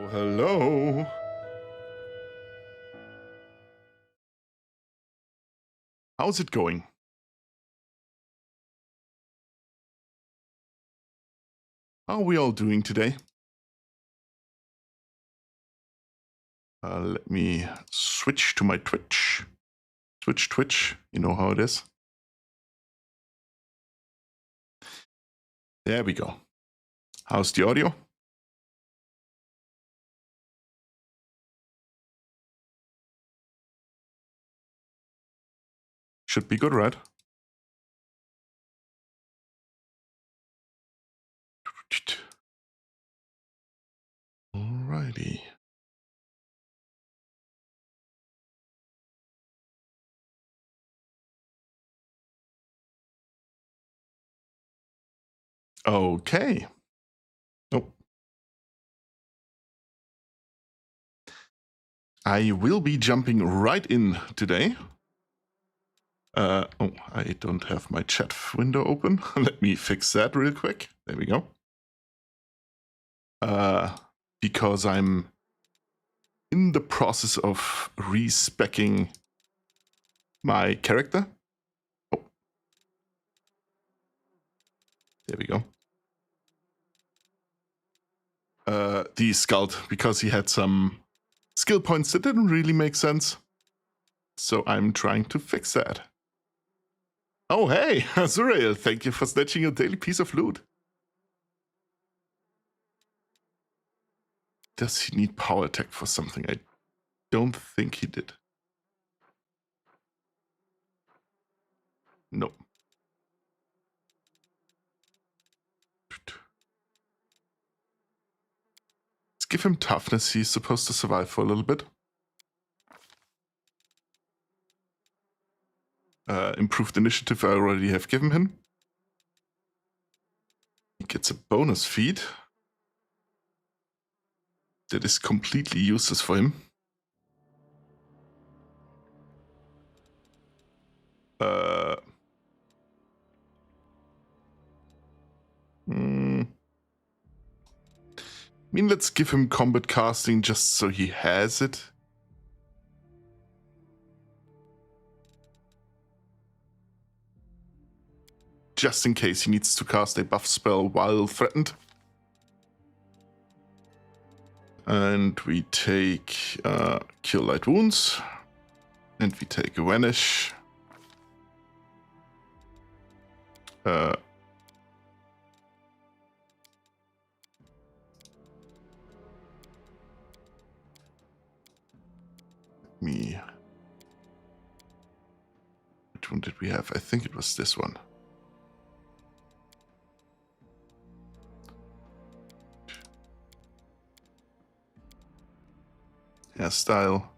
Oh, hello. How's it going? How are we all doing today? Let me switch to my Twitch. Switch Twitch. You know how it is. There we go. How's the audio? Should be good, right? Alrighty. Okay. Nope. I will be jumping right in today. Oh, I don't have my chat window open. Let me fix that real quick. There we go. Because I'm in the process of respecking my character. Oh. There we go. The Skald, because he had some skill points that didn't really make sense. So I'm trying to fix that. Oh, hey, Azurael, thank you for snatching a daily piece of loot. Does he need power attack for something? I don't think he did. No. Let's give him toughness. He's supposed to survive for a little bit. Improved initiative I already have given him. He gets a bonus feat. That is completely useless for him. I mean, let's give him combat casting just so he has it. Just in case he needs to cast a buff spell while threatened. And we take Cure Light Wounds. And we take a Vanish. Which one did we have? I think it was this one. Hairstyle. I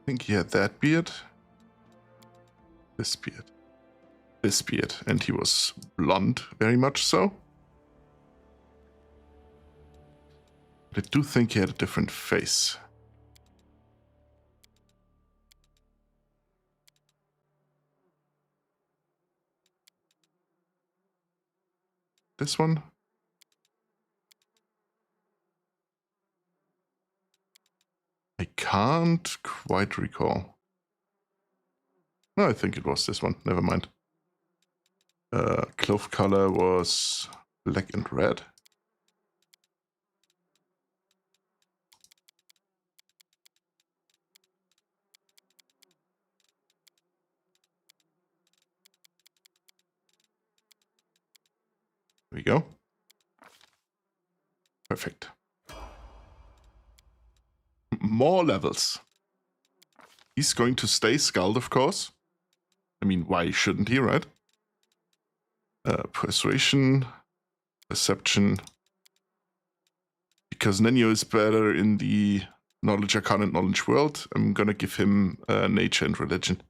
think he had that beard. This beard. This beard. And he was blonde, very much so. But I do think he had a different face. This one? I can't quite recall. No, I think it was this one. Never mind. Cloth color was black and red. There we go. Perfect. More levels. He's going to stay Skald, of course. I mean, why shouldn't he, right? Persuasion, Perception. Because Nenio is better in the Knowledge Arcana and Knowledge world, I'm gonna give him Nature and Religion.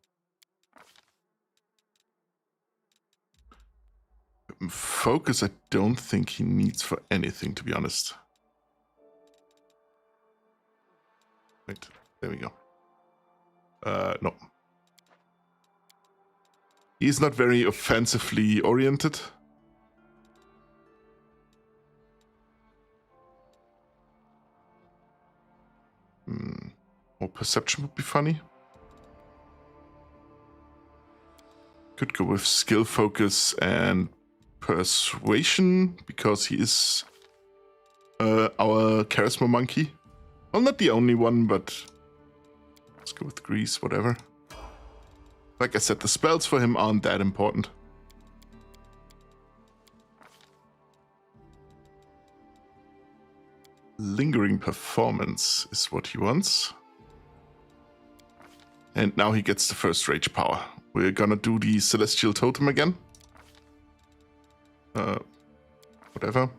Focus, I don't think he needs for anything, to be honest. Wait, there we go. No. He's not very offensively oriented. More perception would be funny. Could go with skill focus and persuasion, because he is our charisma monkey. Well, not the only one, but let's go with grease, whatever. Like I said, the spells for him aren't that important. Lingering performance is what he wants. And now he gets the first rage power. We're gonna do the celestial totem again. Whatever.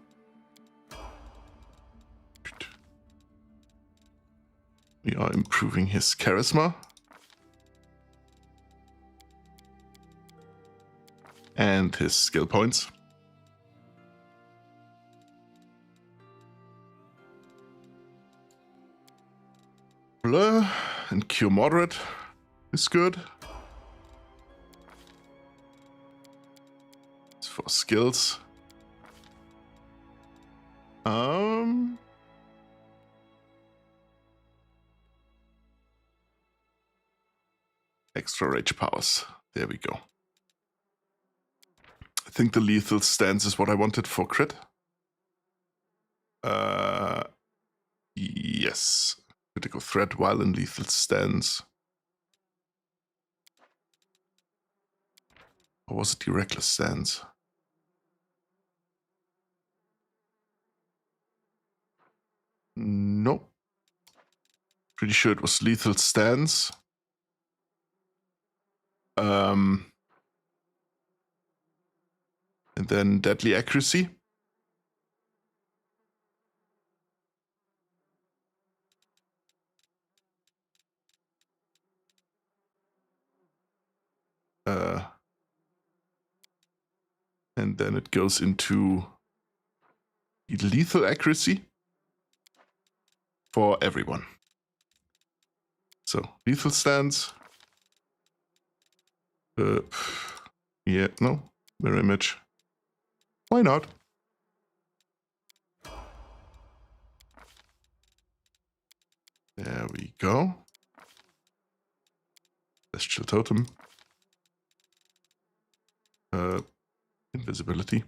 We are improving his charisma. And his skill points. Blur and Cure Moderate is good. It's for skills. Extra rage powers. There we go. I think the lethal stance is what I wanted for crit. Yes. Critical threat while in lethal stance. Or was it the reckless stance? Nope. Pretty sure it was lethal stance. And then deadly accuracy. And then it goes into lethal accuracy for everyone. So lethal stance. Yeah, no, mirror image. Why not? There we go. Celestial totem. Invisibility.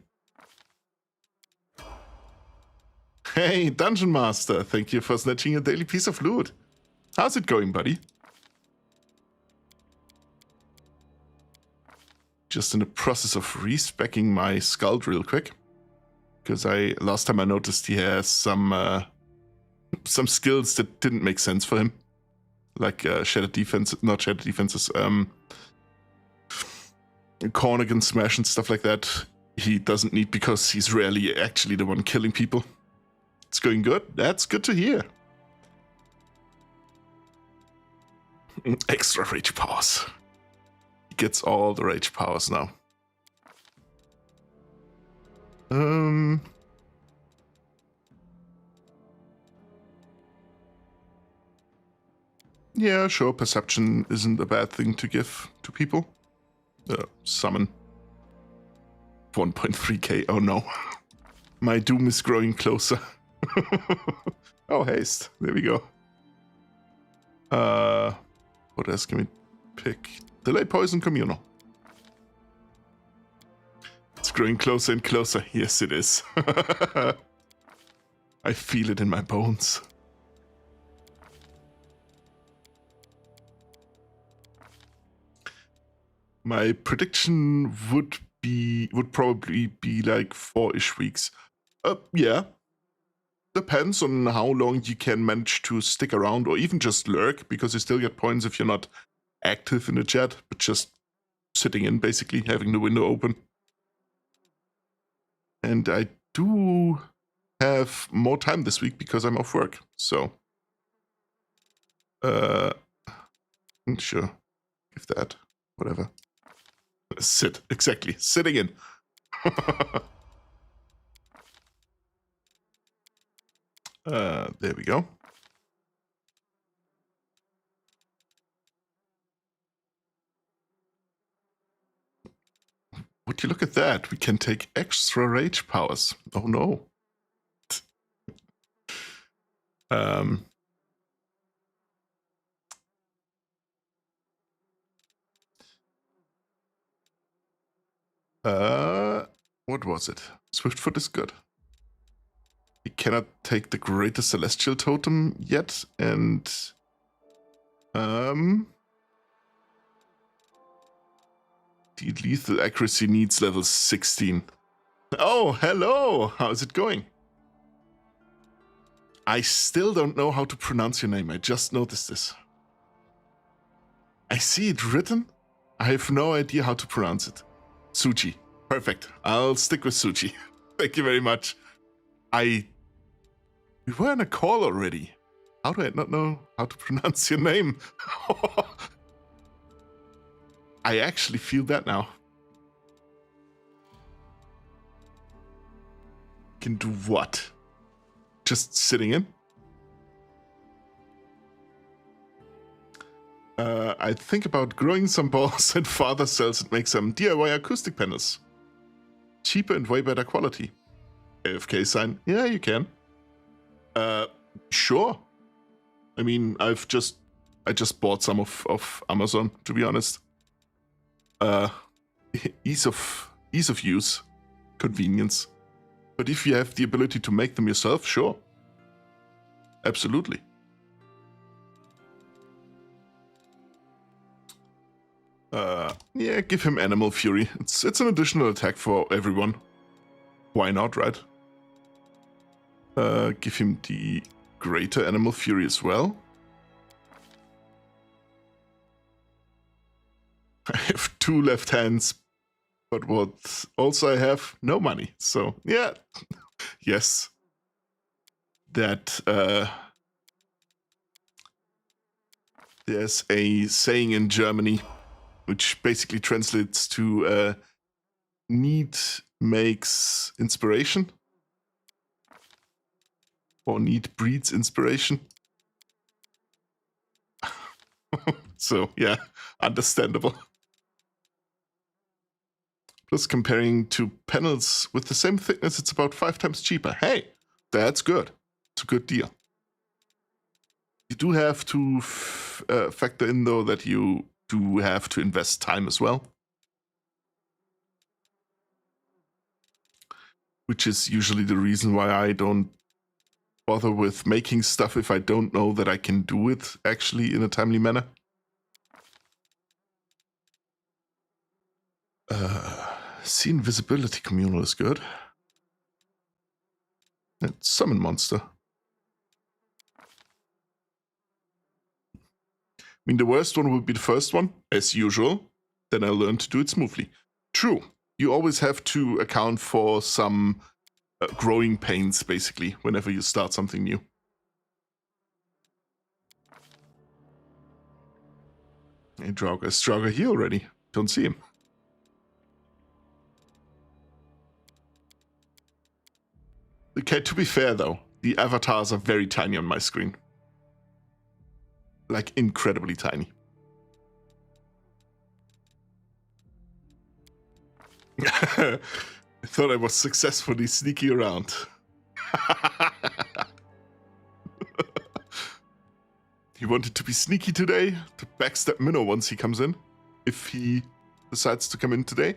Hey, Dungeon Master, thank you for snatching a daily piece of loot. How's it going, buddy? Just in the process of respecking my Skald real quick. Because last time I noticed he has some skills that didn't make sense for him. Like shattered defense, not shattered defenses, corner against smash and stuff like that. He doesn't need because he's rarely actually the one killing people. It's going good. That's good to hear. Extra rage powers. He gets all the rage powers now. Yeah, sure, perception isn't a bad thing to give to people. Summon. 1.3k, oh no. My doom is growing closer. Oh, haste, there we go. What else can we pick? Delay poison communal. It's growing closer and closer. Yes, it is. I feel it in my bones. My prediction would probably be like 4-ish weeks. Yeah. Depends on how long you can manage to stick around or even just lurk, because you still get points if you're not active in the chat, but just sitting in, basically, having the window open. And I do have more time this week because I'm off work, so sure, give that, whatever. Sit, exactly, sitting in. There we go. you look at that, we can take extra rage powers. Oh no. What was it? Swiftfoot is good. We cannot take the Greater Celestial Totem yet, and the lethal accuracy needs level 16. Oh, hello! How's it going? I still don't know how to pronounce your name. I just noticed this. I see it written. I have no idea how to pronounce it. Suchi. Perfect. I'll stick with Suchi. Thank you very much. We were in a call already. How do I not know how to pronounce your name? I actually feel that now. Can do what? Just sitting in? I think about growing some balls and father cells and make some DIY acoustic panels. Cheaper and way better quality. AFK sign. Yeah, you can. Sure. I mean, I just bought some of Amazon, to be honest. Ease of use, convenience. But if you have the ability to make them yourself, sure. Absolutely. Yeah, give him Animal Fury. It's an additional attack for everyone. Why not, right? Give him the Greater Animal Fury as well. I have 2 left hands, but what also I have no money. So yeah, yes. That there's a saying in Germany which basically translates to need makes inspiration. Or need breeds inspiration. So, yeah, understandable. Plus, comparing to panels with the same thickness, it's about 5 times cheaper. Hey, that's good. It's a good deal. You do have to factor in, though, that you do have to invest time as well. Which is usually the reason why I don't bother with making stuff if I don't know that I can do it actually in a timely manner. See invisibility communal is good. And summon monster. I mean, the worst one would be the first one, as usual. Then I learn to do it smoothly. True, you always have to account for some growing pains, basically, whenever you start something new. Hey, Draugr. Is Draugr here already? Don't see him. Okay, to be fair, though, the avatars are very tiny on my screen. Like, incredibly tiny. I thought I was successfully sneaking around. He wanted to be sneaky today, to backstab Minnow once he comes in. If he decides to come in today.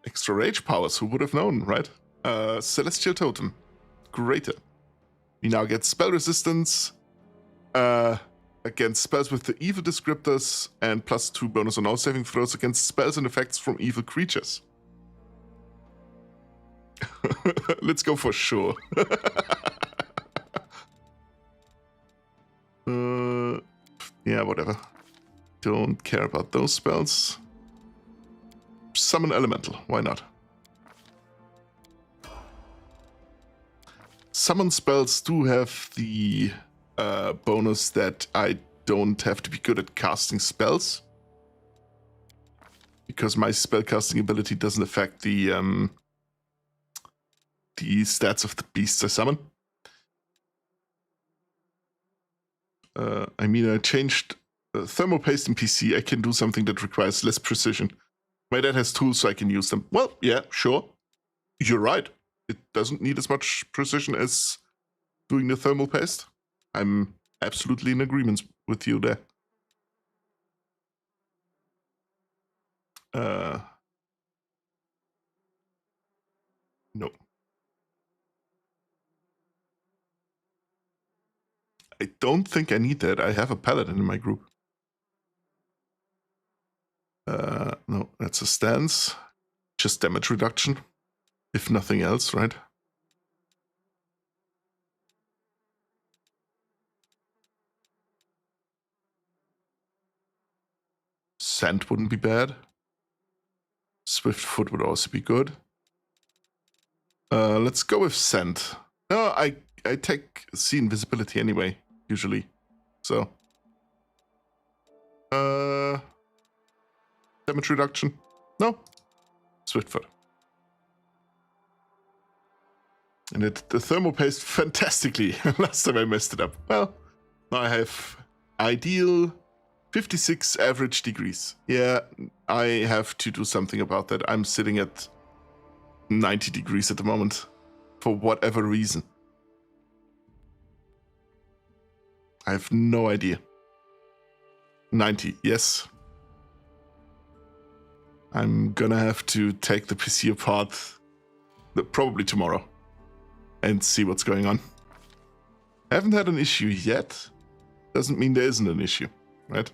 Extra rage powers, who would have known, right? Celestial Totem. Greater. We now get spell resistance against spells with the evil descriptors and +2 bonus on all saving throws against spells and effects from evil creatures. Let's go for sure. Yeah, whatever. Don't care about those spells. Summon Elemental, why not? Summon spells do have the bonus that I don't have to be good at casting spells. Because my spellcasting ability doesn't affect the stats of the beasts I summon. I mean, I changed Thermal Paste in PC. I can do something that requires less precision. My dad has tools, so I can use them. Well, yeah, sure. You're right. It doesn't need as much precision as doing the thermal paste. I'm absolutely in agreement with you there. No. I don't think I need that. I have a paladin in my group. No, that's a stance. Just damage reduction. If nothing else, right? Sand wouldn't be bad. Swift foot would also be good. Let's go with sand. No, I take see invisibility anyway, usually. So damage reduction. No. Swift foot. And the thermal paste fantastically. Last time I messed it up. Well, now I have ideal 56 average degrees. Yeah, I have to do something about that. I'm sitting at 90 degrees at the moment. For whatever reason. I have no idea. 90, yes. I'm gonna have to take the PC apart probably tomorrow and see what's going on. I haven't had an issue yet. Doesn't mean there isn't an issue, right?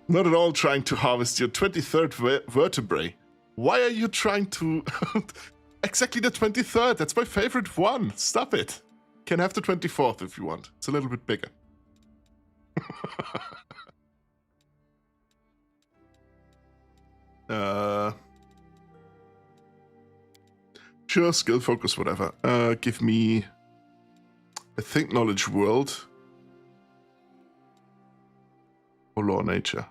Not at all trying to harvest your 23rd vertebrae. Why are you trying to... Exactly the 23rd, that's my favorite one. Stop it. Can have the 24th if you want. It's a little bit bigger. Sure, skill focus, whatever. Give me, I think, knowledge world or law nature.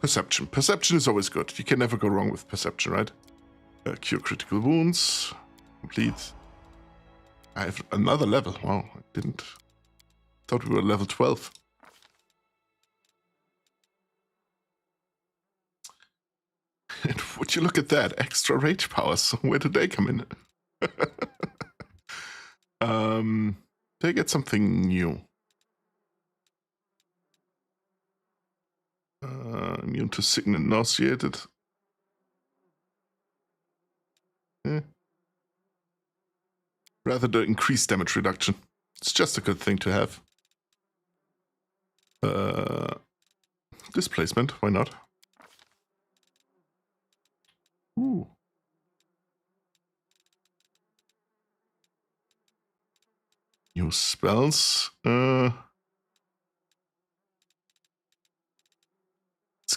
Perception. Perception is always good. You can never go wrong with perception, right? Cure critical wounds. Complete. I have another level. Wow, I didn't. Thought we were level 12. And would you look at that? Extra rage powers. Where did they come in? Did I get something new? Immune to sickness and nauseated. Rather the increased damage reduction. It's just a good thing to have. Displacement, why not? Ooh. New spells. Let's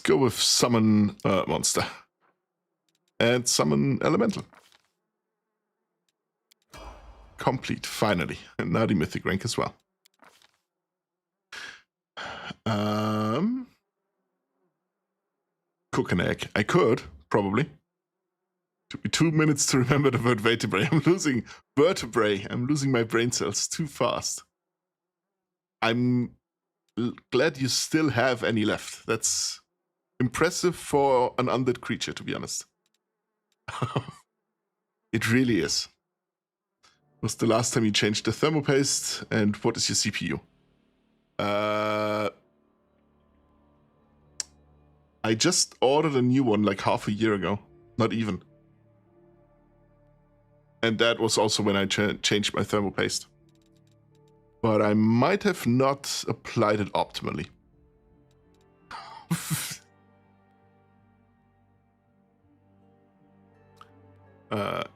go with summon monster. And summon elemental. Complete, finally. And now the mythic rank as well. Cook an egg. I could, probably. Took me 2 minutes to remember the word vertebrae. I'm losing vertebrae. I'm losing my brain cells too fast. I'm glad you still have any left. That's impressive for an undead creature, to be honest. It really is. Was the last time you changed the thermal paste? And what is your CPU? I just ordered a new one like half a year ago. Not even. And that was also when I changed my thermal paste. But I might have not applied it optimally.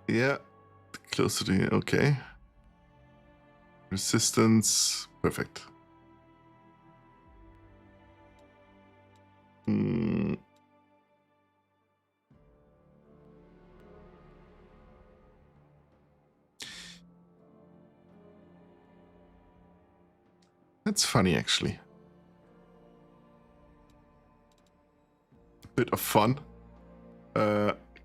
Yeah. Close to the... Okay. Resistance. Perfect. That's funny, actually. A bit of fun.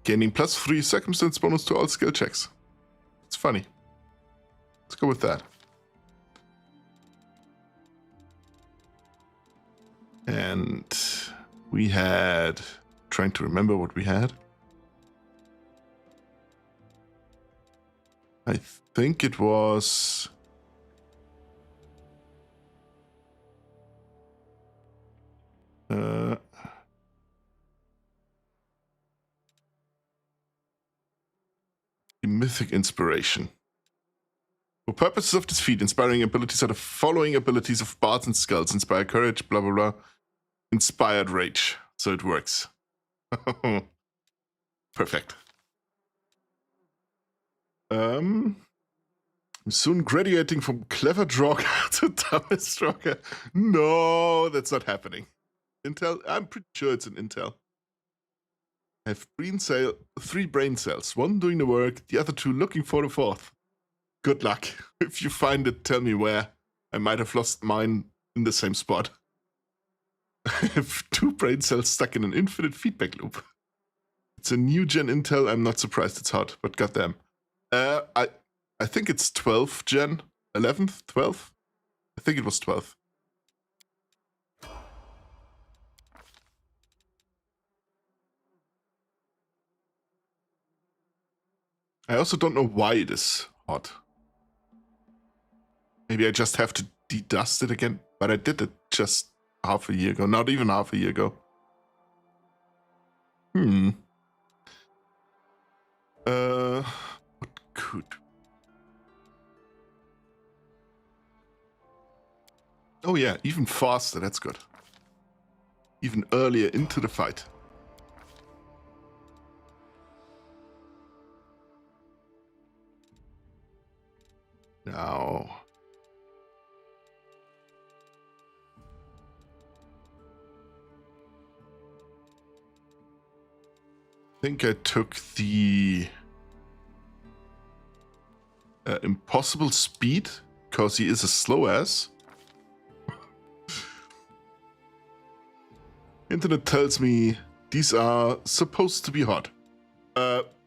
Gaining +3 circumstance bonus to all skill checks. It's funny. Let's go with that. And we had... Trying to remember what we had. I think it was... Mythic Inspiration. For purposes of this feat, inspiring abilities are the following abilities of bards and skulls. Inspire courage, blah, blah, blah. Inspired rage. So it works. Perfect. I'm soon graduating from clever Draugr to dumbest Draugr. No, that's not happening. Intel, I'm pretty sure it's an Intel. I have three brain cells, one doing the work, the other two looking for the fourth. Good luck. If you find it, tell me where. I might have lost mine in the same spot. I have 2 brain cells stuck in an infinite feedback loop. It's a new gen Intel. I'm not surprised it's hot, but goddamn. I think it's 12th gen, 11th, 12th. I think it was 12th. I also don't know why it is hot. Maybe I just have to dedust it again, but I did it just half a year ago, not even half a year ago. What could... Oh yeah, even faster, that's good. Even earlier into the fight. Now... I think I took the impossible speed, because he is a slow ass. Internet tells me these are supposed to be hot.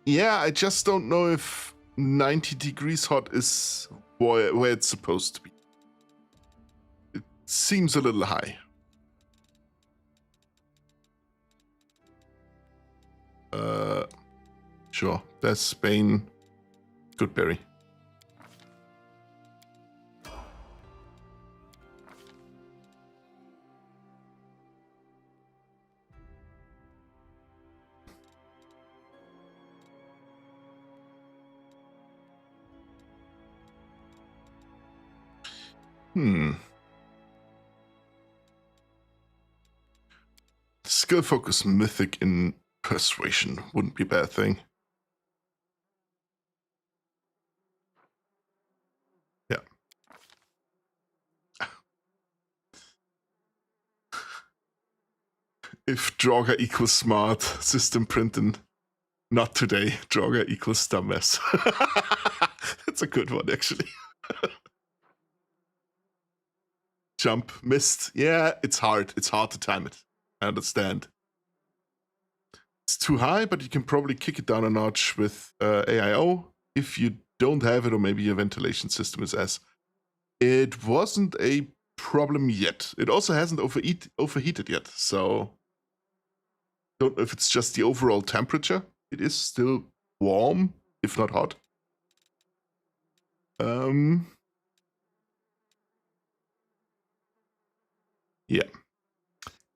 Yeah, I just don't know if 90 degrees hot is where it's supposed to be. It seems a little high. Sure, that's Spain. Good berry. Skill focus mythic in persuasion wouldn't be a bad thing. Yeah. If Draugr equals smart, system printing. Not today. Draugr equals dumbass. That's a good one, actually. Jump, missed. Yeah, it's hard. It's hard to time it. I understand. It's too high, but you can probably kick it down a notch with AIO if you don't have it, or maybe your ventilation system is S. It wasn't a problem yet. It also hasn't overheated yet, so don't know if it's just the overall temperature. It is still warm, if not hot. Yeah.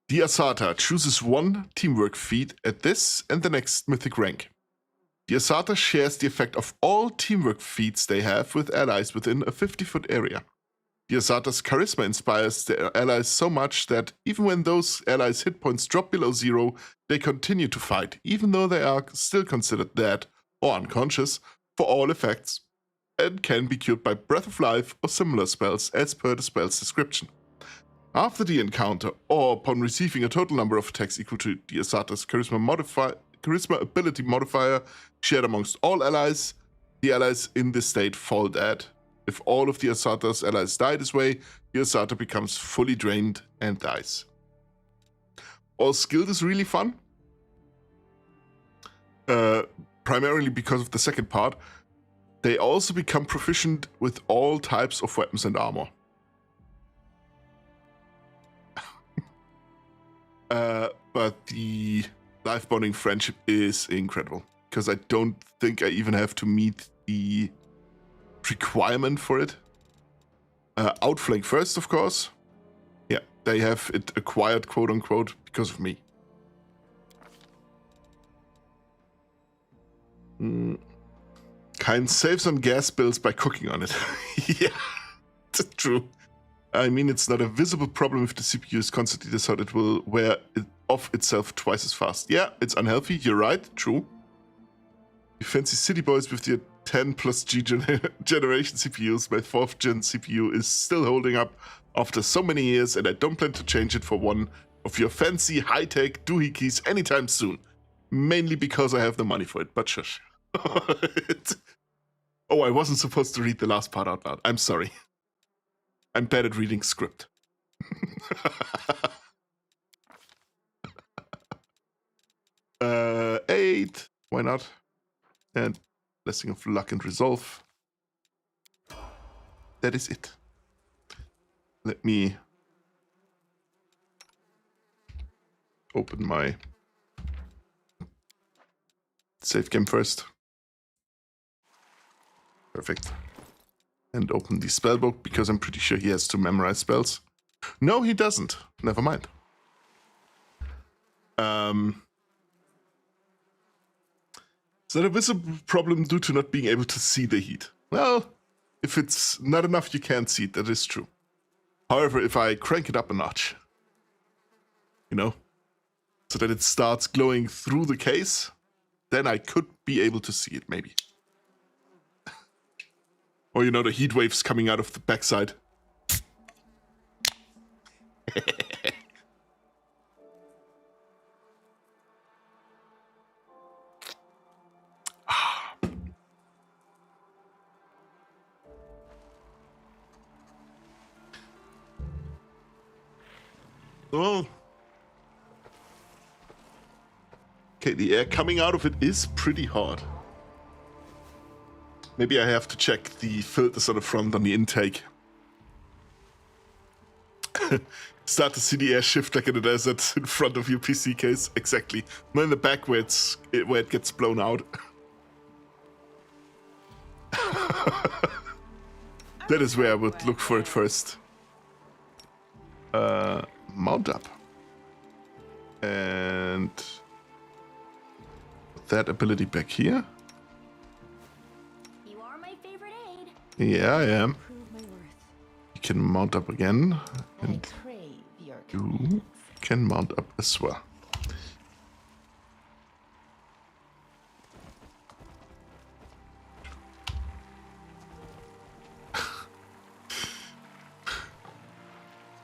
The Asata chooses one teamwork feat at this and the next mythic rank. The Asata shares the effect of all teamwork feats they have with allies within a 50-foot area. The Asata's charisma inspires their allies so much that even when those allies' hit points drop below 0, they continue to fight, even though they are still considered dead or unconscious for all effects, and can be cured by Breath of Life or similar spells as per the spell's description. After the encounter, or upon receiving a total number of attacks equal to the Asata's charisma ability modifier shared amongst all allies, the allies in this state fall dead. If all of the Asata's allies die this way, the Asata becomes fully drained and dies. All skilled is really fun. Primarily because of the second part. They also become proficient with all types of weapons and armor. But the life bonding friendship is incredible because I don't think I even have to meet the requirement for it. Outflank first, of course. Yeah, they have it acquired, quote unquote, because of me. Kain saves on gas bills by cooking on it. Yeah, it's true. I mean, it's not a visible problem if the CPU is constantly this hot, it will wear it off itself twice as fast. Yeah, it's unhealthy, you're right, true. You fancy city boys with your 10 plus G generation CPUs, my 4th gen CPU is still holding up after so many years, and I don't plan to change it for one of your fancy high-tech doohickeys anytime soon. Mainly because I have the money for it, but shush. Oh, I wasn't supposed to read the last part out loud. I'm sorry. I'm bad at reading script. 8. Why not? And Blessing of Luck and Resolve. That is it. Let me open my save game first. Perfect. And open the spellbook because I'm pretty sure he has to memorize spells. No, he doesn't. Never mind. Is that a visible problem due to not being able to see the heat? Well, if it's not enough you can't see it, that is true. However, if I crank it up a notch, you know, so that it starts glowing through the case, then I could be able to see it, maybe. Or, you know, the heat waves coming out of the backside. Oh. Okay, the air coming out of it is pretty hot. Maybe I have to check the filters on the front on the intake. Start to see the air shift like in the desert in front of your PC case. Exactly. Not in the back where it gets blown out. That is where I would look for it first. Mount up. And that ability back here. You are my favorite aid. Yeah, I am. Prove my worth. You can mount up again. And I crave your you can mount up as well.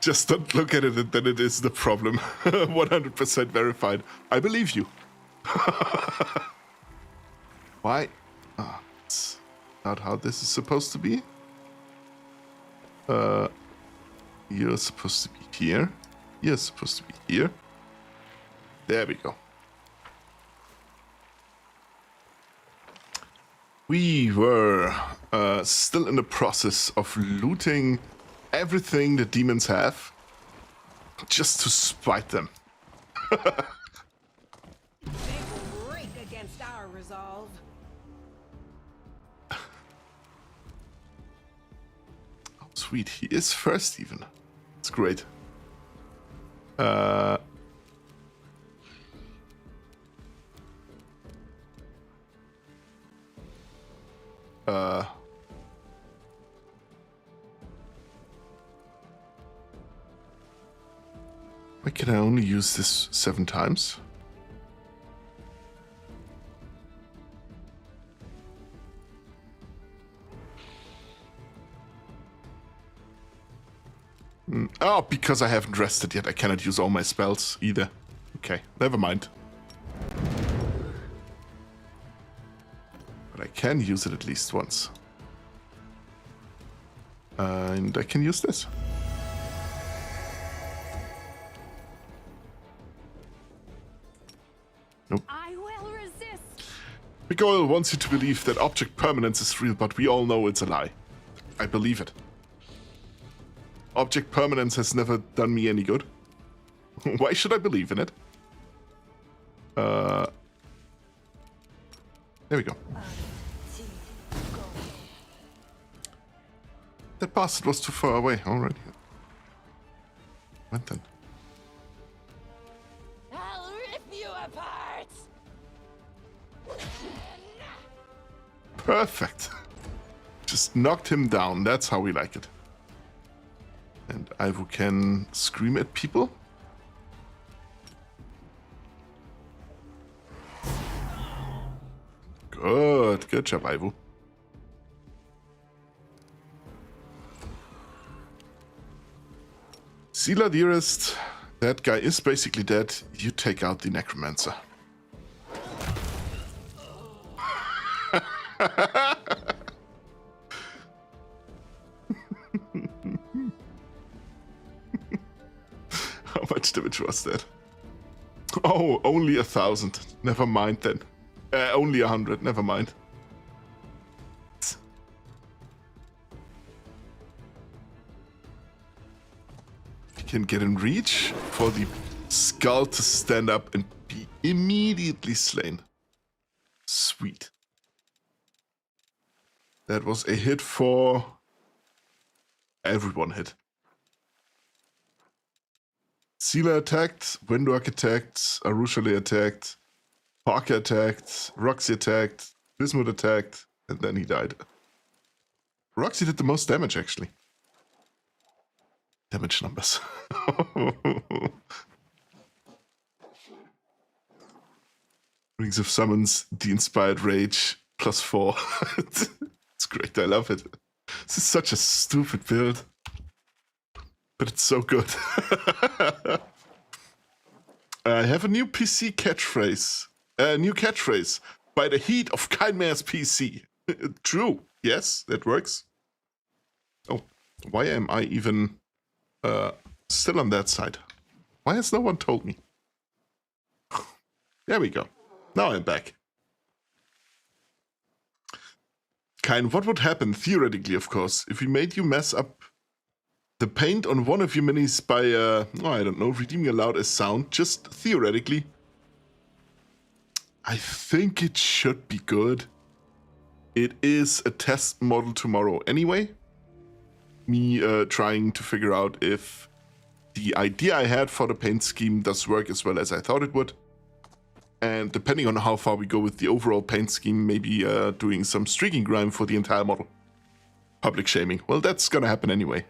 Just don't look at it and then it is the problem. 100% verified. I believe you. Why? Oh, it's not how this is supposed to be. You're supposed to be here. You're supposed to be here. There we go. We were still in the process of looting everything the demons have, just to spite them. They will break against our resolve. Oh, sweet. He is first even. It's great. Why can I only use this 7 times? Oh, because I haven't rested yet, I cannot use all my spells either. Okay, never mind. But I can use it at least once. And I can use this. Nope. I will resist. Big Oil wants you to believe that object permanence is real, but we all know it's a lie. I believe it. Object permanence has never done me any good. Why should I believe in it? There we go. That bastard was too far away already. Went then. I'll rip you apart. Perfect. Just knocked him down. That's how we like it. And Ivo can scream at people. Good. Good job, Ivo. Sela, dearest, that guy is basically dead. You take out the necromancer. How much damage was that? Oh, only 1,000. Never mind then. Only 100. Never mind. You can get in reach for the skull to stand up and be immediately slain. Sweet. That was a hit for everyone hit. Sela attacked, Windwalk attacked, Arushale attacked, Parker attacked, Roxy attacked, Bismuth attacked, and then he died. Roxy did the most damage, actually. Damage numbers. Rings of Summons, the Inspired Rage, +4. It's great, I love it. This is such a stupid build. But it's so good. I have a new PC catchphrase. A new catchphrase. By the heat of Kainmaere's PC. True. Yes, that works. Oh, why am I even still on that side? Why has no one told me? There we go. Now I'm back. Kain, what would happen, theoretically, of course, if we made you mess up the paint on one of your minis by, I don't know, redeeming a loud as sound, just theoretically? I think it should be good. It is a test model tomorrow anyway. Me trying to figure out if the idea I had for the paint scheme does work as well as I thought it would. And depending on how far we go with the overall paint scheme, maybe doing some streaking grime for the entire model. Public shaming. Well, that's gonna happen anyway.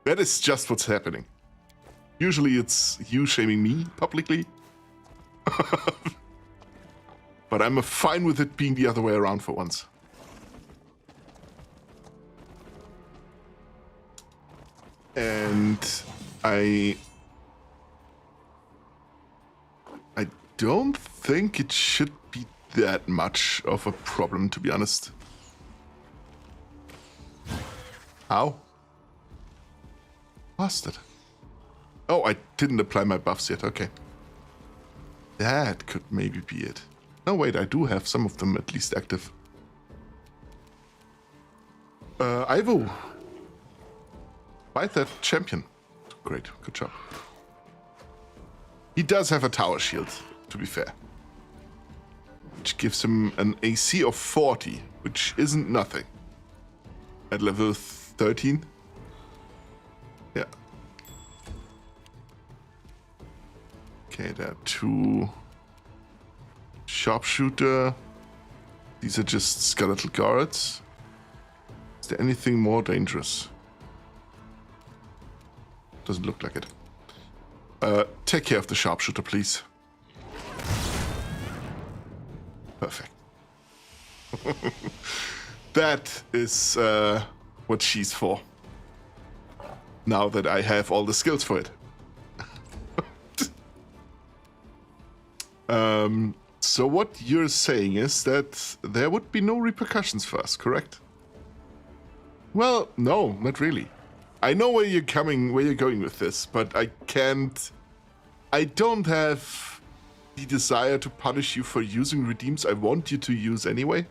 That is just what's happening. Usually it's you shaming me publicly. But I'm fine with it being the other way around for once. And I don't think it should be that much of a problem, to be honest. Ow. Lost it. Oh, I didn't apply my buffs yet. Okay. That could maybe be it. No, wait, I do have some of them at least active. Ivo. Fight that champion. Great, good job. He does have a tower shield, to be fair. Which gives him an AC of 40, which isn't nothing. At level 13. Yeah. Okay, there are 2 sharpshooter. These are just skeletal guards. Is there anything more dangerous? Doesn't look like it. Take care of the sharpshooter, please. Perfect. That is what she's for. Now that I have all the skills for it. So what you're saying is that there would be no repercussions for us, correct? Well, no, not really. I know where you're going with this, but I don't have the desire to punish you for using redeems I want you to use anyway.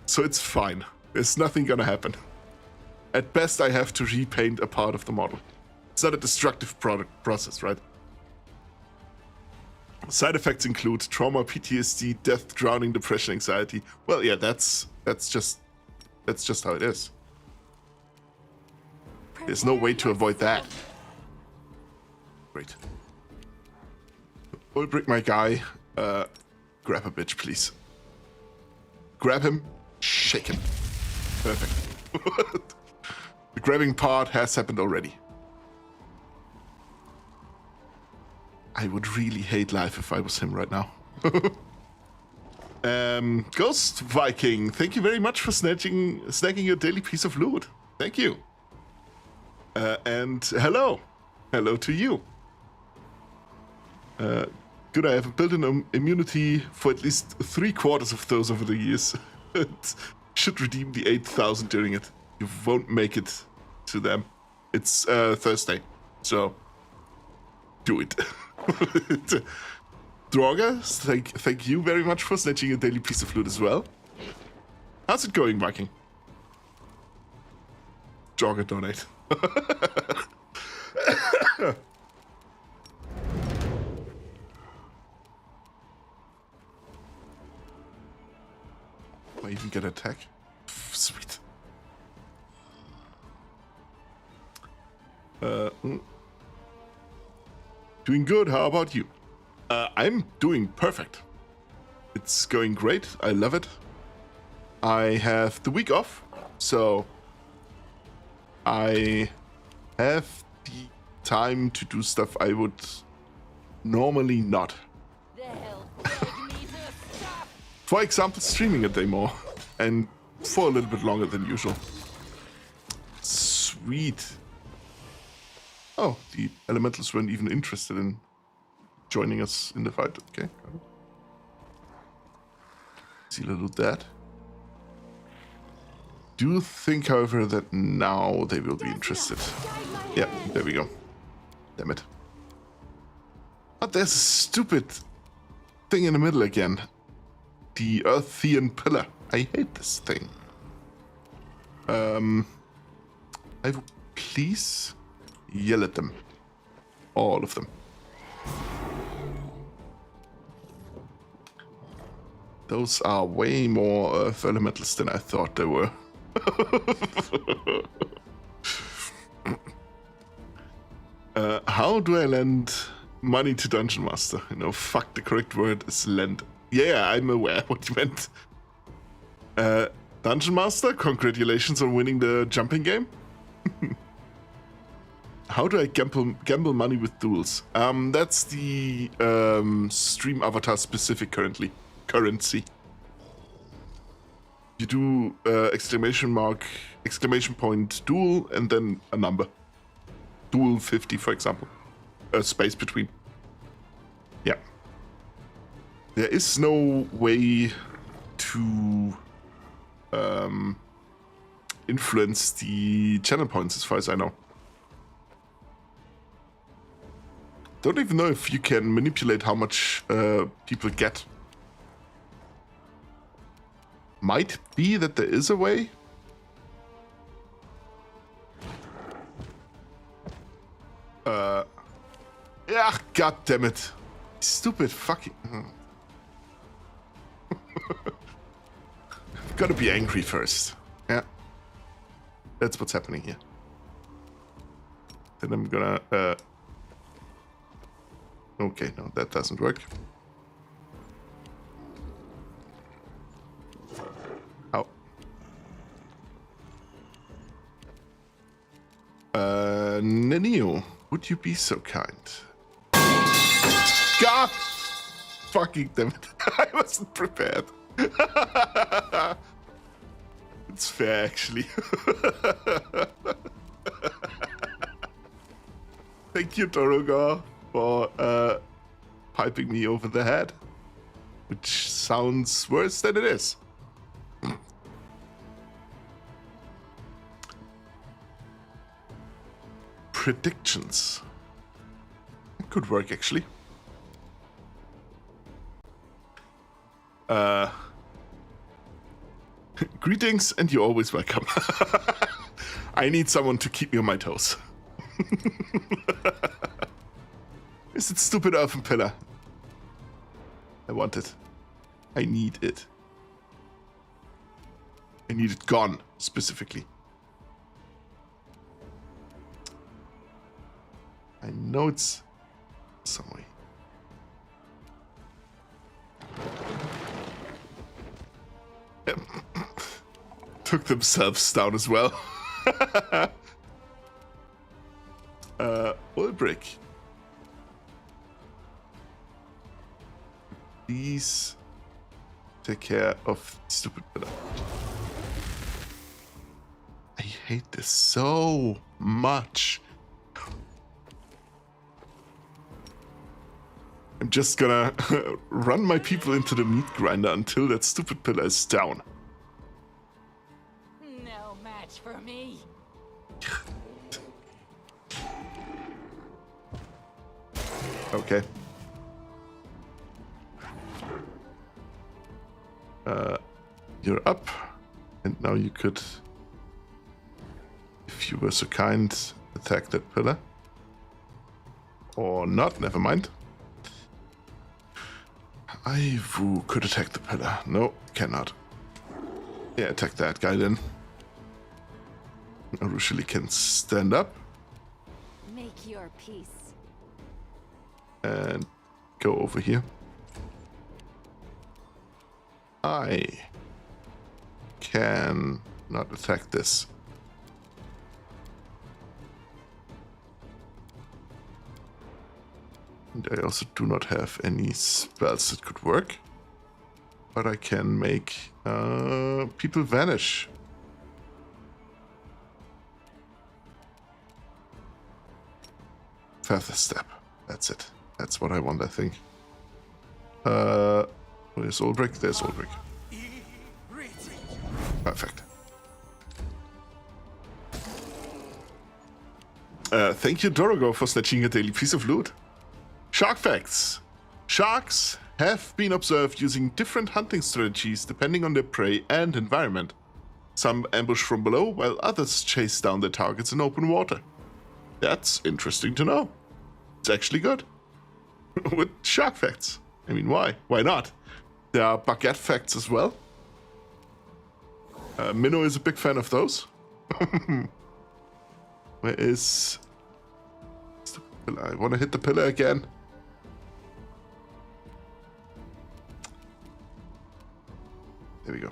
So it's fine. There's nothing gonna happen. At best, I have to repaint a part of the model. It's not a destructive process, right? Side effects include trauma, PTSD, death, drowning, depression, anxiety. Well, yeah, that's just how it is. There's no way to avoid that. Great. Ulbrich, my guy, grab a bitch, please. Grab him, shake him. Perfect. The grabbing part has happened already. I would really hate life if I was him right now. Ghost Viking, thank you very much for snagging your daily piece of loot. Thank you. And hello. Hello to you. Good, I have built an immunity for at least 3/4 of those over the years. It should redeem the 8,000 during it. You won't make it to them. It's Thursday, so do it. Droga, thank you very much for snatching a daily piece of loot as well. How's it going, Viking? Droga, donate. I even get attack? Sweet. Doing good, how about you? I'm doing perfect. It's going great, I love it. I have the week off, so I have the time to do stuff I would normally not. The hell begged me to stop. For example, streaming a day more, and for a little bit longer than usual. Sweet. Oh, the elementals weren't even interested in joining us in the fight. Okay. Seal do that. Do think, however, that now they will be interested. Yeah, there we go. Damn it. But there's a stupid thing in the middle again. The Earthian Pillar. I hate this thing. I will please yell at them. All of them. Those are way more Earth elementals than I thought they were. How do I lend money to Dungeon Master? You know, fuck, the correct word is lend. Yeah, I'm aware what you meant. Dungeon Master, congratulations on winning the jumping game. How do I gamble money with duels? That's the stream avatar specific currency. You do exclamation point duel, and then a number. Duel 50, for example. A space between. Yeah. There is no way to influence the channel points, as far as I know. Don't even know if you can manipulate how much people get. Might be that there is a way. Yeah, god damn it. Stupid fucking... Gotta be angry first. Yeah. That's what's happening here. Then I'm gonna... Okay, no, that doesn't work. Ow. Nenio, would you be so kind? God fucking damn it. I wasn't prepared. It's fair, actually. Thank you, Dorogar, for piping me over the head, which sounds worse than it is. Predictions. It could work, actually. Greetings, and you're always welcome. I need someone to keep me on my toes. Is it stupid earthen pillar? I want it. I need it. I need it gone, specifically. I know it's some way. Yep. Took themselves down as well. Oil brick. Please take care of the stupid pillar. I hate this so much. I'm just gonna run my people into the meat grinder until that stupid pillar is down. No match for me. Okay. You're up. And now you could, if you were so kind, attack that pillar. Or not, never mind. Ivu could attack the pillar. No, cannot. Yeah, attack that guy then. Arushili can stand up. Make your peace. And go over here. I can not attack this. And I also do not have any spells that could work. But I can make people vanish. Feather step. That's it. That's what I want, I think. Where's Ulbrich? There's Ulbrich. Perfect. Thank you, Dorogo, for snatching a daily piece of loot. Shark facts. Sharks have been observed using different hunting strategies depending on their prey and environment. Some ambush from below, while others chase down their targets in open water. That's interesting to know. It's actually good. With shark facts. I mean, why? Why not? There are baguette facts as well. Minnow is a big fan of those. Where is the pillar? I want to hit the pillar again. There we go.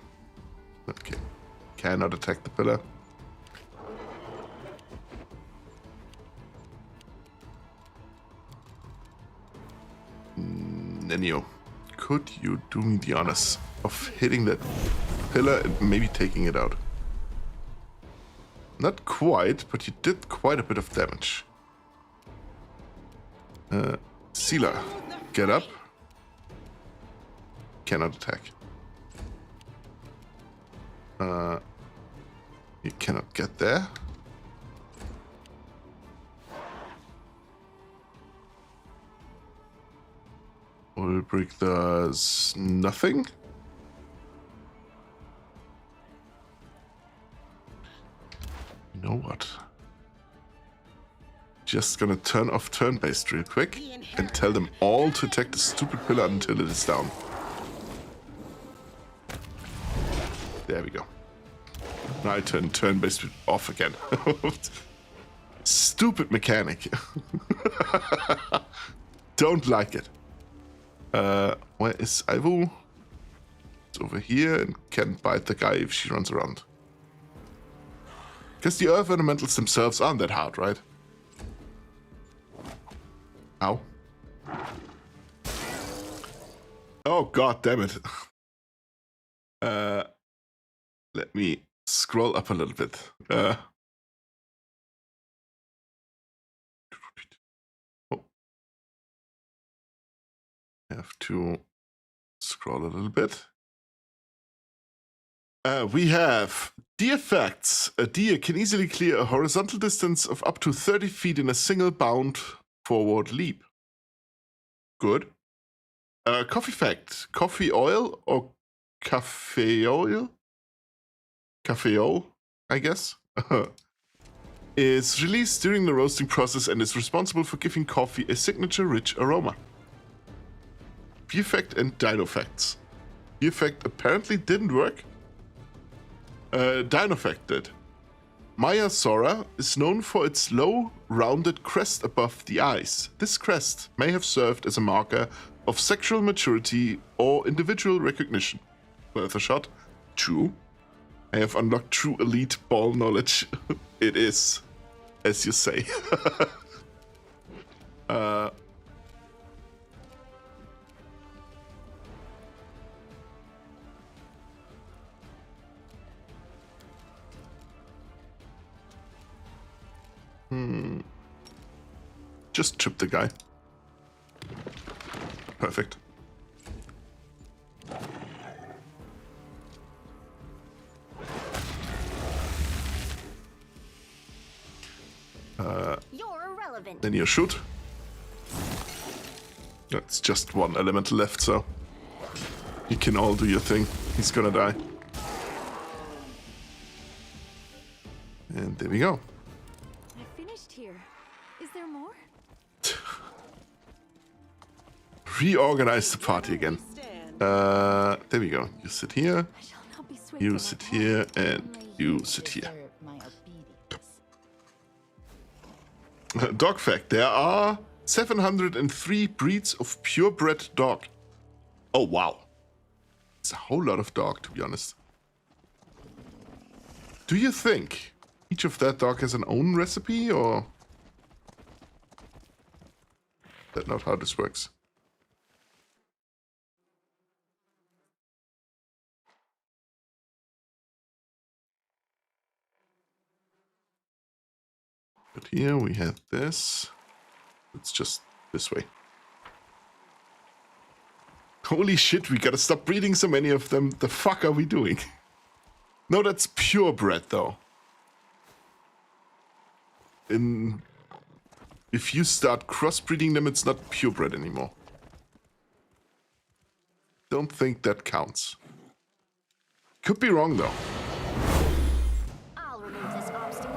Okay. Cannot attack the pillar. Nenio, could you do me the honors of hitting that pillar and maybe taking it out? Not quite, but you did quite a bit of damage. Sela, get up. Cannot attack. You cannot get there. Ulbrich does nothing. You know what? Just gonna turn off turn-based real quick and tell them all to attack the stupid pillar until it is down. There we go. Now I turn turn-based off again. Stupid mechanic. Don't like it. Where is Ivu? It's over here and can bite the guy if she runs around. Because the earth elementals themselves aren't that hard, right? Ow. Oh, god damn it. Let me scroll up a little bit. Oh. I have to scroll a little bit. We have deer facts. A deer can easily clear a horizontal distance of up to 30 feet in a single bound forward leap. Good. Coffee fact. Coffee oil or cafe oil? Cafeo, I guess. is released during the roasting process and is responsible for giving coffee a signature-rich aroma. The effect and dino effects. The effect apparently didn't work. Dino effect did. Maya Sora is known for its low, rounded crest above the eyes. This crest may have served as a marker of sexual maturity or individual recognition. Worth a shot. True. I have unlocked true elite ball knowledge. It is, as you say. Just trip the guy. Perfect. You're irrelevant. Then you shoot. It's just one element left, so you can all do your thing. He's gonna die. And there we go. I finished here. Is there more? Reorganize the party again. Stand. There we go. You sit here, I shall not be swayed you to sit that here, and you sit here. Dog fact, there are 703 breeds of purebred dog. Oh, wow. It's a whole lot of dog, to be honest. Do you think each of that dog has an own recipe, or... That's not how this works. But here we have this. It's just this way. Holy shit, we gotta stop breeding so many of them. The fuck are we doing? No, that's purebred though. If you start crossbreeding them, it's not purebred anymore. Don't think that counts. Could be wrong though. I'll remove this obstacle.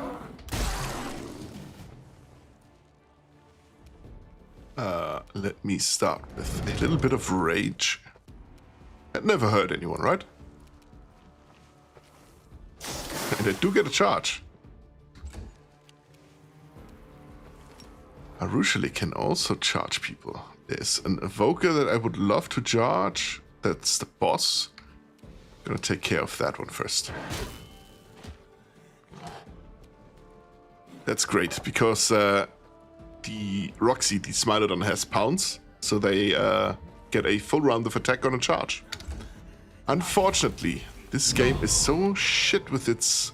Let me start with a little bit of rage. That never hurt anyone, right? And I do get a charge. Arushali can also charge people. There's an evoker that I would love to charge. That's the boss. Gonna take care of that one first. That's great, because the Roxy, the Smilodon, has pounce, so they get a full round of attack on a charge. Unfortunately, this game is so shit with its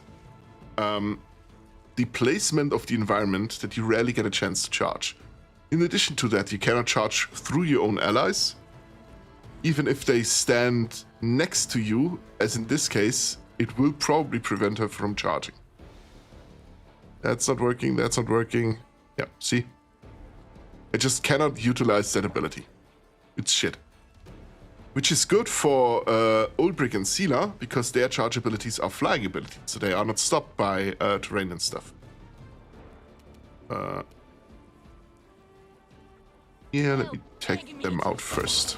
the placement of the environment that you rarely get a chance to charge. In addition to that, you cannot charge through your own allies. Even if they stand next to you, as in this case, it will probably prevent her from charging. That's not working, that's not working. Yeah, see? I just cannot utilize that ability. It's shit. Which is good for Ulbrich and Sela, because their charge abilities are flying abilities, so they are not stopped by terrain and stuff. Yeah, let me take them out first.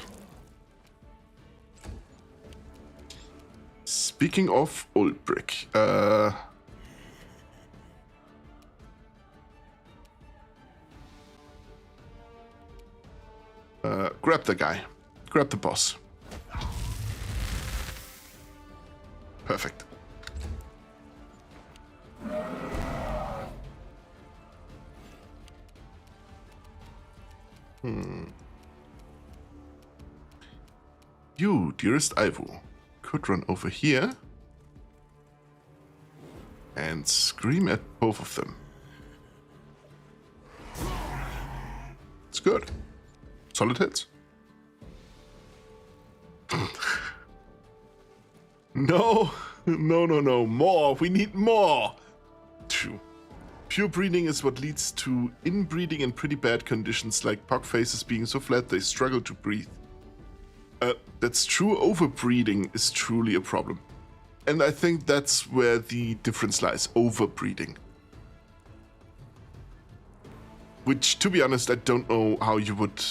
Speaking of Ulbrich, grab the guy. Grab the boss. Perfect. You, dearest Ivo, could run over here and scream at both of them. It's good. Solid hits. No, no. More. We need more. True. Pure breeding is what leads to inbreeding in pretty bad conditions, like pug faces being so flat they struggle to breathe. That's true. Overbreeding is truly a problem. And I think that's where the difference lies. Overbreeding. Which, to be honest, I don't know how you would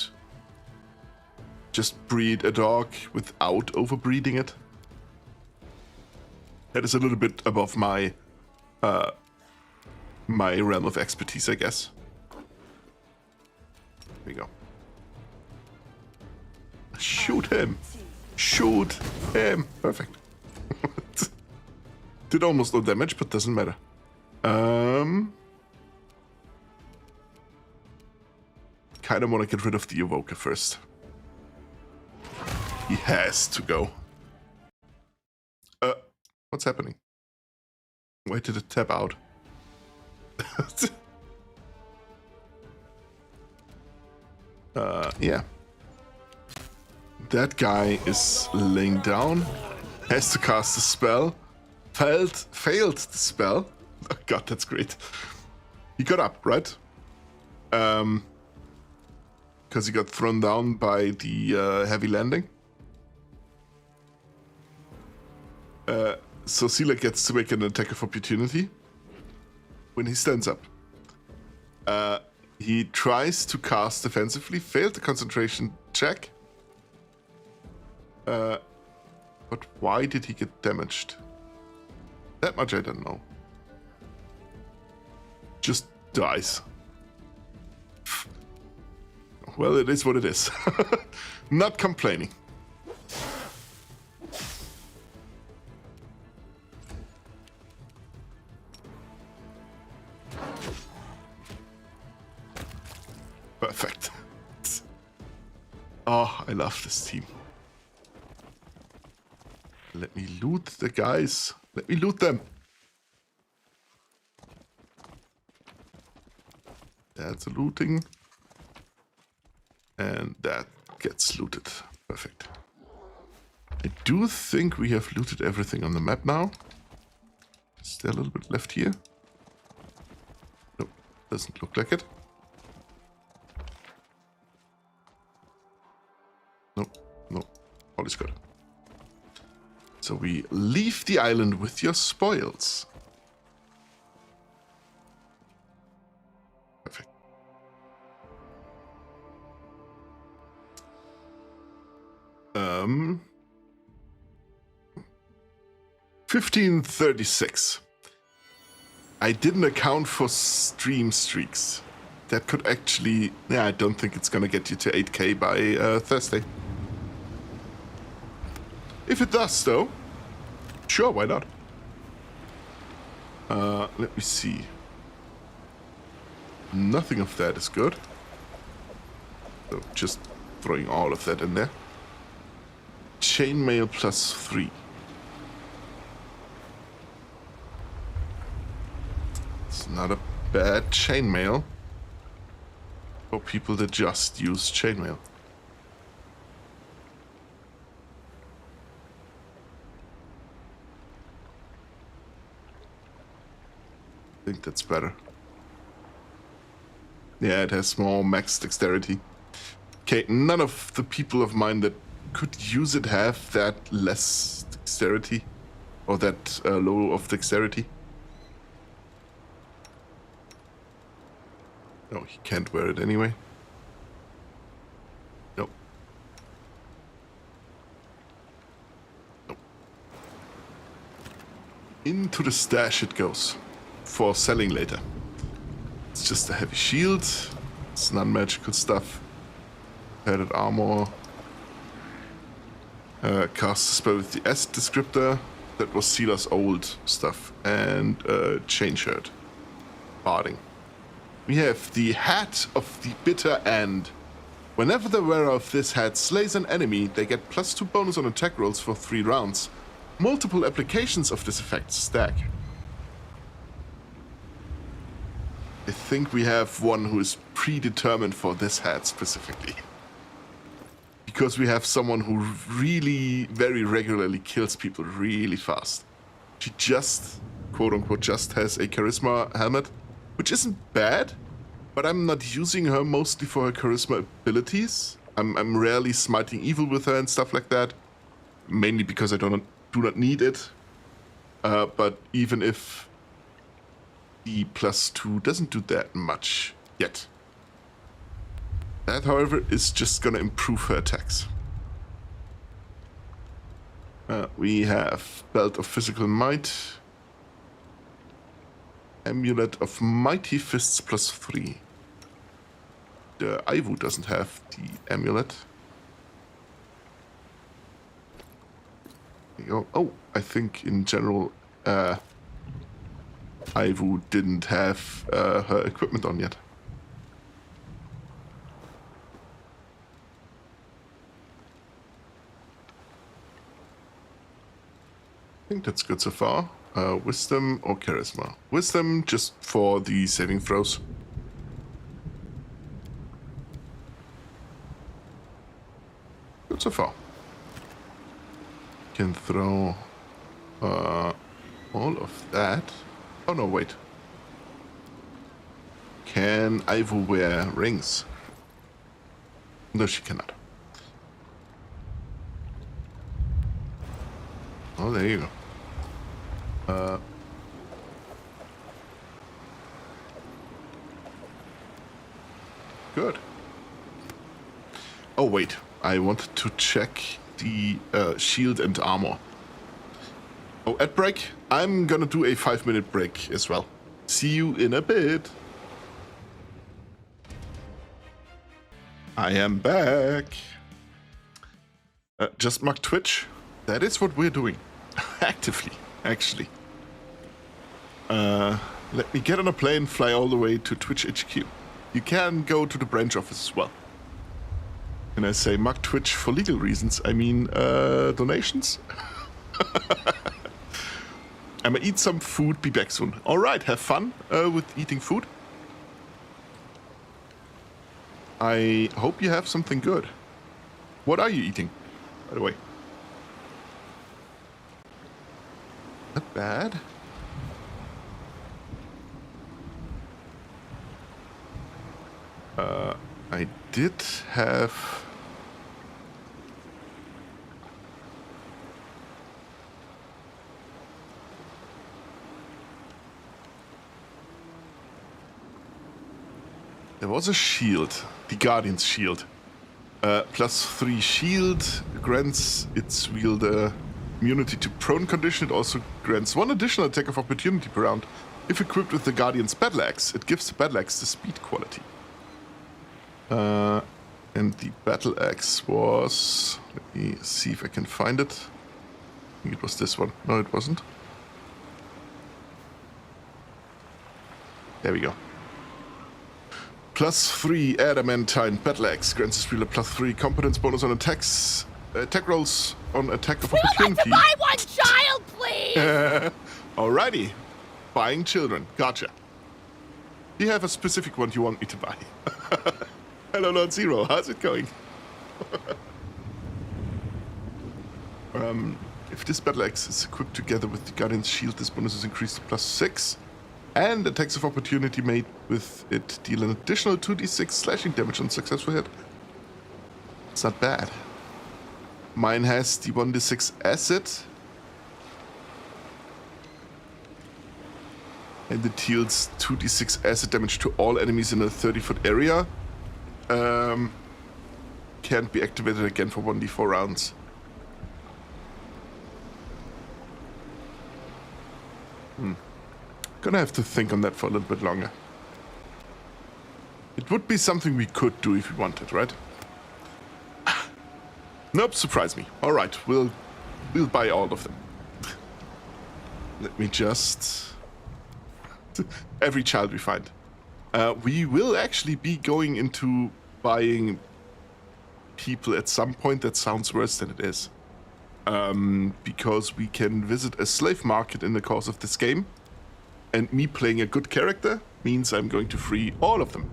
just breed a dog without overbreeding it. That is a little bit above my my realm of expertise, I guess. There you go. Shoot him! Shoot him! Perfect. Did almost no damage, but doesn't matter. Kind of want to get rid of the Evoker first. He has to go. What's happening? Why did it tap out? Yeah. That guy is laying down. Has to cast a spell. Failed the spell. Oh god, that's great. He got up, right? Because he got thrown down by the heavy landing. So Sela gets to make an attack of opportunity when he stands up. He tries to cast defensively, failed the concentration check. But why did he get damaged? That much I don't know. Just dies. Well, it is what it is. Not complaining. Perfect. Oh, I love this team. Let me loot the guys. Let me loot them. That's a looting. And that gets looted. Perfect. I do think we have looted everything on the map now. Is there a little bit left here? Nope, doesn't look like it. Nope, all is good. So we leave the island with your spoils. Perfect. Um, 1536. I didn't account for stream streaks. That could actually... Yeah, I don't think it's gonna get you to 8K by Thursday. If it does, though, sure, why not? Let me see. Nothing of that is good. So just throwing all of that in there. Chainmail +3. It's not a bad chainmail for people that just use chainmail. I think that's better. Yeah, it has more max dexterity. Okay, none of the people of mine that could use it have that less dexterity. Or that low of dexterity. No, he can't wear it anyway. Nope. Nope. Into the stash it goes. For selling later. It's just a heavy shield. It's non-magical stuff. Padded armor. Cast a spell with the S descriptor. That was Sela's old stuff. And chain shirt. Barding. We have the Hat of the Bitter End. Whenever the wearer of this hat slays an enemy, they get +2 bonus on attack rolls for 3 rounds. Multiple applications of this effect stack. I think we have one who is predetermined for this hat specifically. Because we have someone who really very regularly kills people really fast. She just, quote unquote, just has a charisma helmet, which isn't bad, but I'm not using her mostly for her charisma abilities. I'm rarely smiting evil with her and stuff like that, mainly because I do not need it. But even if the +2 doesn't do that much yet. That, however, is just gonna improve her attacks. We have Belt of Physical Might. Amulet of Mighty Fists +3. The Aivu doesn't have the amulet. There you go. Oh, I think in general, Aivu didn't have her equipment on yet. I think that's good so far. Wisdom or Charisma? Wisdom just for the saving throws. Good so far. Can throw all of that. Oh no, wait. Can Aivu wear rings? No, she cannot. Oh, there you go. Good. Oh, wait. I wanted to check the shield and armor. Oh, at break, I'm gonna do a 5-minute break as well. See you in a bit. I am back. Just mark Twitch. That is what we're doing. Actively, actually. Let me get on a plane, fly all the way to Twitch HQ. You can go to the branch office as well. And I say mark Twitch for legal reasons. I mean, donations? I'm gonna eat some food, be back soon. Alright, have fun with eating food. I hope you have something good. What are you eating, by the way? Not bad. I did have... There was a shield, the Guardian's Shield. +3 shield grants its wielder immunity to prone condition. It also grants 1 additional attack of opportunity per round. If equipped with the Guardian's Battle Axe, it gives the Battle Axe the speed quality. And the Battle Axe was... Let me see if I can find it. I think it was this one. No, it wasn't. There we go. +3 adamantine battle axe grants its wielder +3 competence bonus on attacks, attack rolls on attack of opportunity. Would like to buy one child, please? Alrighty, buying children. Gotcha. Do you have a specific one you want me to buy? Hello, Lord Zero. How's it going? If this battle axe is equipped together with the Guardian's Shield, this bonus is increased to +6. And attacks of opportunity made with it deal an additional 2d6 slashing damage on successful hit. It's not bad. Mine has the 1d6 acid. And it deals 2d6 acid damage to all enemies in a 30-foot area. Can't be activated again for 1d4 rounds. Gonna have to think on that for a little bit longer. It would be something we could do if we wanted, right? Nope, surprise me. Alright, we'll buy all of them. Let me just... Every child we find. We will actually be going into buying people at some point. That sounds worse than it is. Because we can visit a slave market in the course of this game. And me playing a good character means I'm going to free all of them.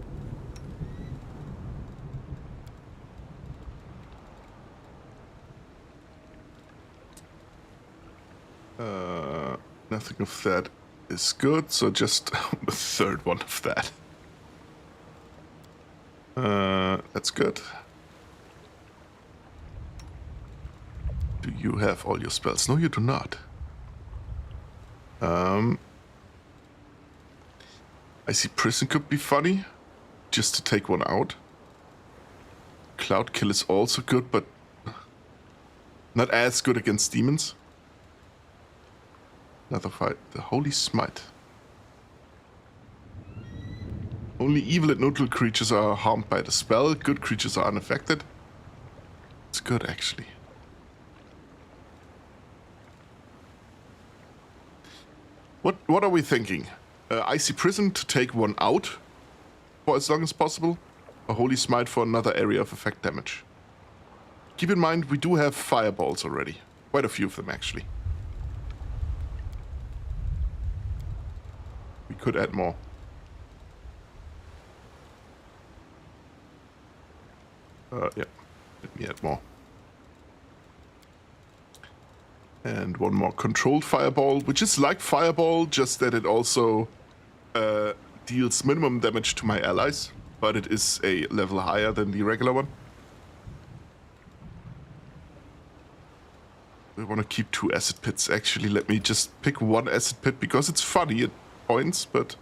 Nothing of that is good, so just a third one of that. That's good. Do you have all your spells? No, you do not. I see prison could be funny, just to take one out. Cloud Kill is also good, but not as good against demons. Another fight. The Holy Smite. Only evil and neutral creatures are harmed by the spell. Good creatures are unaffected. It's good, actually. What are we thinking? Icy Prison to take one out for as long as possible. A Holy Smite for another area of effect damage. Keep in mind, we do have fireballs already. Quite a few of them, actually. We could add more. Yeah, let me add more. And one more controlled fireball, which is like fireball, just that it also deals minimum damage to my allies, but it is a level higher than the regular one. We want to keep 2 acid pits, actually. Let me just pick 1 acid pit, because it's funny at points, but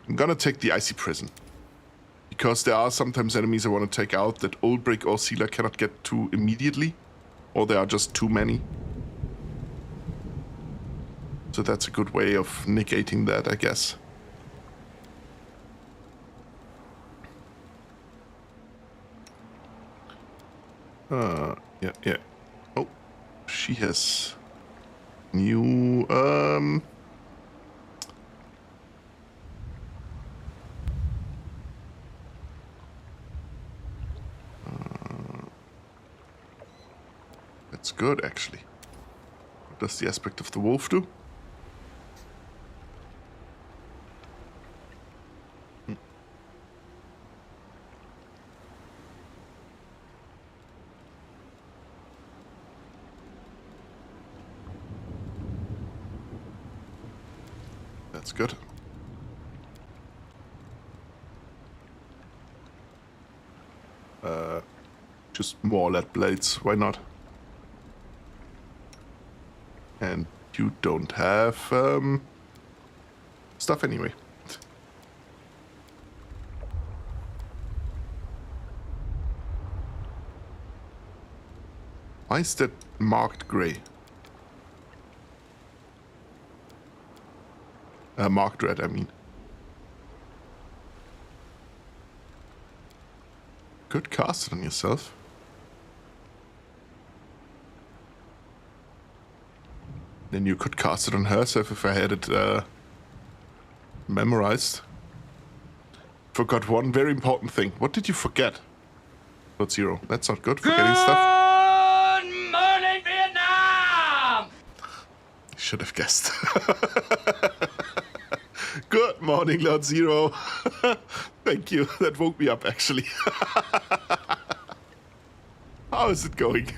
I'm gonna take the Icy Prison. Because there are sometimes enemies I want to take out that Old Brick or Sealer cannot get to immediately. Or there are just too many. So that's a good way of negating that, I guess. Yeah. Oh, she has new, That's good, actually. What does the aspect of the wolf do? That's good. Just more lead blades, why not? And you don't have stuff anyway. Why is that marked gray? Marked red, I mean. Could cast it on yourself. Then you could cast it on herself if I had it memorized. Forgot one very important thing. What did you forget? WotR. That's not good. Forgetting stuff. Good morning, Vietnam! Should have guessed. Good morning, Lord Zero. Thank you. That woke me up, actually. How is it going?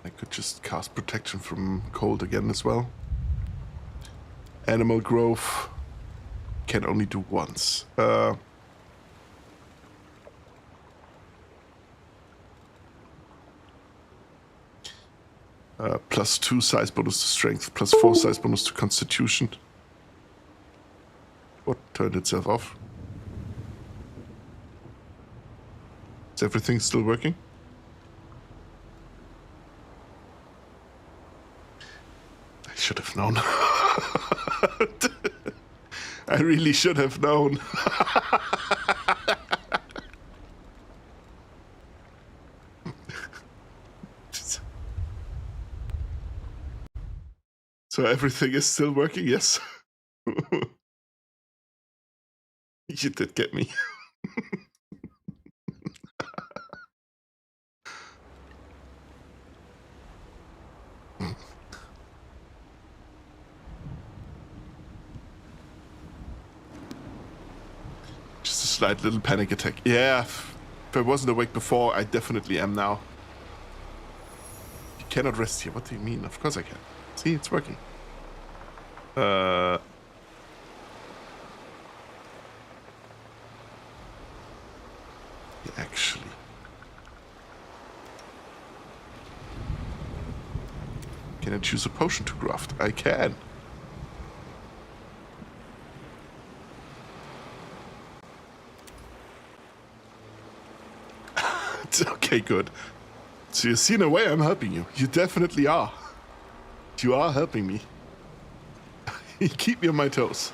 I could just cast protection from cold again as well. Animal growth can only do once. +2 size bonus to strength, +4 size bonus to constitution. What turned itself off? Is everything still working? I should have known. I really should have known. So everything is still working, yes. You did get me. Just a slight little panic attack. Yeah, if I wasn't awake before, I definitely am now. You cannot rest here. What do you mean? Of course I can. See, it's working. Actually. Can I choose a potion to craft? I can. Okay, good. So you see, in a way, I'm helping you. You definitely are. You are helping me. You keep me on my toes.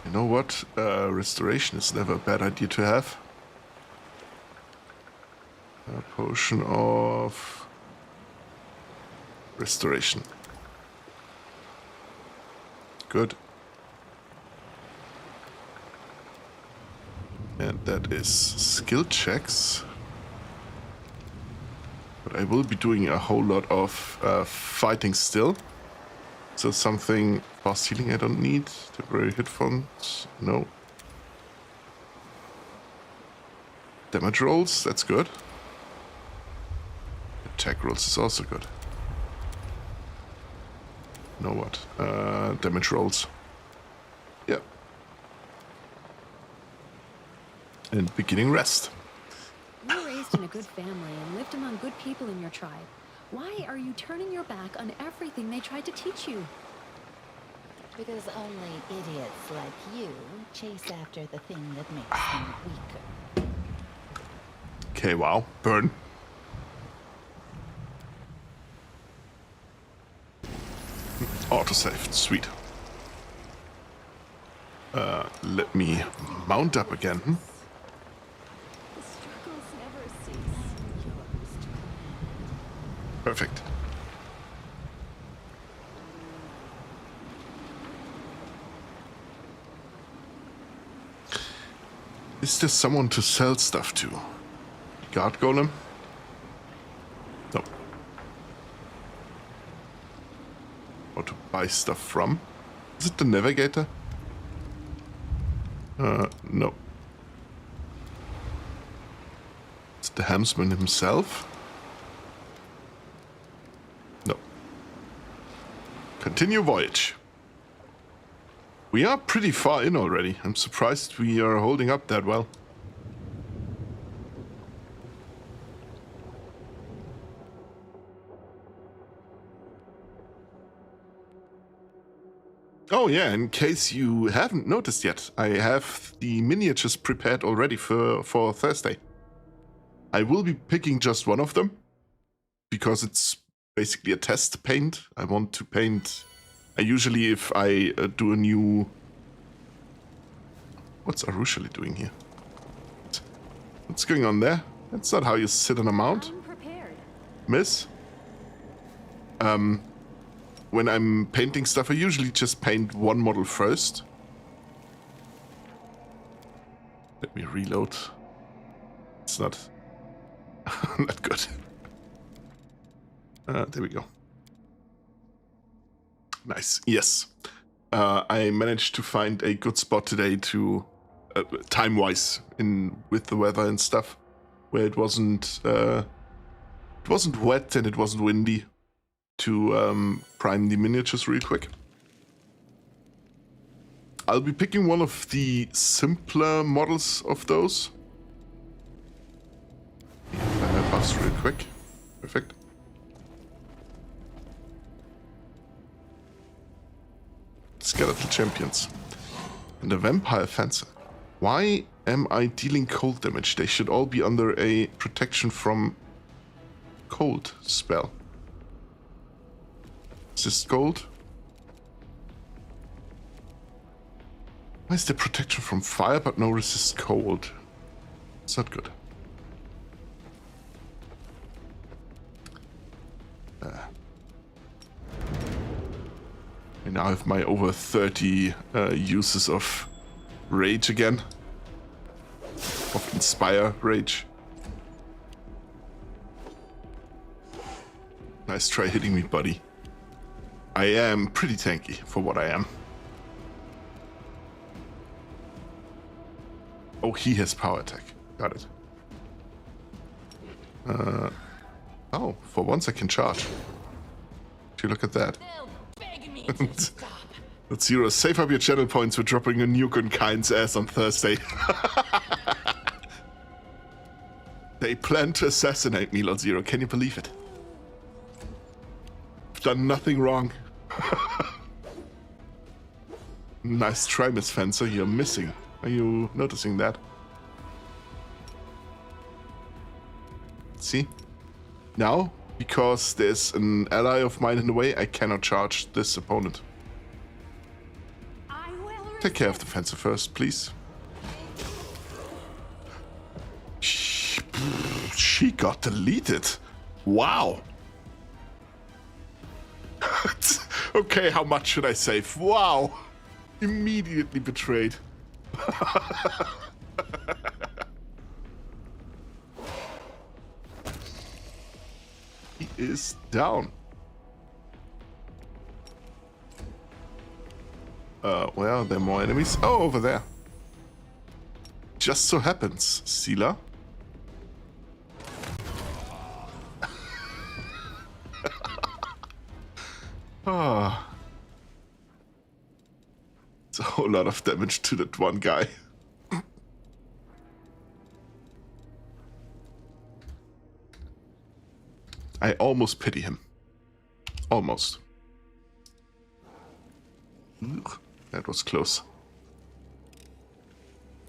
You know what? Restoration is never a bad idea to have. A potion of restoration. Good. And that is skill checks. But I will be doing a whole lot of fighting still. So something fast healing I don't need. Temporary hit fonts, no. Damage rolls, that's good. Attack rolls is also good. Know what? Damage rolls. Yeah. And beginning rest. You were raised in a good family and lived among good people in your tribe. Why are you turning your back on everything they tried to teach you? Because only idiots like you chase after the thing that makes them weaker. Okay, wow. Burn. Autosave. Sweet. Let me mount up again. The struggles never cease. Perfect. Is there someone to sell stuff to? Guard golem? No. Or to buy stuff from? Is it the navigator? No. Is it the helmsman himself? No. Continue voyage. We are pretty far in already. I'm surprised we are holding up that well. Oh yeah, in case you haven't noticed yet, I have the miniatures prepared already for Thursday. I will be picking just one of them, because it's basically a test paint. I want to paint... I usually, if I do a new... What's Arushali doing here? What's going on there? That's not how you sit on a mount, I'm prepared. miss. When I'm painting stuff, I usually just paint one model first. Let me reload. It's not... not good. There we go. Nice. Yes. I managed to find a good spot today to... time-wise, with the weather and stuff, where it wasn't wet and it wasn't windy, to prime the miniatures real quick. I'll be picking one of the simpler models of those. Apply my buffs real quick. Perfect. Skeletal champions. And a vampire fencer. Why am I dealing cold damage? They should all be under a protection from cold spell. Is this gold? Why is there protection from fire but no resist cold? It's not good. I now have my over 30 uses of rage again. Of inspire rage. Nice try hitting me, buddy. I am pretty tanky for what I am. Oh, he has power attack. Got it. Oh, for once I can charge. If you look at that. They'll beg me to stop. Let's Zero, save up your channel points for dropping a nuke on Kain's ass on Thursday. They plan to assassinate me, Lord Zero. Can you believe it? I've done nothing wrong. Nice try, Miss Fencer. You're missing. Are you noticing that? See? Now, because there's an ally of mine in the way, I cannot charge this opponent. I will Take care of the fencer first, please. She got deleted. Wow. Okay, how much should I save? Wow. Immediately betrayed. He is down. Where are there more enemies? Oh, over there. Just so happens, Sela. Ah. It's a whole lot of damage to that one guy. I almost pity him. Almost. Ugh, that was close.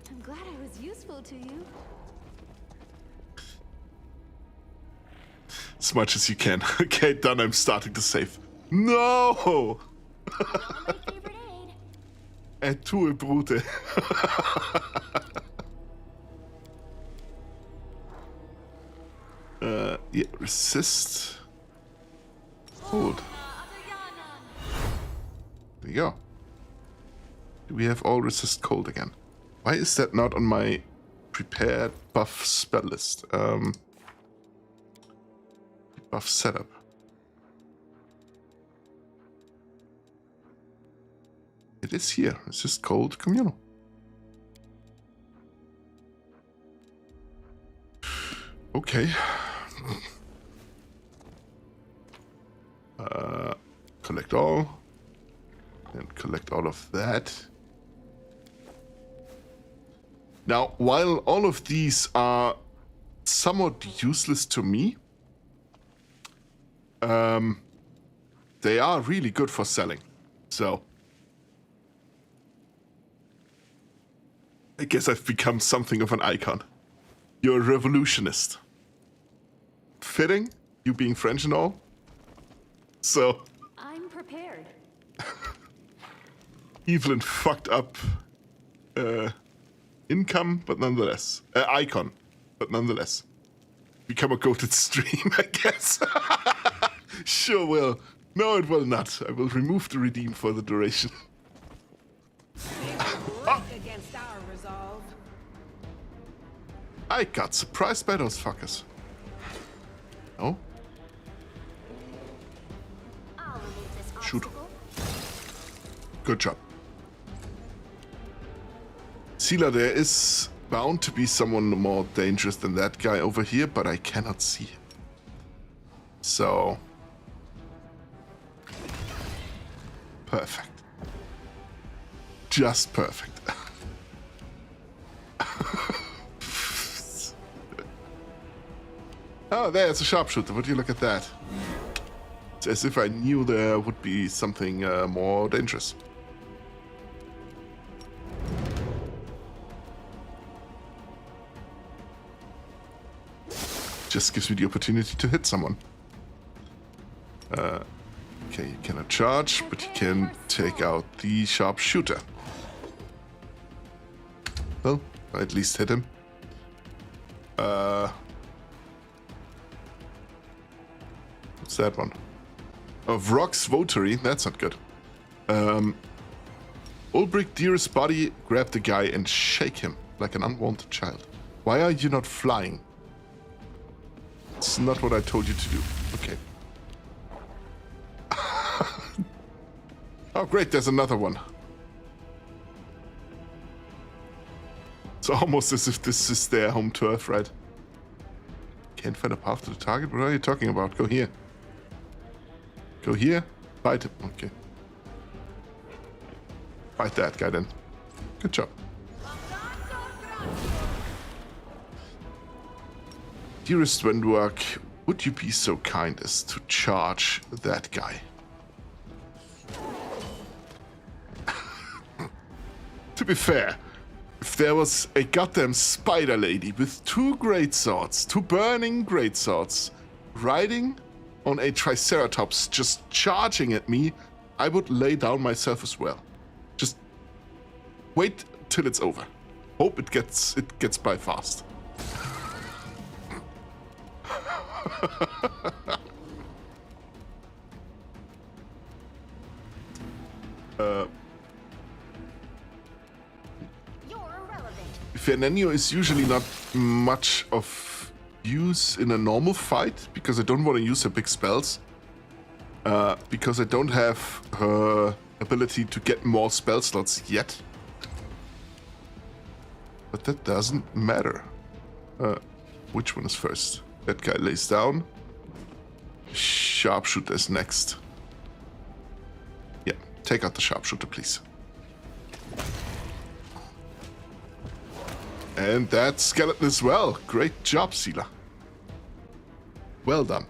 I'm glad I was useful to you. As much as you can. Okay, done. I'm starting to save. No! My favorite aid. È tue brute. Yeah, resist. Hold. There you go. Do we have all resist cold again? Why is that not on my prepared buff spell list? Buff setup. It is here. Resist cold communal. Okay. Collect all. And collect all of that. Now, while all of these are somewhat useless to me, they are really good for selling. So, I guess I've become something of an icon. You're a revolutionist. Fitting, you being French and all. So, I'm prepared. evil and fucked up income, but nonetheless. Icon, but nonetheless. Become a goated stream, I guess. Sure will. No, it will not. I will remove the redeem for the duration. Against our resolve. I got surprised by those fuckers. No? I'll remove this Shoot. obstacle. Good job. Sela, there is bound to be someone more dangerous than that guy over here, but I cannot see him. So... perfect. Just perfect. Oh, there's a sharpshooter. Would you look at that? It's as if I knew there would be something more dangerous. Just gives me the opportunity to hit someone. Okay, you cannot charge, but you can take out the sharpshooter. Well, I at least hit him. What's that one? Of Rock's WotR, that's not good. Ulbrich, dearest body, grab the guy and shake him like an unwanted child. Why are you not flying? It's not what I told you to do. Okay. Oh, great, there's another one. It's almost as if this is their home turf, right? Can't find a path to the target? What are you talking about? Go here. Go here. Fight him. Okay. Fight that guy then. Good job. Dearest Wendwerk, would you be so kind as to charge that guy? To be fair, if there was a goddamn spider lady with two greatswords, two burning greatswords, riding on a triceratops just charging at me, I would lay down myself as well. Just wait till it's over. Hope it gets by fast. Fernando is usually not much of use in a normal fight because I don't want to use her big spells. Because I don't have her ability to get more spell slots yet. But that doesn't matter. Which one is first? That guy lays down. Sharpshooter is next. Yeah, take out the sharpshooter, please. And that skeleton as well. Great job, Seela. Well done.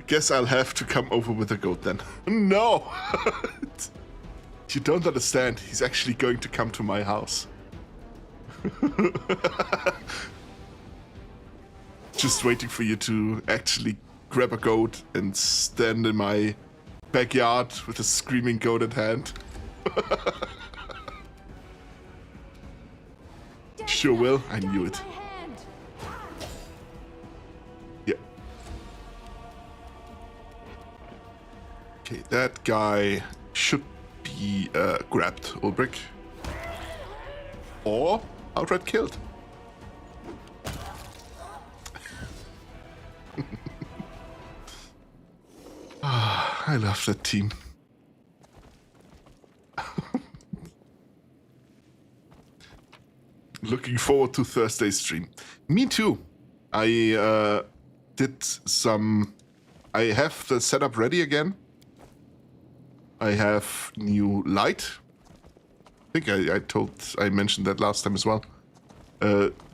Guess I'll have to come over with a goat then. No! You don't understand. He's actually going to come to my house. Just waiting for you to actually grab a goat and stand in my backyard with a screaming goat in hand. Sure will. I knew it. Yeah. Okay, that guy should be grabbed, Ulbrich. Or outright killed. I love that team. Looking forward to Thursday's stream. Me too. I did some... I have the setup ready again. I have new light. I think I mentioned that last time as well.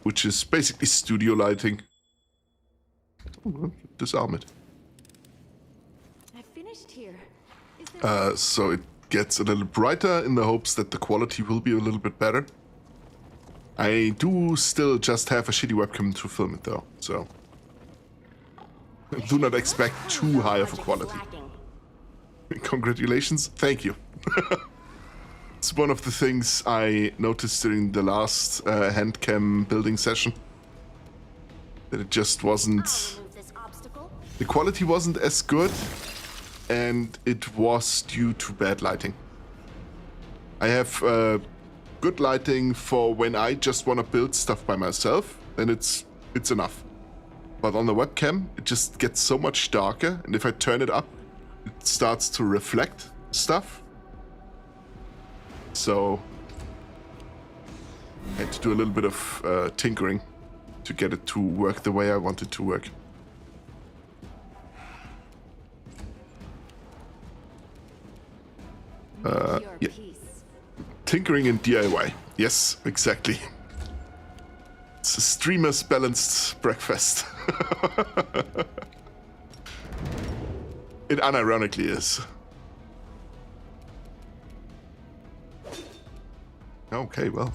Which is basically studio lighting. Oh, disarm it. I finished here. So it gets a little brighter in the hopes that the quality will be a little bit better. I do still just have a shitty webcam to film it though, so do not expect too high of a quality. Congratulations, thank you. It's one of the things I noticed during the last handcam building session. That it just wasn't... The quality wasn't as good, and it was due to bad lighting. I have good lighting for when I just want to build stuff by myself, and it's enough. But on the webcam, it just gets so much darker, and if I turn it up, it starts to reflect stuff. So I had to do a little bit of tinkering to get it to work the way I want it to work. Yeah. Tinkering and DIY. Yes, exactly. It's a streamer's balanced breakfast. It unironically is. Okay, well.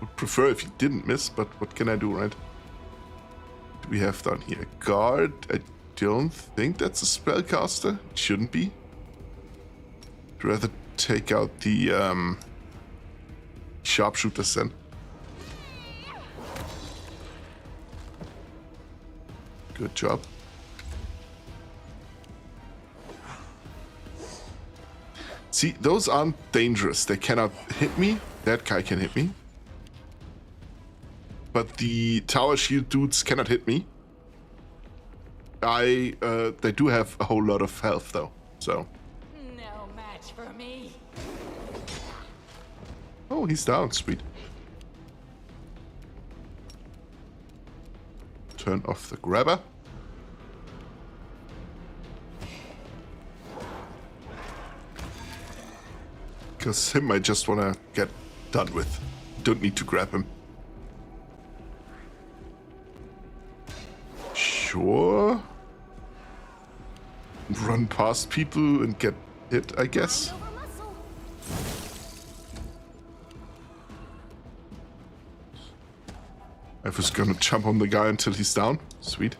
Would prefer if you didn't miss, but what can I do, right? What do we have down here? Guard. I don't think that's a spellcaster. It shouldn't be. I'd rather take out the sharpshooters then. Good job. See, those aren't dangerous. They cannot hit me. That guy can hit me. But the tower shield dudes cannot hit me. They do have a whole lot of health though, so. No match for me. Oh, he's down. Sweet. turn off the grabber. Because him I just want to get done with. Don't need to grab him. Sure. Run past people and get hit, I guess. I was gonna jump on the guy until he's down. Sweet.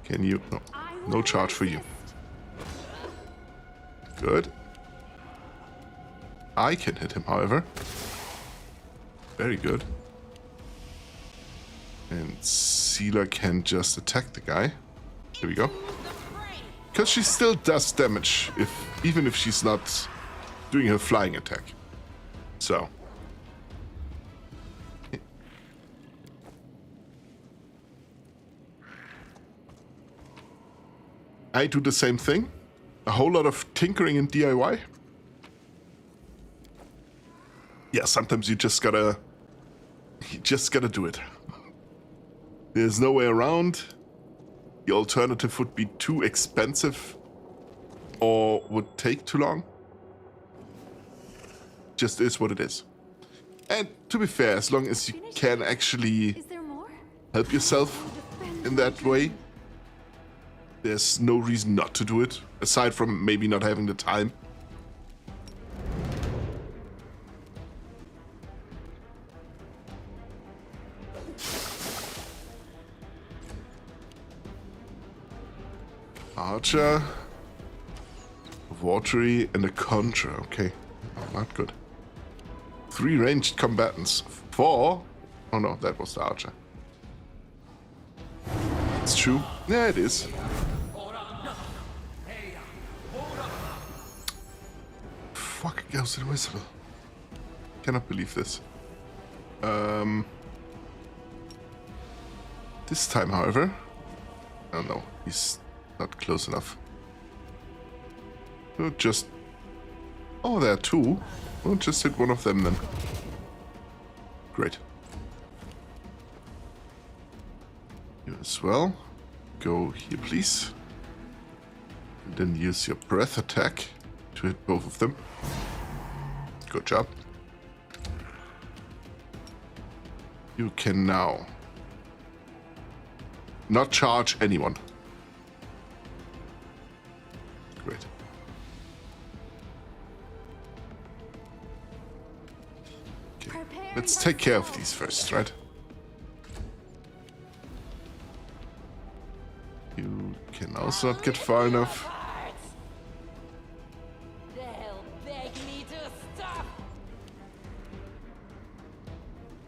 Can you? No. No charge for you. Good. I can hit him, however. Very good. And Seela can just attack the guy. There we go. Because she still does damage, even if she's not doing her flying attack. So. I do the same thing. A whole lot of tinkering and DIY. Yeah, sometimes you just gotta do it. There's no way around. The alternative would be too expensive or would take too long. Just is what it is. And to be fair, as long as you can actually help yourself in that way, there's no reason not to do it, aside from maybe not having the time. Archer, WotR, and a Contra. Okay, not good. 3 ranged combatants. 4? Oh no, that was the Archer. It's true. Yeah, it is. Fuck, it goes invisible. Cannot believe this. This time, however... Oh no, he's not close enough. We'll just... Oh, there are 2. We'll just hit one of them then. Great. You as well. Go here, please. And then use your breath attack to hit both of them. Good job. You can now not charge anyone. Great. Okay. Let's take care of these first, right? You can also not get far enough.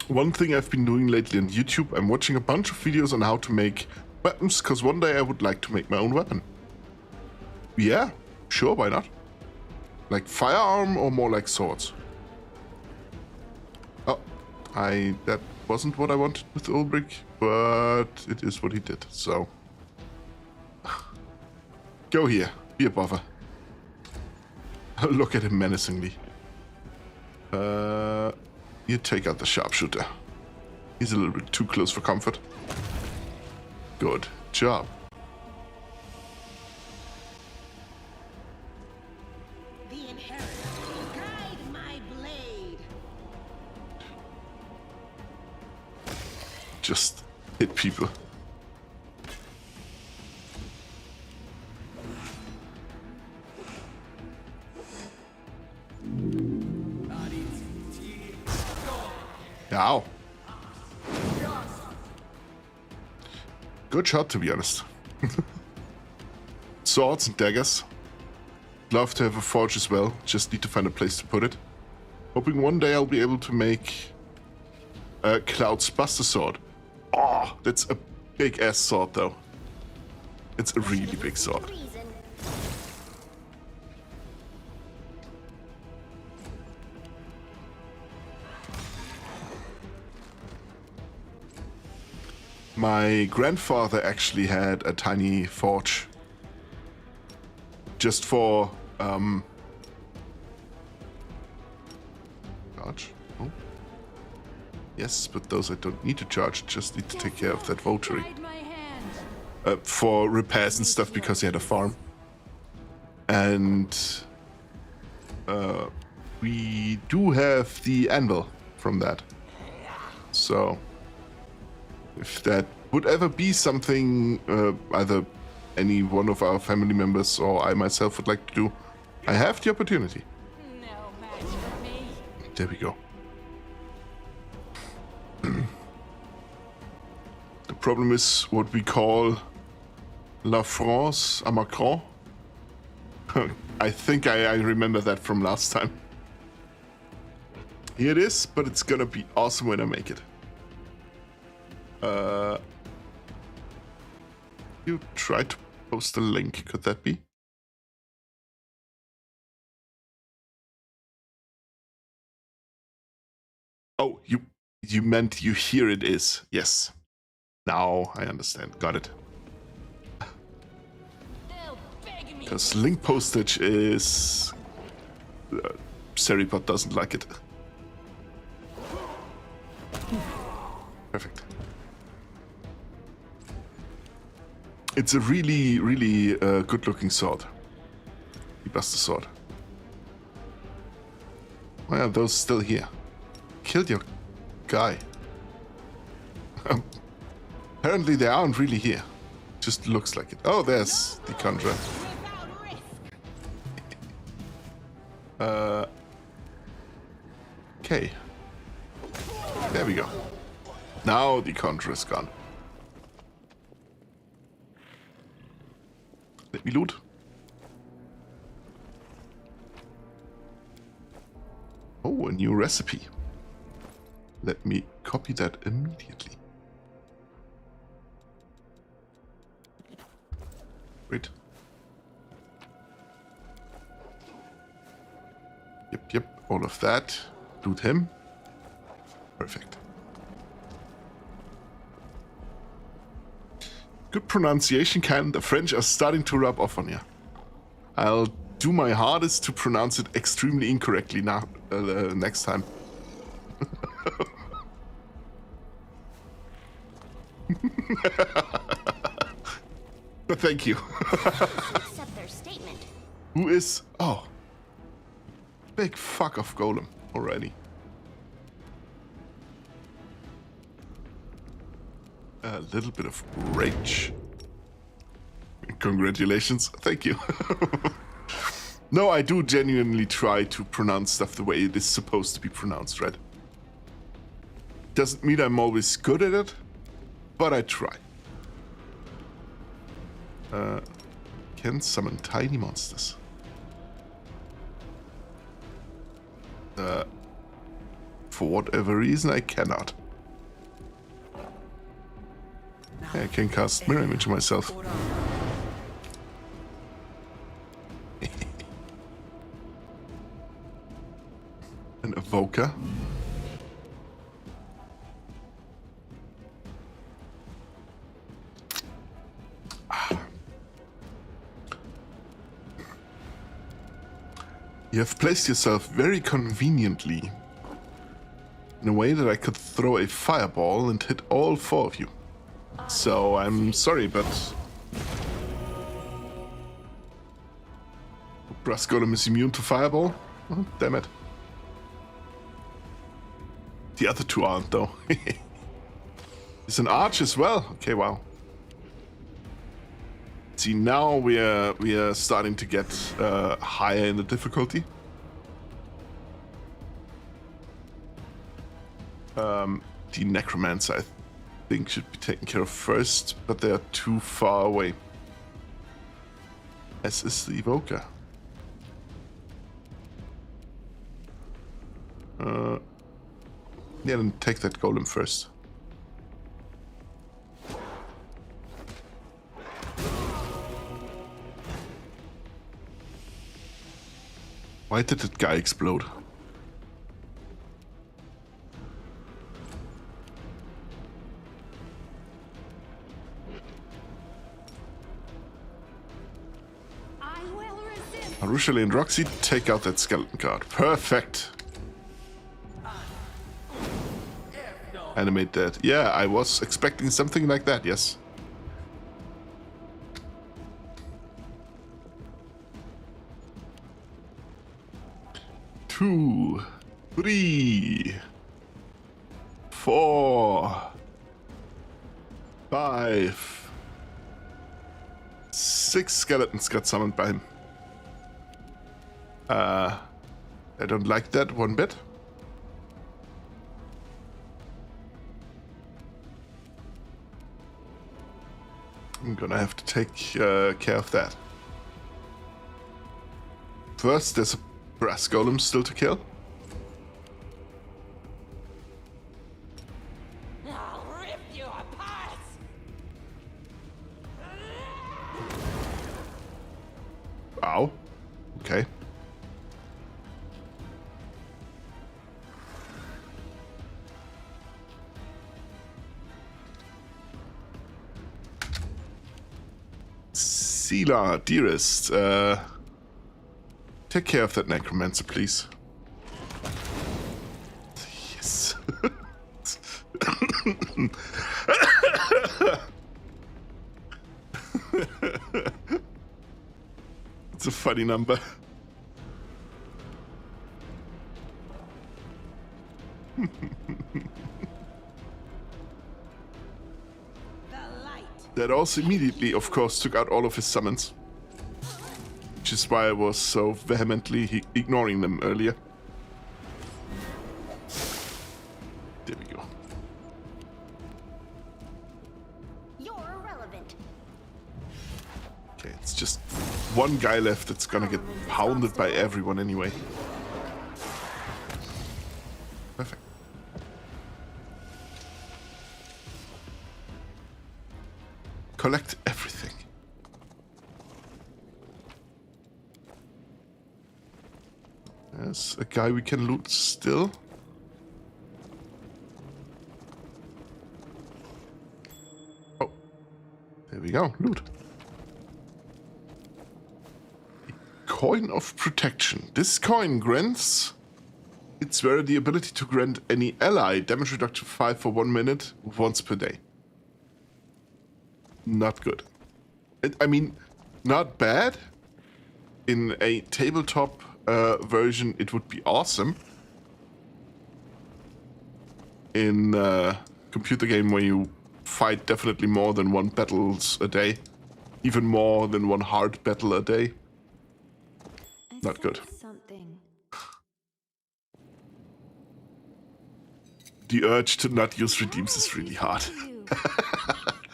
One thing I've been doing lately on YouTube, I'm watching a bunch of videos on how to make weapons, because one day I would like to make my own weapon. Yeah, sure, why not? Like firearm or more like swords? Oh, that wasn't what I wanted with Ulbrich, but it is what he did, so... Go here, be a bother. Look at him menacingly. You take out the sharpshooter. He's a little bit too close for comfort. Good job. The inheritor, guide my blade. Just hit people. Ow. Good shot, to be honest. Swords and daggers. Love to have a forge as well. Just need to find a place to put it. Hoping one day I'll be able to make a Cloud's Buster Sword. Oh, that's a big ass sword though. It's a really big sword. My grandfather actually had a tiny forge. Just for, Dodge. Oh. Yes, but those I don't need to charge. Just need to take care of that votary. Guide my hand. For repairs and stuff because he had a farm. And we do have the anvil from that. So if that would ever be something either any one of our family members or I myself would like to do, I have the opportunity. No match for me. There we go. The problem is what we call La France à Macron. I think I remember that from last time. Here it is, but it's gonna be awesome when I make it. You try to post a link, could that be? Oh, you meant you hear it is. Yes. Now I understand. Got it. They'll beg me. Because link postage is... Seripod doesn't like it. Perfect. It's a really, really good-looking sword. The Buster Sword. Why are those still here? Killed your guy. Apparently they aren't really here. Just looks like it. Oh, there's the conjurer. Without risk. Okay. There we go. Now the conjurer's gone. Let me loot. Oh, a new recipe. Let me copy that immediately. Wait. Yep, all of that. Loot him. Perfect. Good pronunciation, Ken. The French are starting to rub off on you. I'll do my hardest to pronounce it extremely incorrectly now next time. But thank you. Accept their statement. Who is... Oh. Big fuck off golem already. A little bit of rage. Congratulations. Thank you. No, I do genuinely try to pronounce stuff the way it is supposed to be pronounced, right? Doesn't mean I'm always good at it, but I try. Can summon tiny monsters. For whatever reason, I cannot. Yeah, I can cast mirror image myself. An evoker. You have placed yourself very conveniently in a way that I could throw a fireball and hit all four of you. So I'm sorry, but Brass Golem is immune to fireball? Oh, damn it. The other two aren't, though. It's an arch as well. Okay, wow. See, now we are starting to get higher in the difficulty. The necromancer, I think, should be taken care of first, but they are too far away. As is the evoker. Yeah, then take that golem first. Why did that guy explode? I will resist. Arushale and Roxy, take out that skeleton card. Perfect. animate that. Yeah, I was expecting something like that, yes. Two, 3, 4, 5, 6 skeletons got summoned by him. I don't like that one bit. I'm gonna have to take care of that. First, there's a brass golem still to kill. I'll rip you apart. Ow. Okay. Sela, dearest, take care of that necromancer, please. Yes. It's a funny number. That also immediately, of course, took out all of his summons. Which is why I was so vehemently ignoring them earlier. There we go. You're irrelevant. Okay, it's just one guy left that's gonna get pounded by everyone anyway. Perfect. Collect everything. There's a guy we can loot still. Oh, there we go, loot. Coin of Protection. This coin grants its wearer the ability to grant any ally damage reduction 5 for 1 minute once per day. Not good. I mean, not bad. In a tabletop version, it would be awesome. In a computer game where you fight definitely more than 1 battles a day, even more than 1 hard battle a day. Not good. Something. The urge to not use redeems is really hard.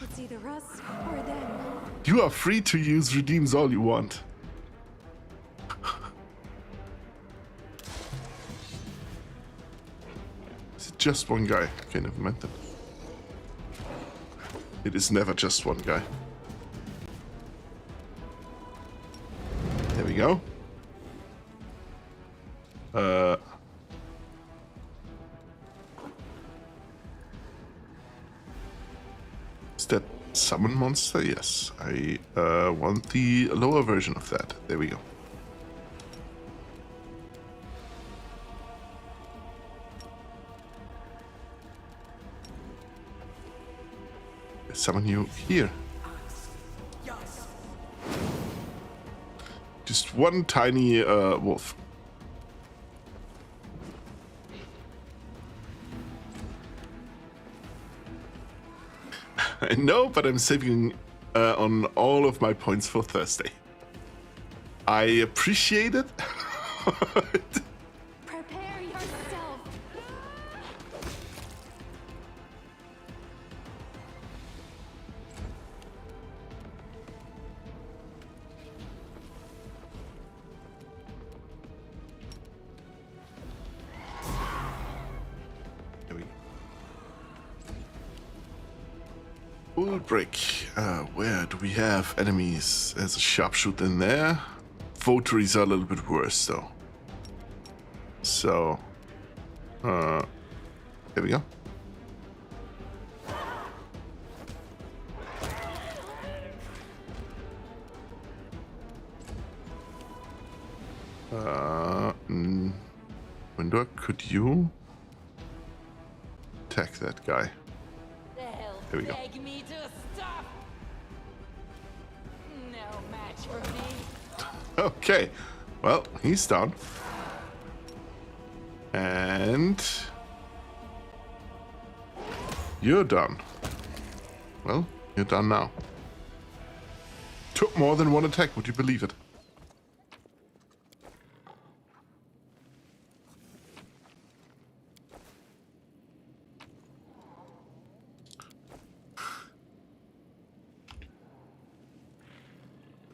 It's either us or them. You are free to use redeems all you want. Is it just one guy? Okay, never mind that. It is never just one guy. There we go. Is that summon monster? Yes. I want the lower version of that. There we go. I summon you here. Just one tiny wolf. I know, but I'm saving on all of my points for Thursday. I appreciate it. Prepare yourself. There we go. Bull brick. Where do we have enemies? There's a sharpshooter in there. Votaries are a little bit worse though. So, there we go. Wendor, could you attack that guy. They'll There we go. beg me to stop. No match for me. Okay, well, he's down. And you're done. Well, you're done now. Took more than one attack, would you believe it?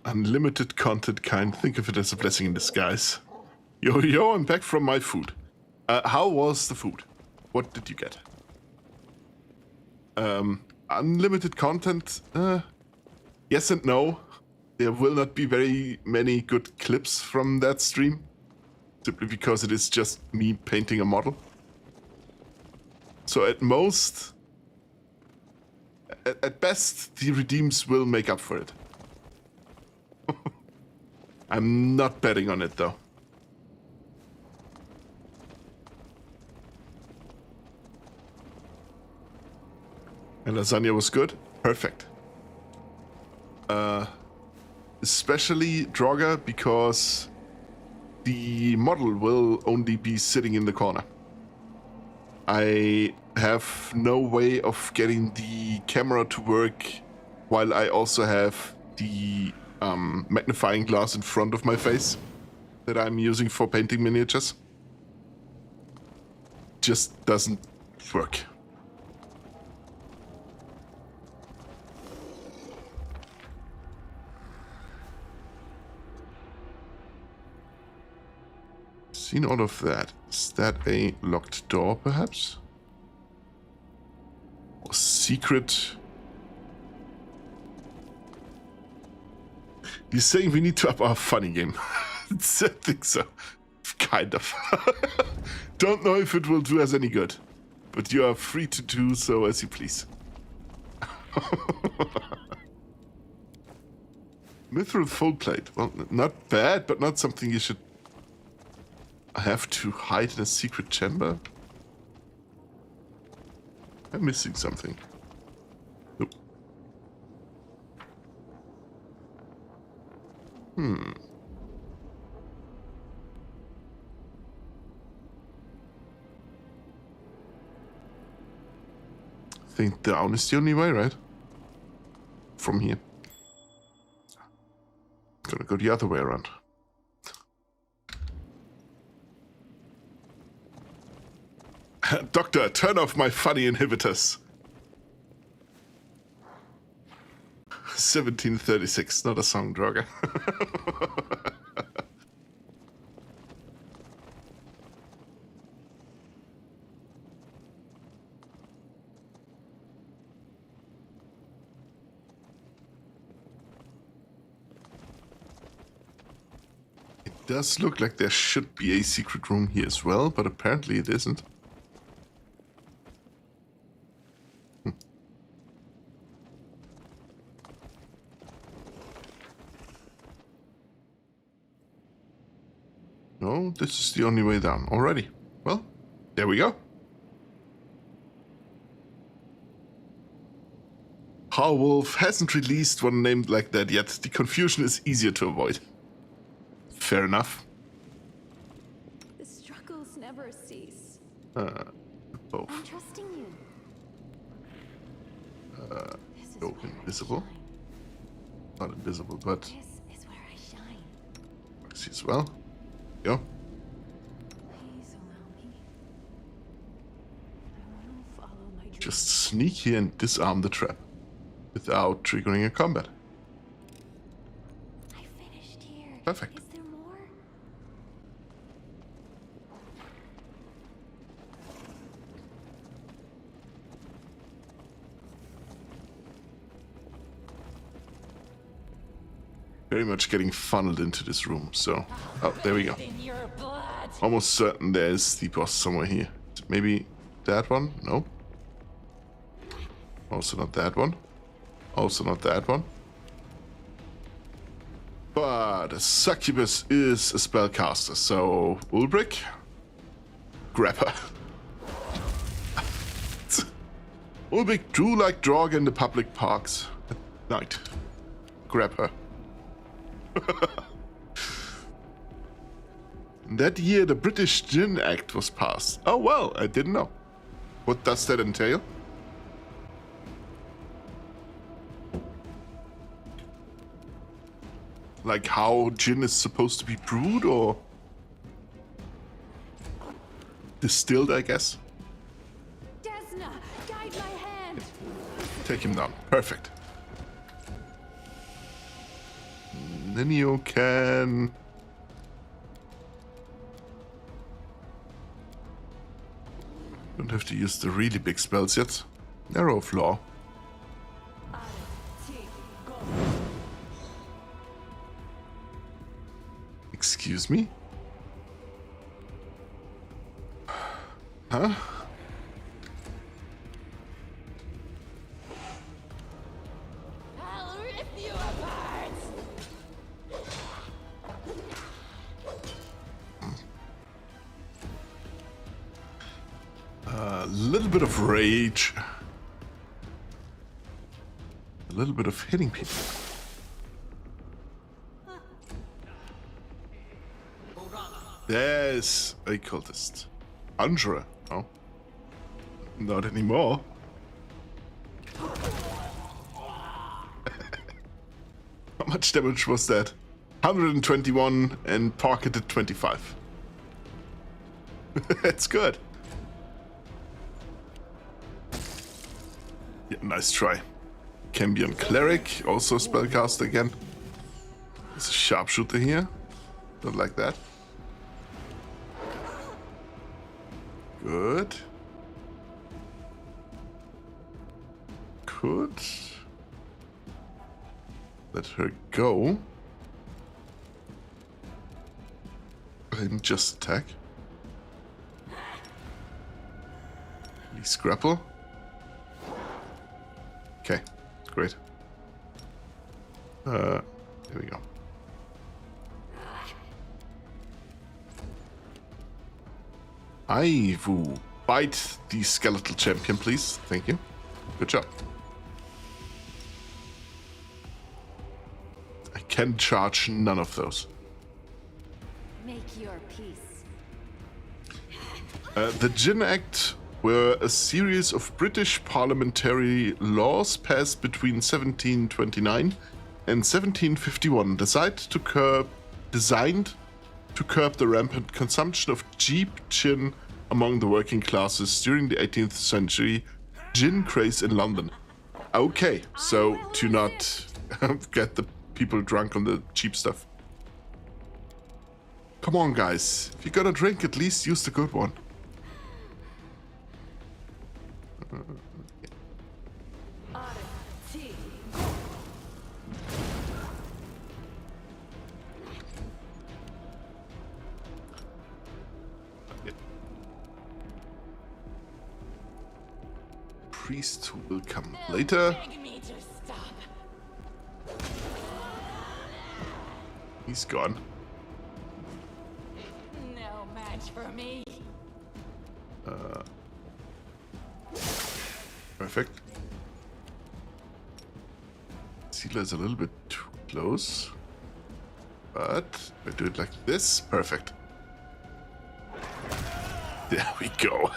Unlimited content kind. Think of it as a blessing in disguise. Yo, I'm back from my food. How was the food? What did you get? Unlimited content? Yes and no. There will not be very many good clips from that stream. Simply because it is just me painting a model. So at most... At best, the redeems will make up for it. I'm not betting on it, though. And lasagna was good? Perfect. Especially Draugr, because the model will only be sitting in the corner. I have no way of getting the camera to work while I also have the magnifying glass in front of my face that I'm using for painting miniatures. Just doesn't work. Seen all of that. Is that a locked door, perhaps? Or secret? You're saying we need to up our funny game. I think so. Kind of. Don't know if it will do us any good. But you are free to do so as you please. Mithril full plate. Well, not bad, but not something you should have to hide in a secret chamber. I'm missing something. Nope. I think down is the only way, right? From here. Gonna go the other way around. Doctor, turn off my funny inhibitors. 1736, not a song, Draugr. It does look like there should be a secret room here as well, but apparently it isn't. No, this is the only way down already. Well, there we go. Wolf hasn't released one named like that yet. The confusion is easier to avoid. Fair enough. The struggles never cease. Both. I'm trusting you. This is Go where I invisible. shine. Not invisible, but This is where I shine. see as well. Go. Please allow me. I will follow my dreams. Just sneak here and disarm the trap without triggering a combat. I finished here. Perfect. Is there more? Very much getting funneled into this room, so... Oh, there we go. In your blood. Almost certain there's the boss somewhere here. Maybe that one? No. Also not that one. Also not that one. But Succubus is a spellcaster, so Ulbrich, grab her. Ulbik drew like Drog in the public parks at night. Grab her. That year, the British Gin Act was passed. Oh, well, I didn't know. What does that entail? Like how gin is supposed to be brewed or distilled, I guess. Desna, guide my hand. Take him down. Perfect. And then you can... Don't have to use the really big spells yet. Narrow of Law. Excuse me? Huh? I'll rip you apart. A little bit of rage. A little bit of hitting people. There's a cultist. Andra. Oh. Not anymore. How much damage was that? 121 and pocketed 25. That's good. Yeah, nice try. Cambion Cleric, also spellcaster again. There's a sharpshooter here. Don't like that. Good. Could let her go and just attack. Please grapple. Okay, great. There we go. Aivu, bite the skeletal champion, please. Thank you. Good job. I can charge none of those. Make your peace. The Gin Act were a series of British parliamentary laws passed between 1729 and 1751 designed to curb the rampant consumption of cheap gin among the working classes during the 18th century gin craze in London. Okay, so to not get the people drunk on the cheap stuff. Come on, guys. If you're gonna drink, at least use the good one. Priest will come later. Beg me to stop. He's gone. No match for me. Perfect. Sealer is a little bit too close. But I do it like this. Perfect. There we go.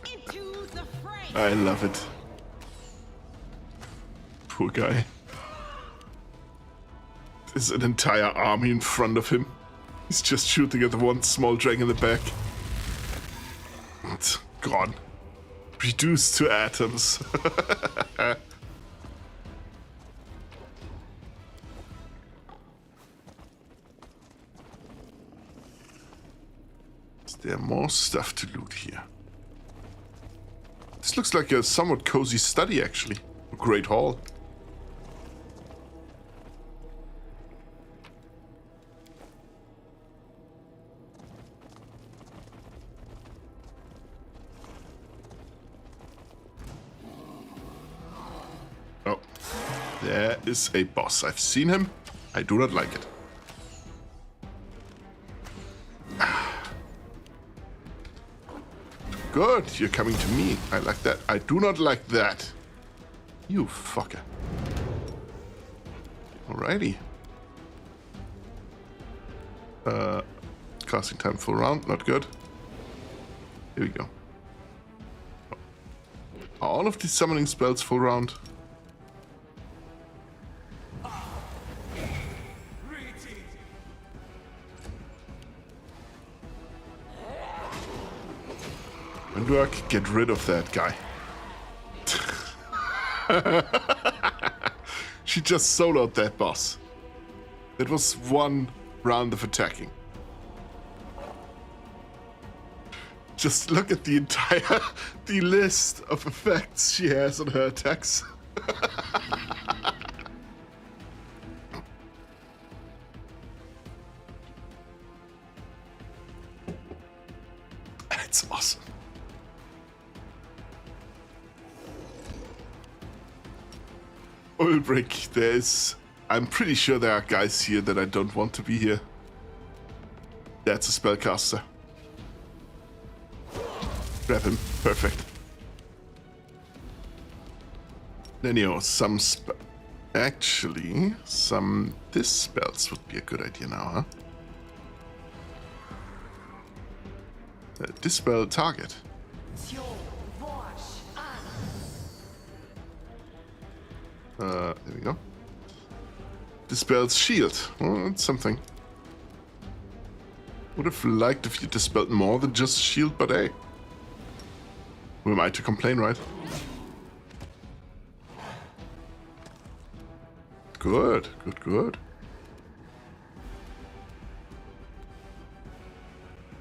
Into the fray. I love it. Poor guy. There's an entire army in front of him. He's just shooting at one small dragon in the back. It's gone. Reduced to atoms. Is there more stuff to loot here? This looks like a somewhat cozy study, actually. A great hall. Oh, there is a boss. I've seen him. I do not like it. Good, you're coming to me. I like that. I do not like that. You fucker. Alrighty. Casting time full round, not good. Here we go. Are all of these summoning spells full round? When do I get rid of that guy? She just soloed that boss. It was one round of attacking. Just look at the entire the list of effects she has on her attacks. It's awesome. Ulbrich, I'm pretty sure there are guys here that I don't want to be here. That's a spellcaster. Grab him. Perfect. Then, some actually, some dispels would be a good idea now, huh? Dispel target. There we go. Dispels shield. Oh, that's something. Would have liked if you dispelled more than just shield, but hey. Who am I to complain, right? Good, good, good.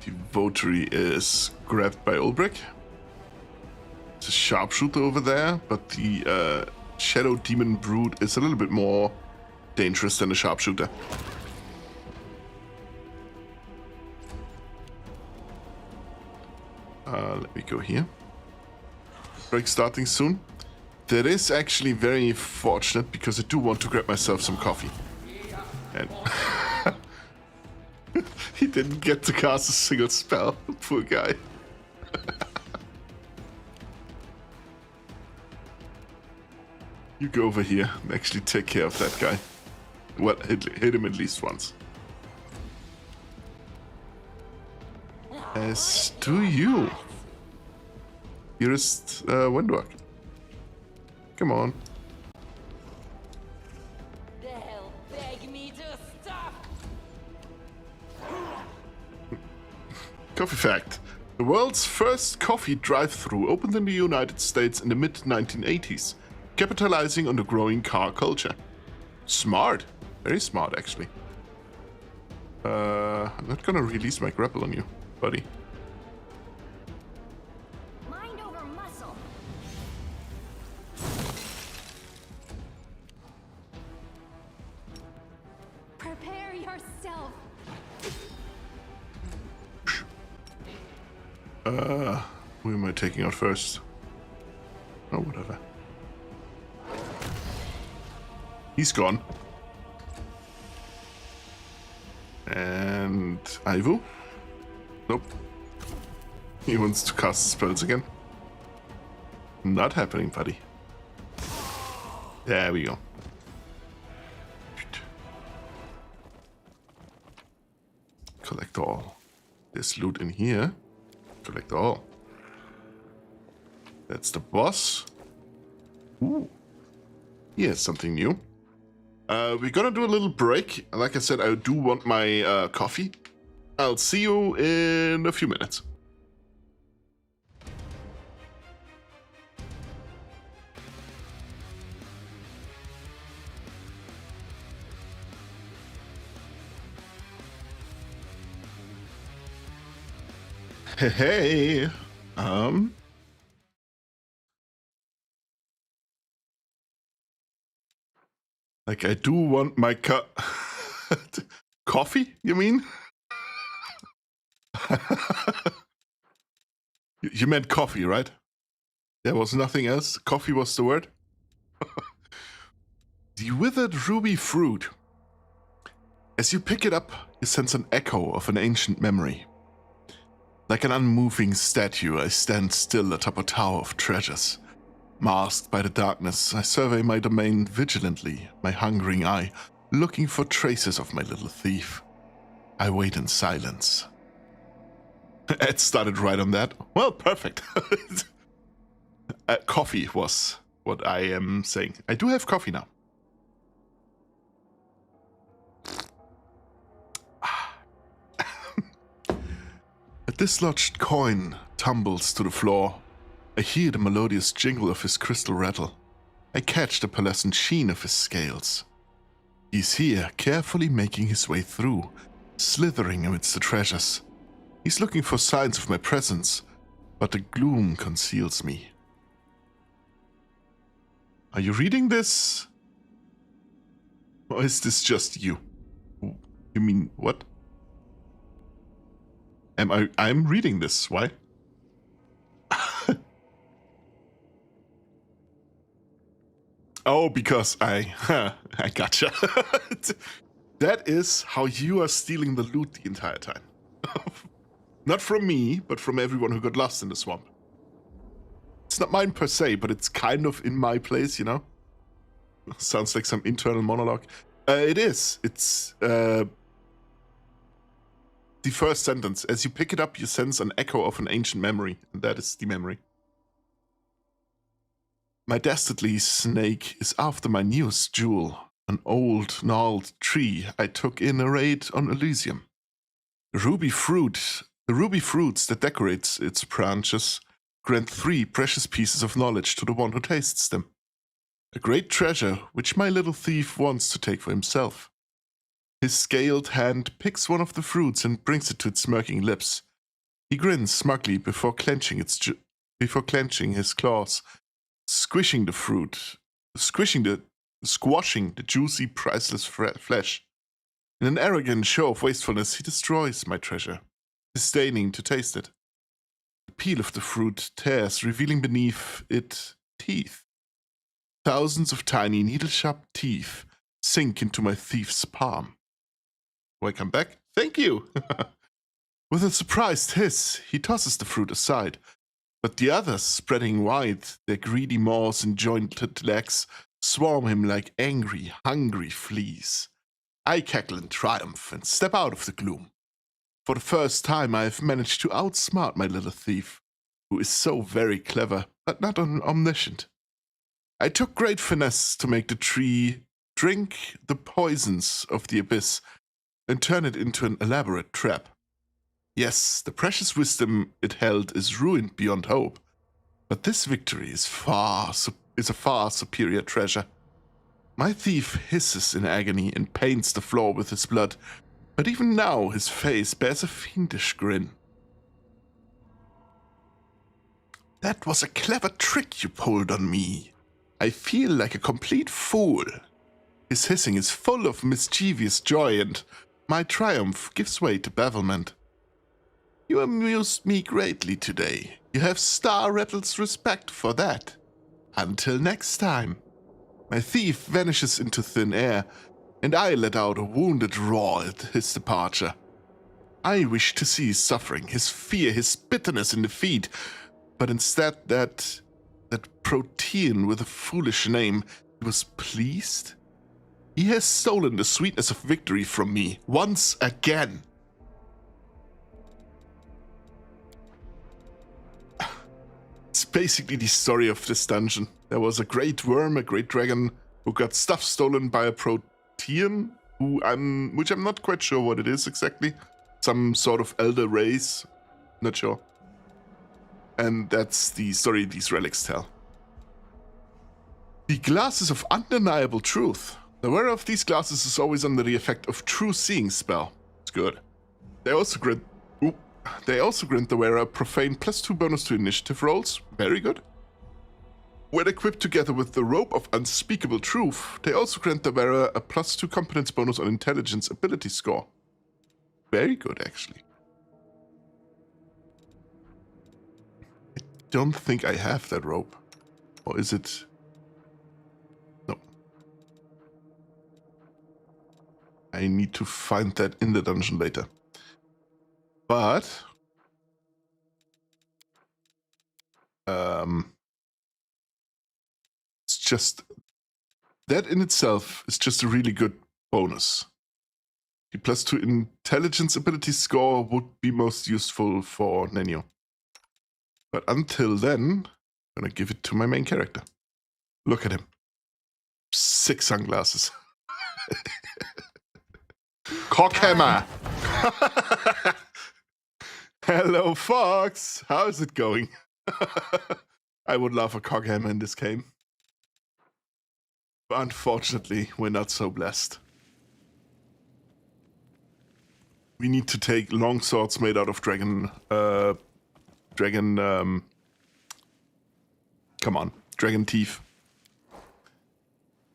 The WotR is grabbed by Ulbrich. It's a sharpshooter over there, but the Shadow Demon Brood is a little bit more dangerous than a sharpshooter. Let me go here. Break starting soon. That is actually very fortunate because I do want to grab myself some coffee. And he didn't get to cast a single spell. Poor guy. You go over here and actually take care of that guy. Well, hit him at least once. As do you. Dearest Windwalk. Come on. They'll beg me to stop. Coffee fact. The world's first coffee drive-thru opened in the United States in the mid-1980s, capitalizing on the growing car culture. Smart. Very smart, actually. I'm not gonna release my grapple on you, buddy. Mind over muscle. Prepare yourself. Who am I taking out first? Oh, whatever. He's gone. And Ivo? Nope. He wants to cast spells again. Not happening, buddy. There we go. Collect all. There's loot in here. Collect all. That's the boss. Ooh. Here's something new. We're gonna do a little break. Like I said, I do want my coffee. I'll see you in a few minutes. Hey, like I do want my coffee, you mean? You meant coffee, right? There was nothing else? Coffee was the word? The withered ruby fruit. As you pick it up, you sense an echo of an ancient memory. Like an unmoving statue, I stand still atop a tower of treasures. Masked by the darkness, I survey my domain vigilantly, my hungering eye looking for traces of my little thief. I wait in silence. Ed started right on that. Well, perfect. Coffee was what I am saying. I do have coffee now. A dislodged coin tumbles to the floor. I hear the melodious jingle of his crystal rattle. I catch the pearlescent sheen of his scales. He's here, carefully making his way through, slithering amidst the treasures. He's looking for signs of my presence, but the gloom conceals me. Are you reading this? Or is this just you? You mean what? I'm reading this. Why? Oh, because I gotcha. That is how you are stealing the loot the entire time. Not from me, but from everyone who got lost in the swamp. It's not mine per se, but it's kind of in my place, you know? Sounds like some internal monologue. It is. It's the first sentence. As you pick it up, you sense an echo of an ancient memory, and that is the memory. My dastardly snake is after my newest jewel, an old, gnarled tree I took in a raid on Elysium. The ruby fruits that decorate its branches grant 3 precious pieces of knowledge to the one who tastes them. A great treasure which my little thief wants to take for himself. His scaled hand picks one of the fruits and brings it to its smirking lips. He grins smugly before clenching his claws, squashing the juicy, priceless flesh. In an arrogant show of wastefulness, he destroys my treasure, disdaining to taste it. The peel of the fruit tears, revealing beneath it teeth. Thousands of tiny, needle-sharp teeth sink into my thief's palm. Do I come back? Thank you! With a surprised hiss, he tosses the fruit aside, but the others, spreading wide, their greedy maws and jointed legs, swarm him like angry, hungry fleas. I cackle in triumph and step out of the gloom. For the first time, I have managed to outsmart my little thief, who is so very clever, but not omniscient. I took great finesse to make the tree drink the poisons of the abyss and turn it into an elaborate trap. Yes, the precious wisdom it held is ruined beyond hope, but this victory is a far superior treasure. My thief hisses in agony and paints the floor with his blood, but even now his face bears a fiendish grin. That was a clever trick you pulled on me. I feel like a complete fool. His hissing is full of mischievous joy, and my triumph gives way to bafflement. You amused me greatly today. You have Star Rattle's respect for that. Until next time. My thief vanishes into thin air, and I let out a wounded roar at his departure. I wish to see his suffering, his fear, his bitterness in defeat, but instead that protean with a foolish name, he was pleased. He has stolen the sweetness of victory from me once again. It's basically the story of this dungeon. There was a great worm, a great dragon, who got stuff stolen by a protean, which I'm not quite sure what it is exactly. Some sort of elder race, not sure. And that's the story these relics tell. The glasses of undeniable truth. The wearer of these glasses is always under the effect of true seeing spell. It's good. They also grant the wearer a profane +2 bonus to initiative rolls. Very good. When equipped together with the robe of unspeakable truth, they also grant the wearer a +2 competence bonus on intelligence ability score. Very good, actually. I don't think I have that robe. Or is it? No. I need to find that in the dungeon later. But It's just that in itself is just a really good bonus. The +2 intelligence ability score would be most useful for Nenio. But until then, I'm gonna give it to my main character. Look at him. 6 sunglasses. Cockhammer! Hello, Fox! How's it going? I would love a cockhammer in this game. But unfortunately, we're not so blessed. We need to take long swords made out of dragon teeth.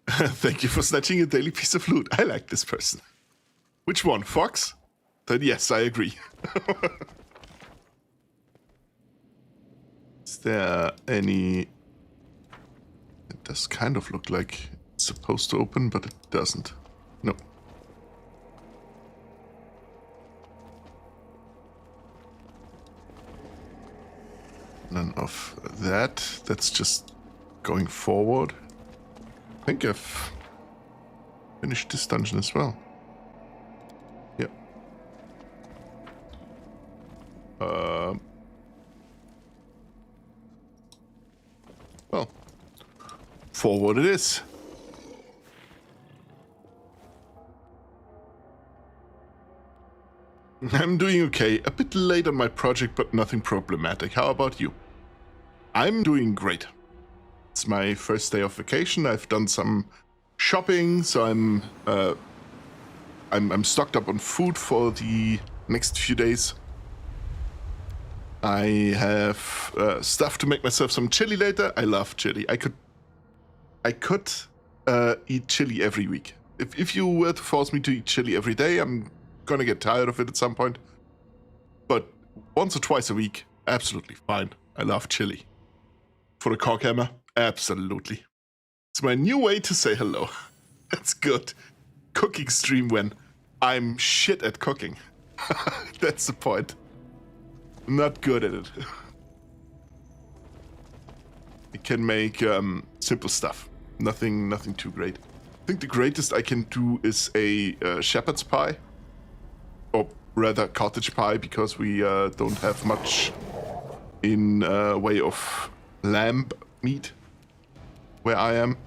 Thank you for snatching a daily piece of loot. I like this person. Which one, Fox? Then yes, I agree. Is there any... It does kind of look like it's supposed to open, but it doesn't. No. None of that. That's just going forward. I think I've finished this dungeon as well. Yep. Well, forward it is. I'm doing okay. A bit late on my project, but nothing problematic. How about you? I'm doing great. It's my first day of vacation. I've done some shopping, so I'm stocked up on food for the next few days. I have stuff to make myself some chili later. I love chili. I could eat chili every week. If you were to force me to eat chili every day, I'm gonna get tired of it at some point. But once or twice a week, absolutely fine. I love chili. For a cockhammer, absolutely. It's my new way to say hello. That's good. Cooking stream when I'm shit at cooking. That's the point. I'm not good at it. I can make simple stuff. Nothing too great. I think the greatest I can do is a shepherd's pie. Or rather cottage pie, because we don't have much in way of lamb meat where I am.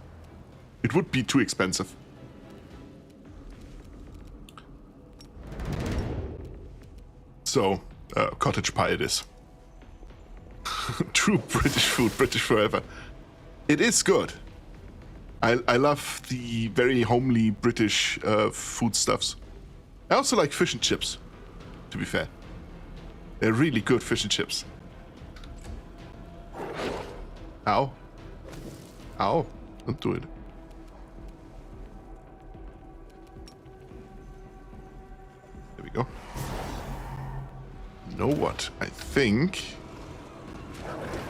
It would be too expensive. So, cottage pie it is. True British food, British forever. It is good. I love the very homely British foodstuffs. I also like fish and chips, to be fair. They're really good fish and chips. Ow. Ow. Don't do it. There we go. You know what? I think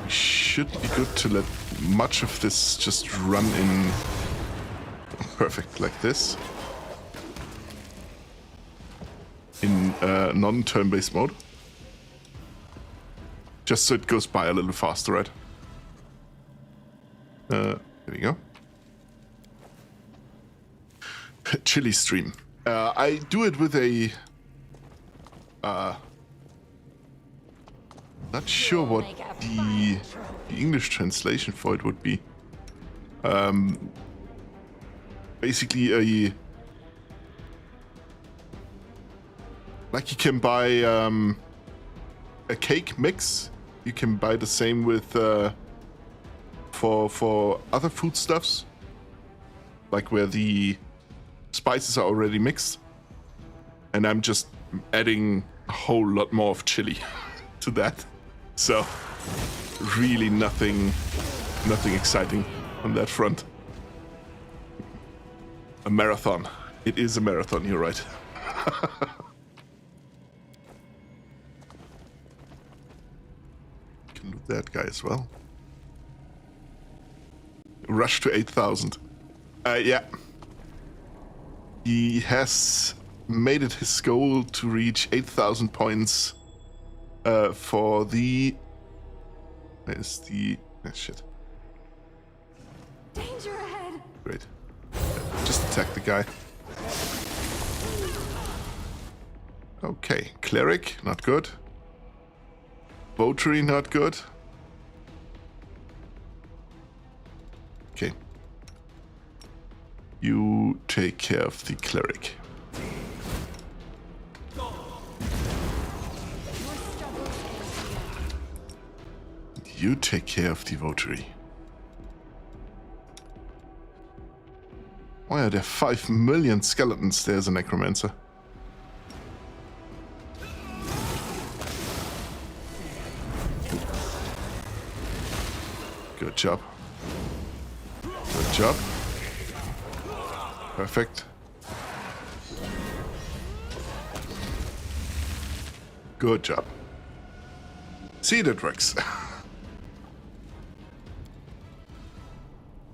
we should be good to let much of this just run in perfect like this. In non-turn-based mode. Just so it goes by a little faster, right? There we go. Chili stream. I do it with a... not sure what the English translation for it would be. Basically like you can buy a cake mix. You can buy the same with for other foodstuffs, like where the spices are already mixed, and I'm just adding a whole lot more of chili to that. So really nothing exciting on that front. A marathon. It is a marathon, you're right. Can do that guy as well. Rush to 8,000. Yeah. He has made it his goal to reach 8,000 points for the Where's the... Ah, shit. Danger ahead! Great. Just attack the guy. Okay. Cleric, not good. WotR, not good. Okay. You take care of the cleric. You take care of the WotR. Why are there 5 million skeletons? There's a necromancer. Good job. Good job. Perfect. Good job. See, that works.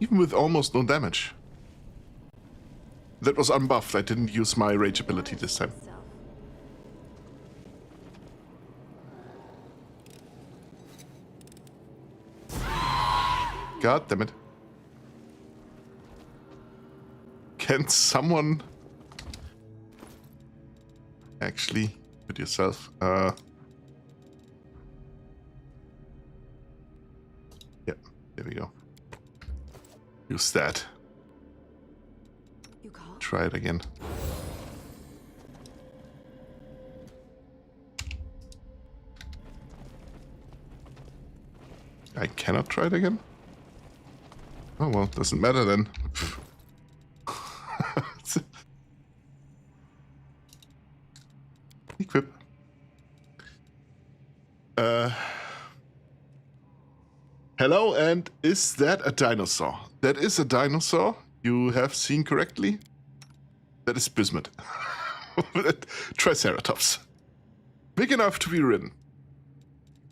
Even with almost no damage. That was unbuffed. I didn't use my rage ability this time. God damn it. Can someone actually put yourself? Yeah, there we go. Use that. You call? Try it again. I cannot try it again? Oh well, doesn't matter then. Equip. Hello, and is that a dinosaur? That is a dinosaur. You have seen correctly. That is Bismuth. Triceratops. Big enough to be ridden.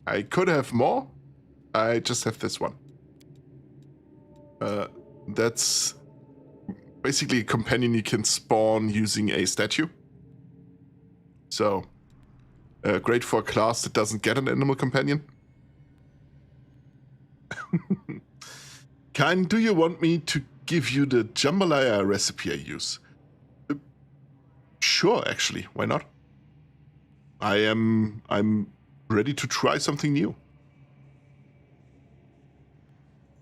I could have more. I just have this one. That's basically a companion you can spawn using a statue. So, great for a class that doesn't get an animal companion. Kain, do you want me to give you the jambalaya recipe I use? Sure, actually. Why not? I'm ready to try something new.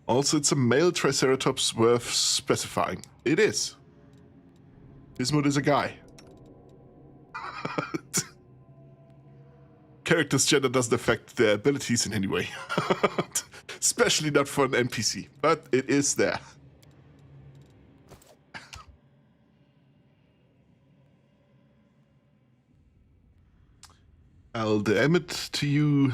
Also, it's a male Triceratops worth specifying. It is. Bismuth is a guy. Character's gender doesn't affect their abilities in any way. Especially not for an NPC, but it is there. I'll DM it to you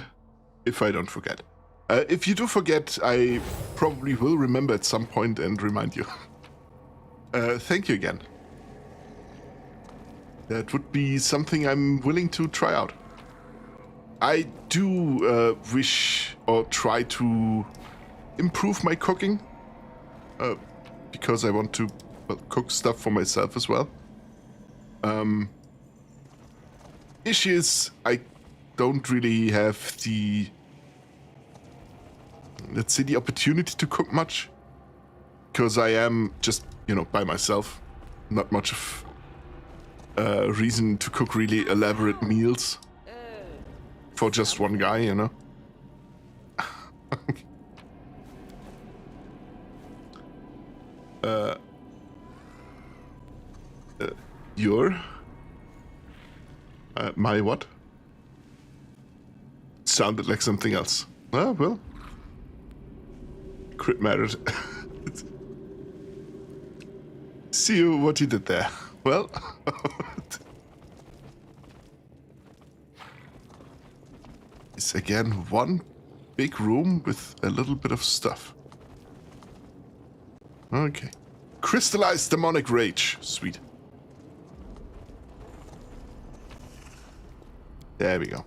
if I don't forget. If you do forget, I probably will remember at some point and remind you. Thank you again. That would be something I'm willing to try out. I do wish or try to improve my cooking. Because I want to cook stuff for myself as well. Issue is, I don't really have the... let's say the opportunity to cook much, because I am just, you know, by myself. Not much of a reason to cook really elaborate meals for just one guy, you know. Your my what? Sounded like something else. Ah, well. Crit mattered. See what you did there. Well. It's again one big room with a little bit of stuff. Okay. Crystallized demonic rage. Sweet. There we go.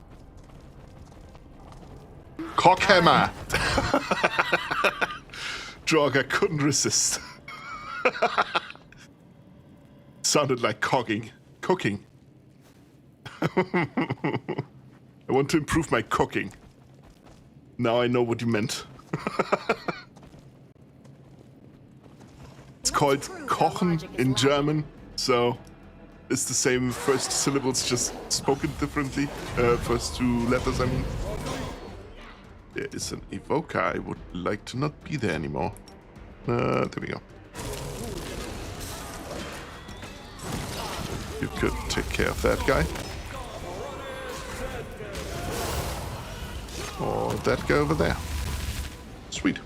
Cockhammer! Draugr couldn't resist. Sounded like cooking. I want to improve my cooking. Now I know what you meant. It's called kochen in German, so it's the same first syllables, just spoken differently. First two letters, I mean. There is an evoker. I would like to not be there anymore. There we go. You could take care of that guy. Or that guy over there. Sweet.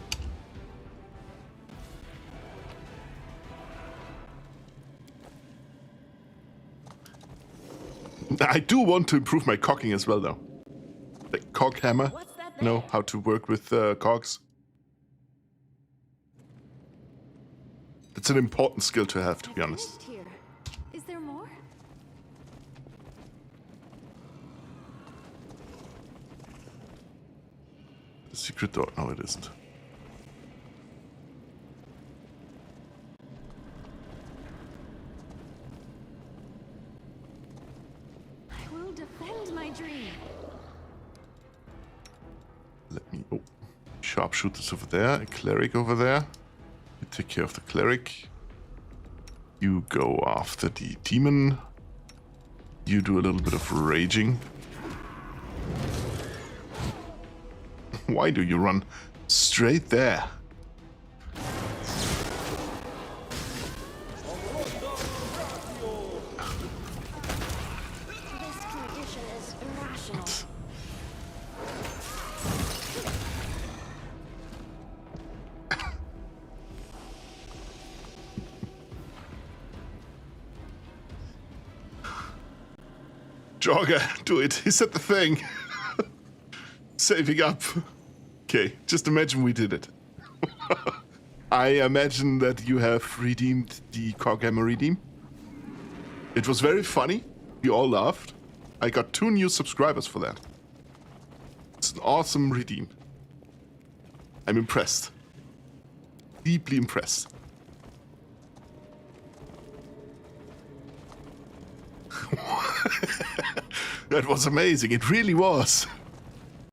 I do want to improve my cocking as well, though. Like cock hammer. Know how to work with cogs. It's an important skill to have, to be honest. Here. Is there more? The secret door. No, it isn't. I will defend my dream. Let me... Oh. Sharpshooters over there. A cleric over there. You take care of the cleric. You go after the demon. You do a little bit of raging. Why do you run straight there? This condition is irrational. Jogger, do it. He said the thing. Saving up. Okay, just imagine we did it. I imagine that you have redeemed the Kainmaere redeem. It was very funny. We all laughed. I got 2 new subscribers for that. It's an awesome redeem. I'm impressed. Deeply impressed. That was amazing. It really was.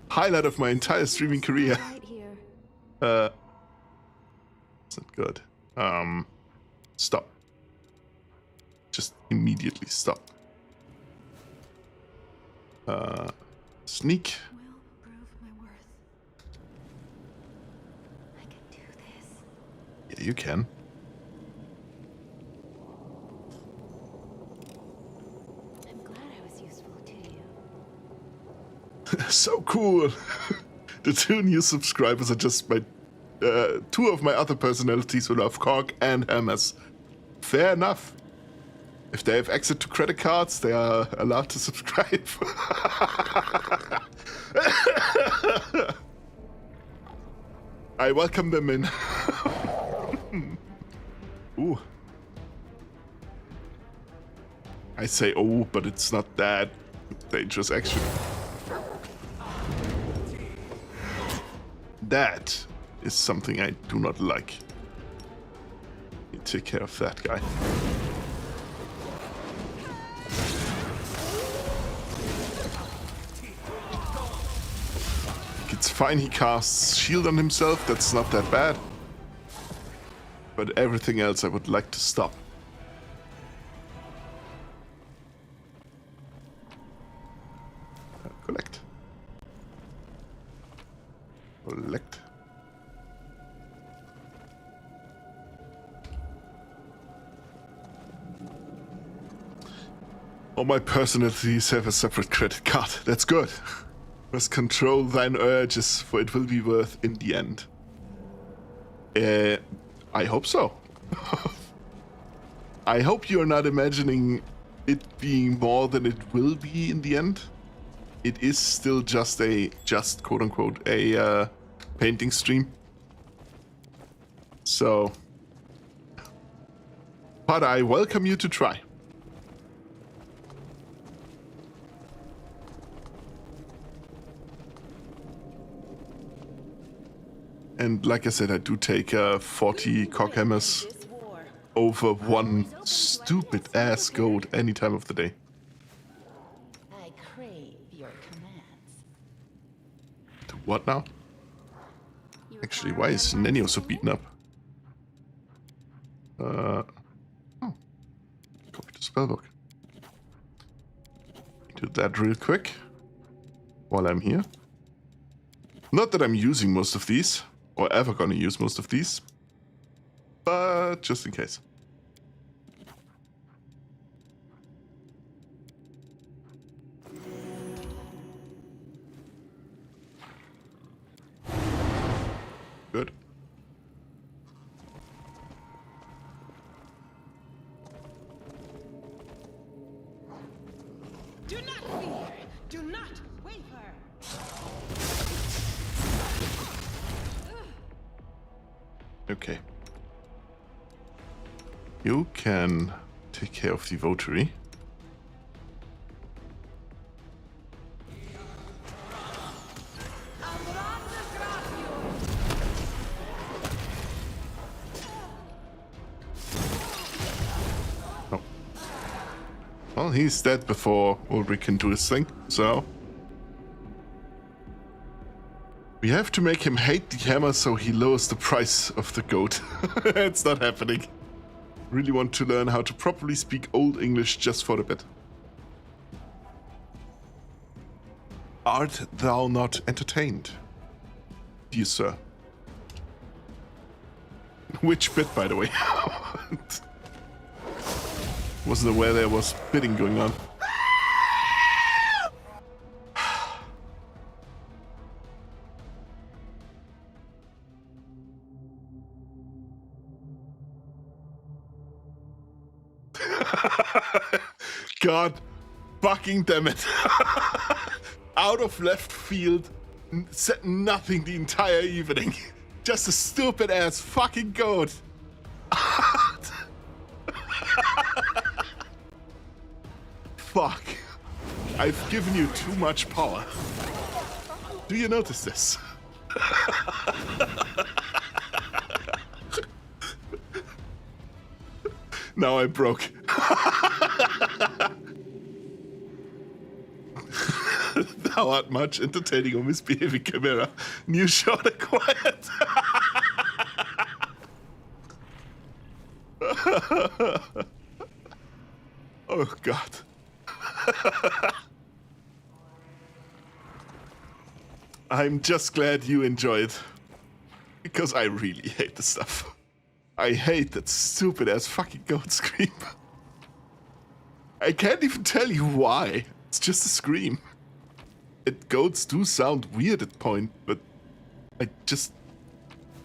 Highlight of my entire streaming career. Right here. Isn't good. Stop. Just immediately stop. Sneak. Will prove my worth. I can do this. Yeah, you can. I'm glad I was useful to you. So cool. The 2 new subscribers are just my 2 of my other personalities who love Cork and hammers. Fair enough. If they have access to credit cards, they are allowed to subscribe. I welcome them in. Ooh. I say oh, but it's not that dangerous actually. That is something I do not like. You take care of that guy. It's fine he casts shield on himself, that's not that bad. But everything else I would like to stop. Collect. Collect. All my personalities have a separate credit card. That's good. Must control thine urges, for it will be worth in the end. I hope so. I hope you're not imagining it being more than it will be in the end. It is still just quote unquote, a painting stream. So, but I welcome you to try. And like I said, I do take 40 cockhammers over one stupid ass goat any time of the day. I crave your commands. To what now? Actually, why is Nenio so beaten up? Oh. Copy the spellbook. Do that real quick. While I'm here. Not that I'm using most of these. Or ever gonna use most of these. But just in case. Good. Do not fear. Do not waver. Okay. You can take care of the votary. Oh. Well, he's dead before Ulrich can do his thing, so... We have to make him hate the hammer so he lowers the price of the goat. It's not happening. Really want to learn how to properly speak Old English just for a bit. Art thou not entertained, dear sir? Which bit, by the way? Wasn't aware there was bidding going on. God fucking damn it. Out of left field, said nothing the entire evening. Just a stupid ass fucking goat. Fuck. I've given you too much power. Do you notice this? Now I broke. Thou art much entertaining or misbehaving Kainmaere. New shot acquired. Oh God. I'm just glad you enjoy it. Because I really hate this stuff. I hate that stupid ass fucking goat scream. I can't even tell you why. It's just a scream. Goats do sound weird at point, but I just,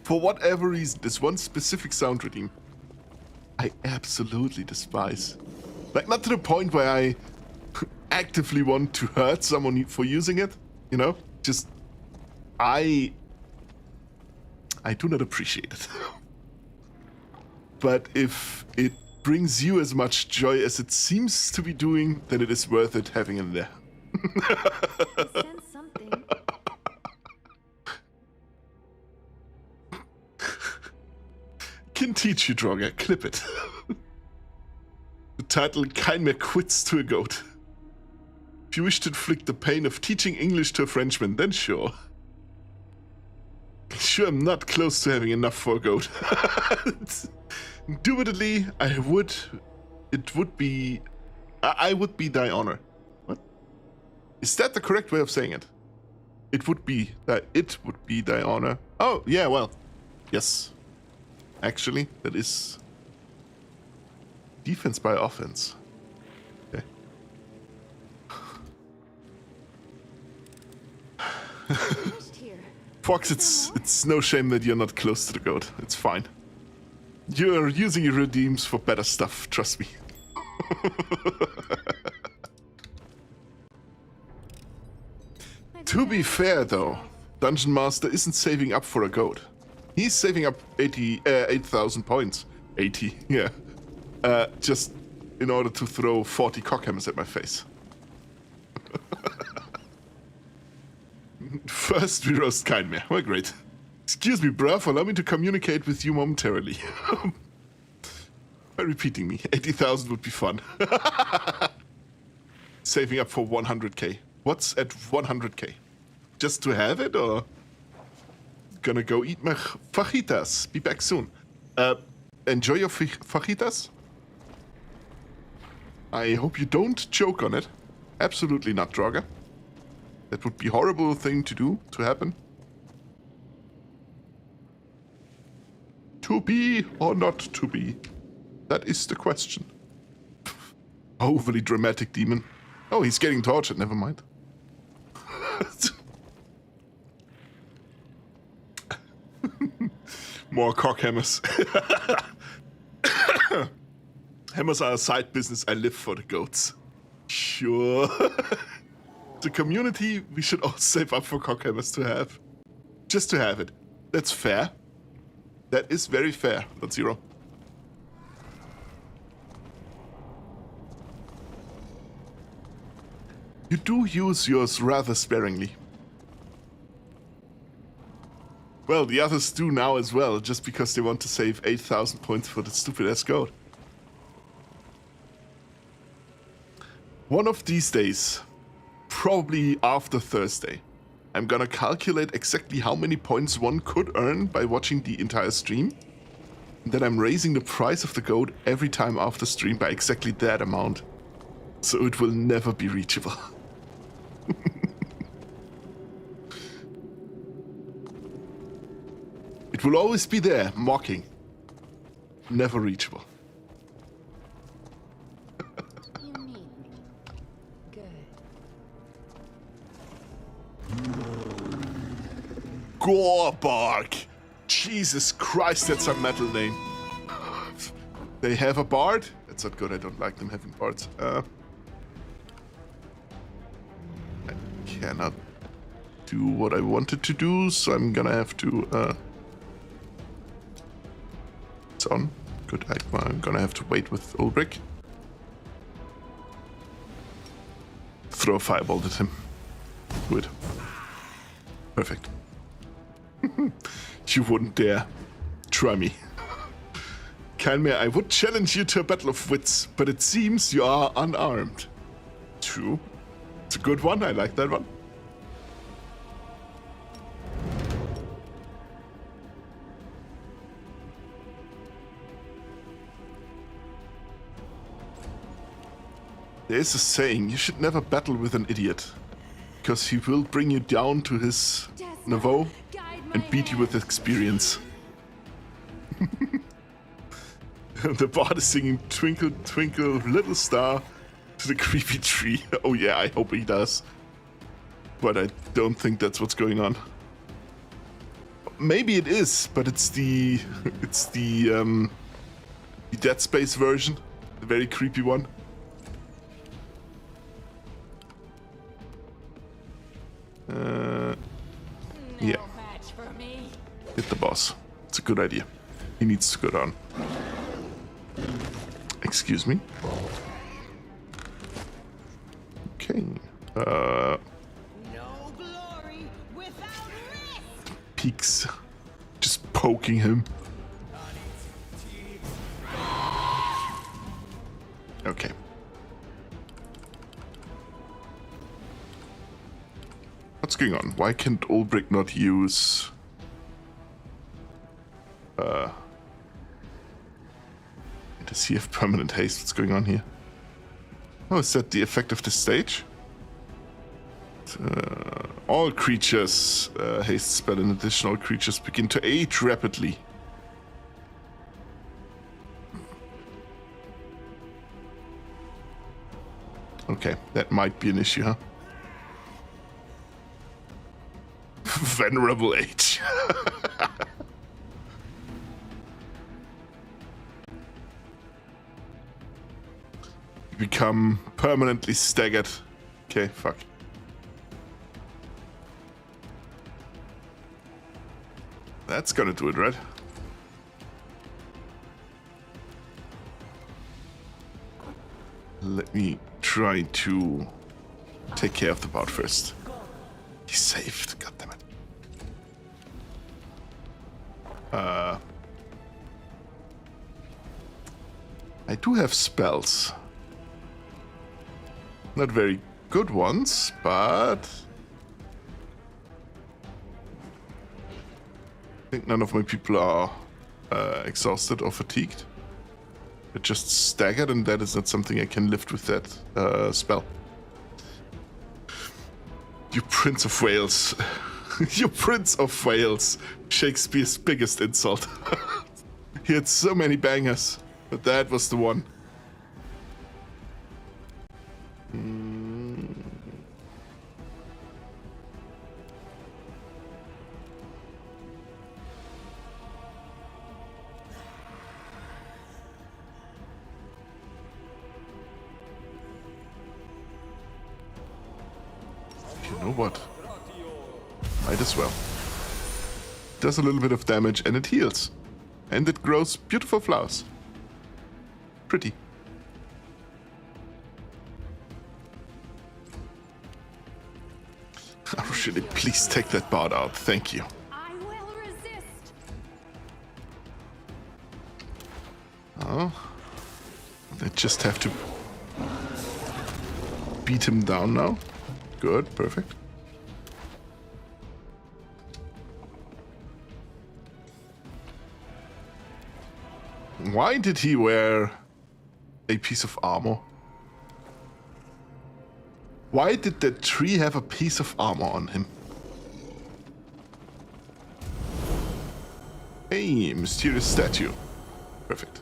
for whatever reason, this one specific sound redeem, I absolutely despise. Like, not to the point where I actively want to hurt someone for using it, you know? Just, I do not appreciate it. But if it brings you as much joy as it seems to be doing, then it is worth it having it there. Sense something. Can teach you, Draugr. Clip it. The title Kainmaere quits to a goat. If you wish to inflict the pain of teaching English to a Frenchman, then sure. Sure, I'm not close to having enough for a goat. Indubitably, I would be thy honor. What? Is that the correct way of saying it? It would be thy honor. Oh, yeah, well, yes. Actually, that is defense by offense. Okay. Fox, it's no shame that you're not close to the goat. It's fine. You're using your redeems for better stuff, trust me. To be fair, though, Dungeon Master isn't saving up for a goat. He's saving up 8,000 points. 80, yeah. Just in order to throw 40 cockhammers at my face. First, we roast Kainmaere. Well, great. Excuse me, bruv, allow me to communicate with you momentarily. By repeating me, 80,000 would be fun. Saving up for 100k. What's at 100k? Just to have it, or? gonna go eat my fajitas. Be back soon. Enjoy your fajitas. I hope you don't choke on it. Absolutely not, Draugr. That would be a horrible thing to happen. To be or not to be? That is the question. Overly dramatic demon. Oh, he's getting tortured, never mind. More cock hammers. Hammers are a side business. I live for the goats. Sure. The community, we should all save up for cock hammers to have. Just to have it. That's fair. That is very fair, WotZero. You do use yours rather sparingly. Well, the others do now as well, just because they want to save 8,000 points for the stupid-ass goat. One of these days, probably after Thursday, I'm gonna calculate exactly how many points one could earn by watching the entire stream. And then I'm raising the price of the goat every time after stream by exactly that amount. So it will never be reachable. It will always be there, mocking. Never reachable. Unique. Good. Gorebark! Jesus Christ, that's a metal name. They have a bard? That's not good, I don't like them having bards. I cannot do what I wanted to do, so I'm gonna have to, It's on. Good, I'm gonna have to wait with Ulbrich. Throw a fireball at him. Good. Perfect. You wouldn't dare. Try me. Kainmaere, I would challenge you to a battle of wits, but it seems you are unarmed. True. It's a good one, I like that one. There's a saying, you should never battle with an idiot, because he will bring you down to his niveau and beat you with experience. The bard is singing Twinkle, Twinkle, Little Star to the creepy tree. Oh yeah, I hope he does. But I don't think that's what's going on. Maybe it is, but it's the Dead Space version, the very creepy one. Yeah. Match for me. Hit the boss. It's a good idea. He needs to go down. Excuse me. Okay. No glory without risk. Peeks. Just poking him. Okay. What's going on? Why can't Ulbrich not use... Does he have permanent haste? What's going on here? Oh, is that the effect of the stage? All creatures, haste spell and additional creatures begin to age rapidly. Okay, that might be an issue, huh? Venerable age. Become permanently staggered. Okay, fuck. That's gonna do it, right? Let me try to take care of the bard first. He's saved, goddammit. I do have spells. Not very good ones, but... think none of my people are exhausted or fatigued. They're just staggered, and that is not something I can lift with that spell. You Prince of Wales. You Prince of Wales. Shakespeare's biggest insult. He had so many bangers, but that was the one. You know what? Might as well. Does a little bit of damage and it heals. And it grows beautiful flowers. Pretty. Oh, really, please take that bard out. Thank you. I will resist. Oh. I just have to beat him down now. Good, perfect. Why did he wear a piece of armor? Why did that tree have a piece of armor on him? Hey, mysterious statue. Perfect.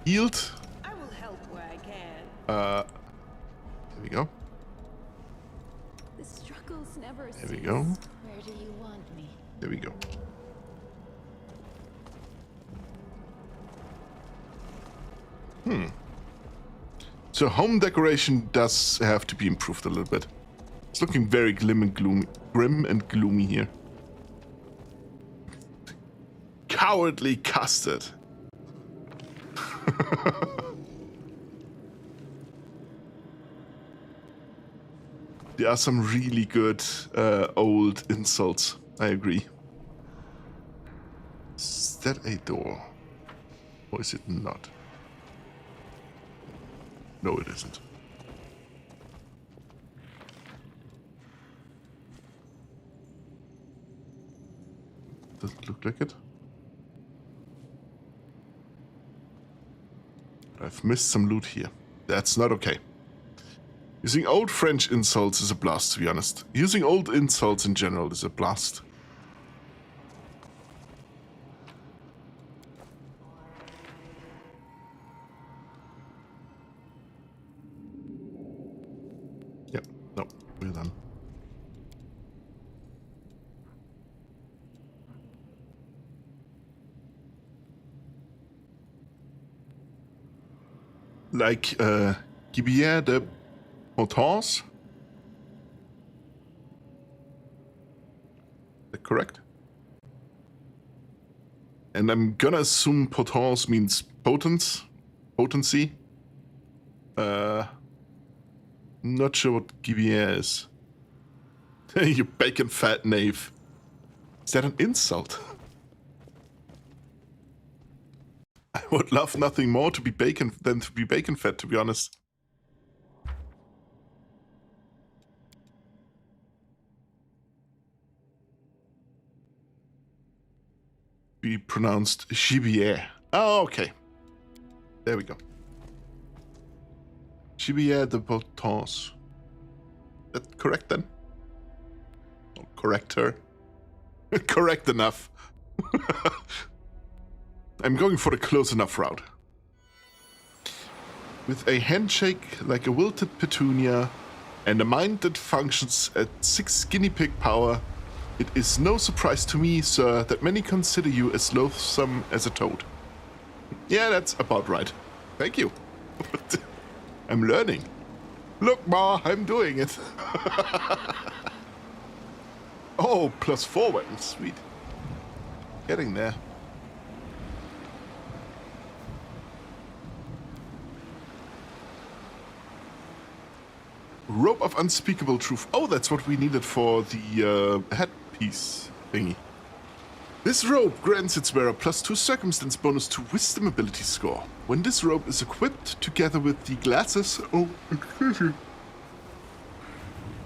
Healed. I will help where I can. There we go. The struggles never There we cease. go. Where do you want me? There we go. So home decoration does have to be improved a little bit. It's looking very grim and gloomy here. Cowardly custard. There are some really good old insults. I agree. Is that a door? Or is it not? No, it isn't. Doesn't look like it. I've missed some loot here. That's not okay. Using old French insults is a blast, to be honest. Using old insults in general is a blast. Yep, no, we're done. Like, Kainmaere de WotR? Is that correct? And I'm gonna assume WotR means potency. Not sure what Kainmaere is. You bacon fat knave. Is that an insult? I would love nothing more to be bacon than to be bacon fat, to be honest. Be pronounced Kainmaere. Oh, okay. There we go. Kainmaere de WotR. That correct then? Oh, correct her. Correct enough. I'm going for the close enough route. With a handshake like a wilted petunia and a mind that functions at 6 guinea pig power, it is no surprise to me, sir, that many consider you as loathsome as a toad. Yeah, that's about right. Thank you. I'm learning. Look, Ma, I'm doing it. Oh, +4 weapons. Sweet. Getting there. Rope of Unspeakable Truth. Oh, that's what we needed for the headpiece thingy. This rope grants its wearer +2 circumstance bonus to wisdom ability score. When this rope is equipped together with the glasses... Oh, excuse me.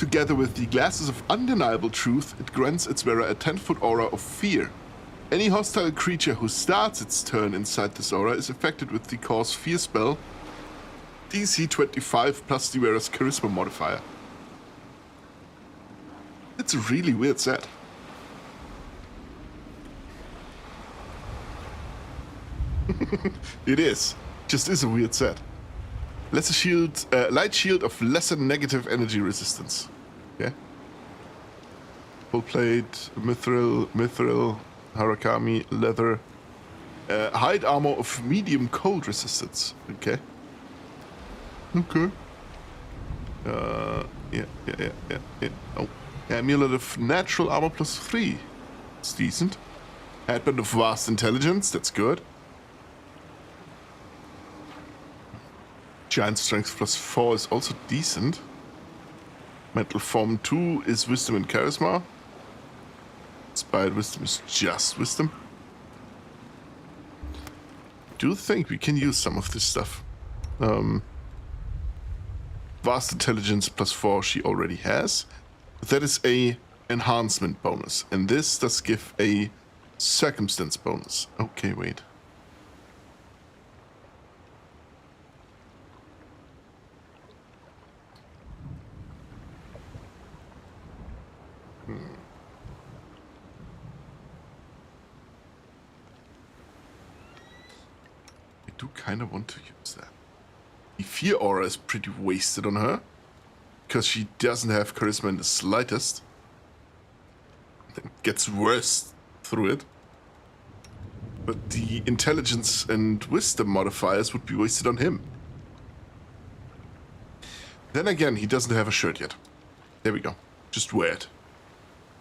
Together with the glasses of undeniable truth, it grants its wearer a 10-foot aura of fear. Any hostile creature who starts its turn inside this aura is affected with the Cause Fear spell, DC 25 plus the wearer's Charisma modifier. It's a really weird set. It is. Just is a weird set. Lesser shield, light shield of lesser negative energy resistance. Okay. Full plate, mithril, Harakami, leather. Hide armor of medium cold resistance. Okay. Okay. Yeah. Oh. Amulet of natural armor plus 3. It's decent. Headband of vast intelligence. That's good. Giant strength plus 4 is also decent. Mental form 2 is wisdom and charisma. Inspired wisdom is just wisdom. I do think we can use some of this stuff. Vast intelligence plus 4 she already has. That is a enhancement bonus. And this does give a circumstance bonus. Okay, wait. I do kind of want to use that. The fear aura is pretty wasted on her, because she doesn't have charisma in the slightest. It gets worse through it. But the intelligence and wisdom modifiers would be wasted on him. Then again, he doesn't have a shirt yet. There we go. Just wear it.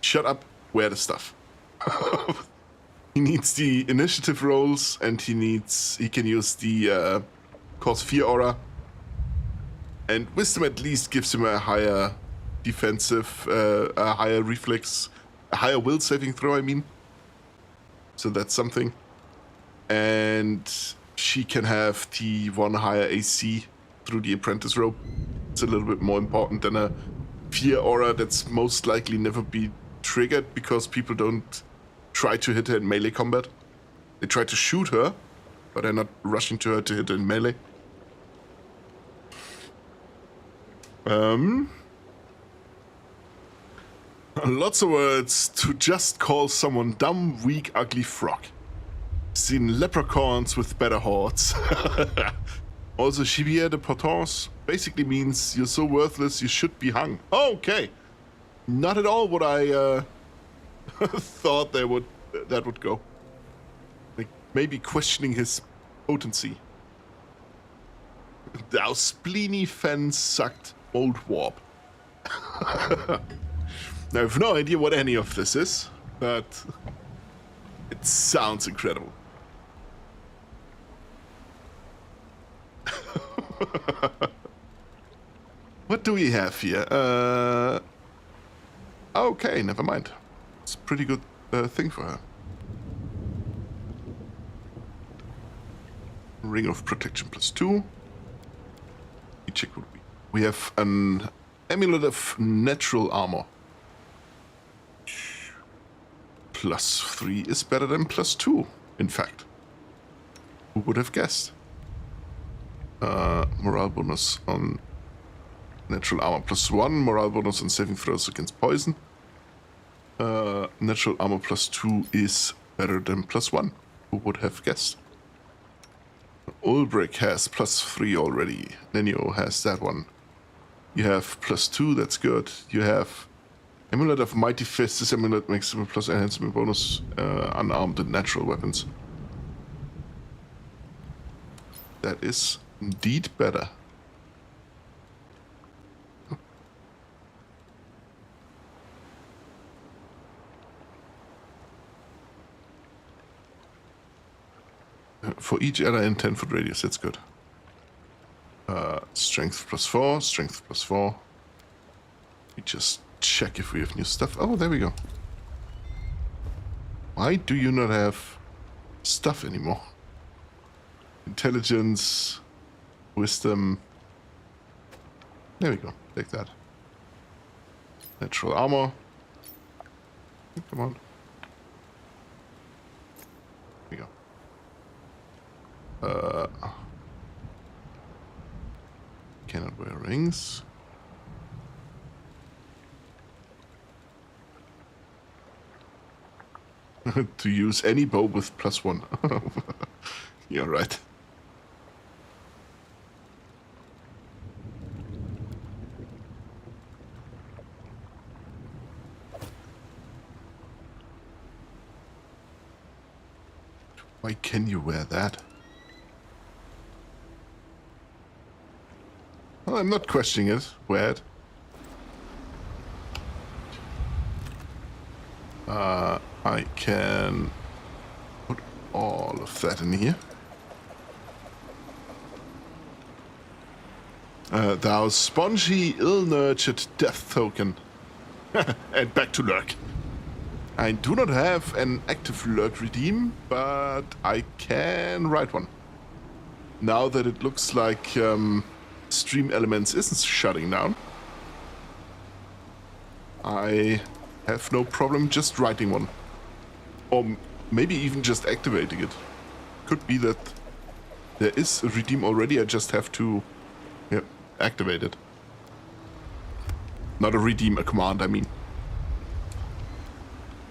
Shut up, wear the stuff. He needs the initiative rolls, and he can use the Cause Fear aura. And wisdom at least gives him a higher defensive, a higher reflex, a higher will saving throw, I mean. So that's something. And she can have the 1 higher AC through the apprentice rope. It's a little bit more important than a fear aura that's most likely never be triggered because people don't try to hit her in melee combat. They try to shoot her, but they're not rushing to her to hit her in melee. Lots of words to just call someone dumb, weak, ugly frog. Seen leprechauns with better hordes. Also, Chivier de Potence basically means you're so worthless you should be hung. Oh, okay. Not at all what I thought that would go. Like maybe questioning his potency. Thou spleeny fen sucked old warp. I have no idea what any of this is, but it sounds incredible. What do we have here? Okay, never mind. It's a pretty good thing for her. Ring of Protection plus 2. Let me check what we have. An Amulet of Natural Armor. Plus 3 is better than plus 2, in fact. Who would have guessed? Morale bonus on natural armor plus 1. Morale bonus on saving throws against poison. Natural armor plus 2 is better than plus 1. Who would have guessed? Ulbrich has plus 3 already. Nenio has that one. You have plus 2, that's good. You have Amulet of Mighty Fist. This amulet makes a plus enhancement bonus unarmed and natural weapons. That is indeed better. For each area in 10-foot radius, that's good. Strength plus 4, strength plus 4. We just check if we have new stuff. Oh, there we go. Why do you not have stuff anymore? Intelligence, wisdom. There we go. Take that. Natural armor. Come on. Here we go. Cannot wear rings. To use any bow with +1. You're right. Why can you wear that? Well, I'm not questioning it. Wear it. I can put all of that in here. Thou spongy, ill-nurtured death token. And back to lurk. I do not have an active lurk redeem, but I can write one. Now that it looks like Stream Elements isn't shutting down, I have no problem just writing one. Or maybe even just activating it. Could be that there is a redeem already, I just have to activate it. Not a redeem, a command, I mean.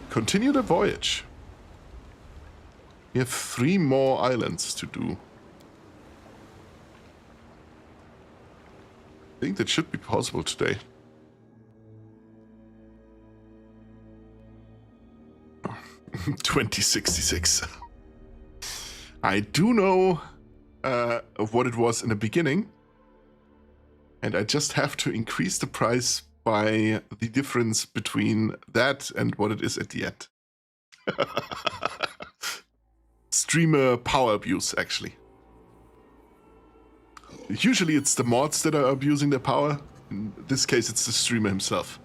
Continue the voyage. We have 3 more islands to do. I think that should be possible today. Oh, 2066. I do know of what it was in the beginning. And I just have to increase the price by the difference between that and what it is at the end. Streamer power abuse, actually. Usually it's the mods that are abusing their power. In this case, it's the streamer himself.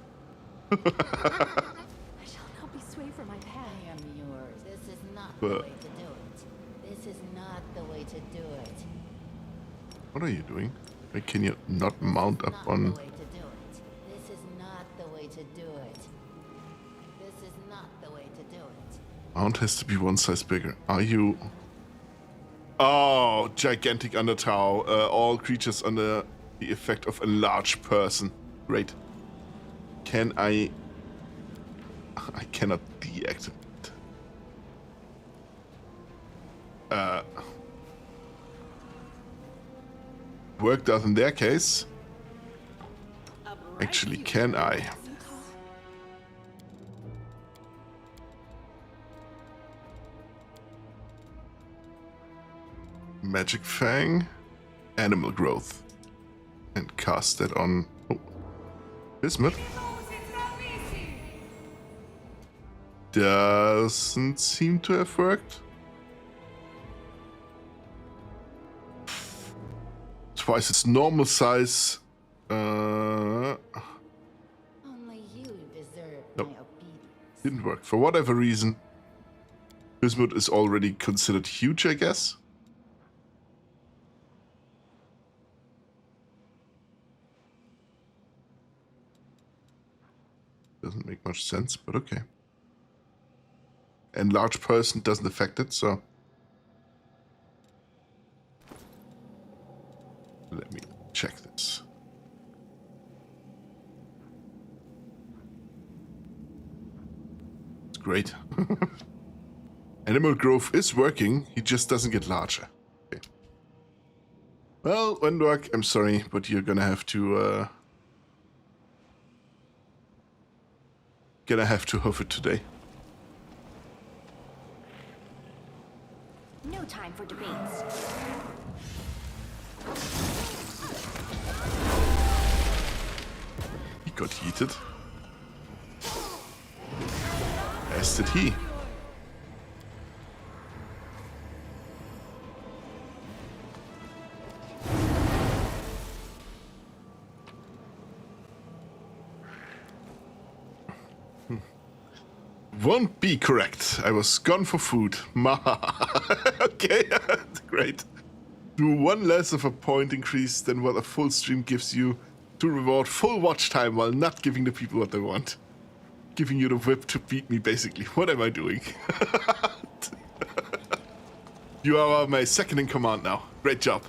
I shall not be swayed from my path. I am yours. This is not the way to do it. This is not the way to do it. What are you doing? Why can you not mount up on... This is not the way to do it. This is not the way to do it. Mount has to be one size bigger. Are you... Oh, gigantic undertow. All creatures under the effect of a large person. Great. Can I... I cannot deactivate. Worked out in their case. Actually, can I? Magic Fang, Animal Growth, and cast that on Bismuth. Doesn't seem to have worked. Twice its normal size. Only you deserve Nope. my obedience. Didn't work for whatever reason. Bismuth is already considered huge, I guess. Doesn't make much sense, but okay. And large person doesn't affect it, so... Let me check this. It's great. Animal growth is working, he just doesn't get larger. Okay. Well, Wendork, I'm sorry, but you're gonna have to... hoof it today. No time for debates. He got heated. As did he. Won't be correct. I was gone for food. Okay, great. Do 1 less of a point increase than what a full stream gives you to to reward full watch time while not giving the people what they want. Giving you the whip to beat me, basically. What am I doing? You are my second in command now. Great job.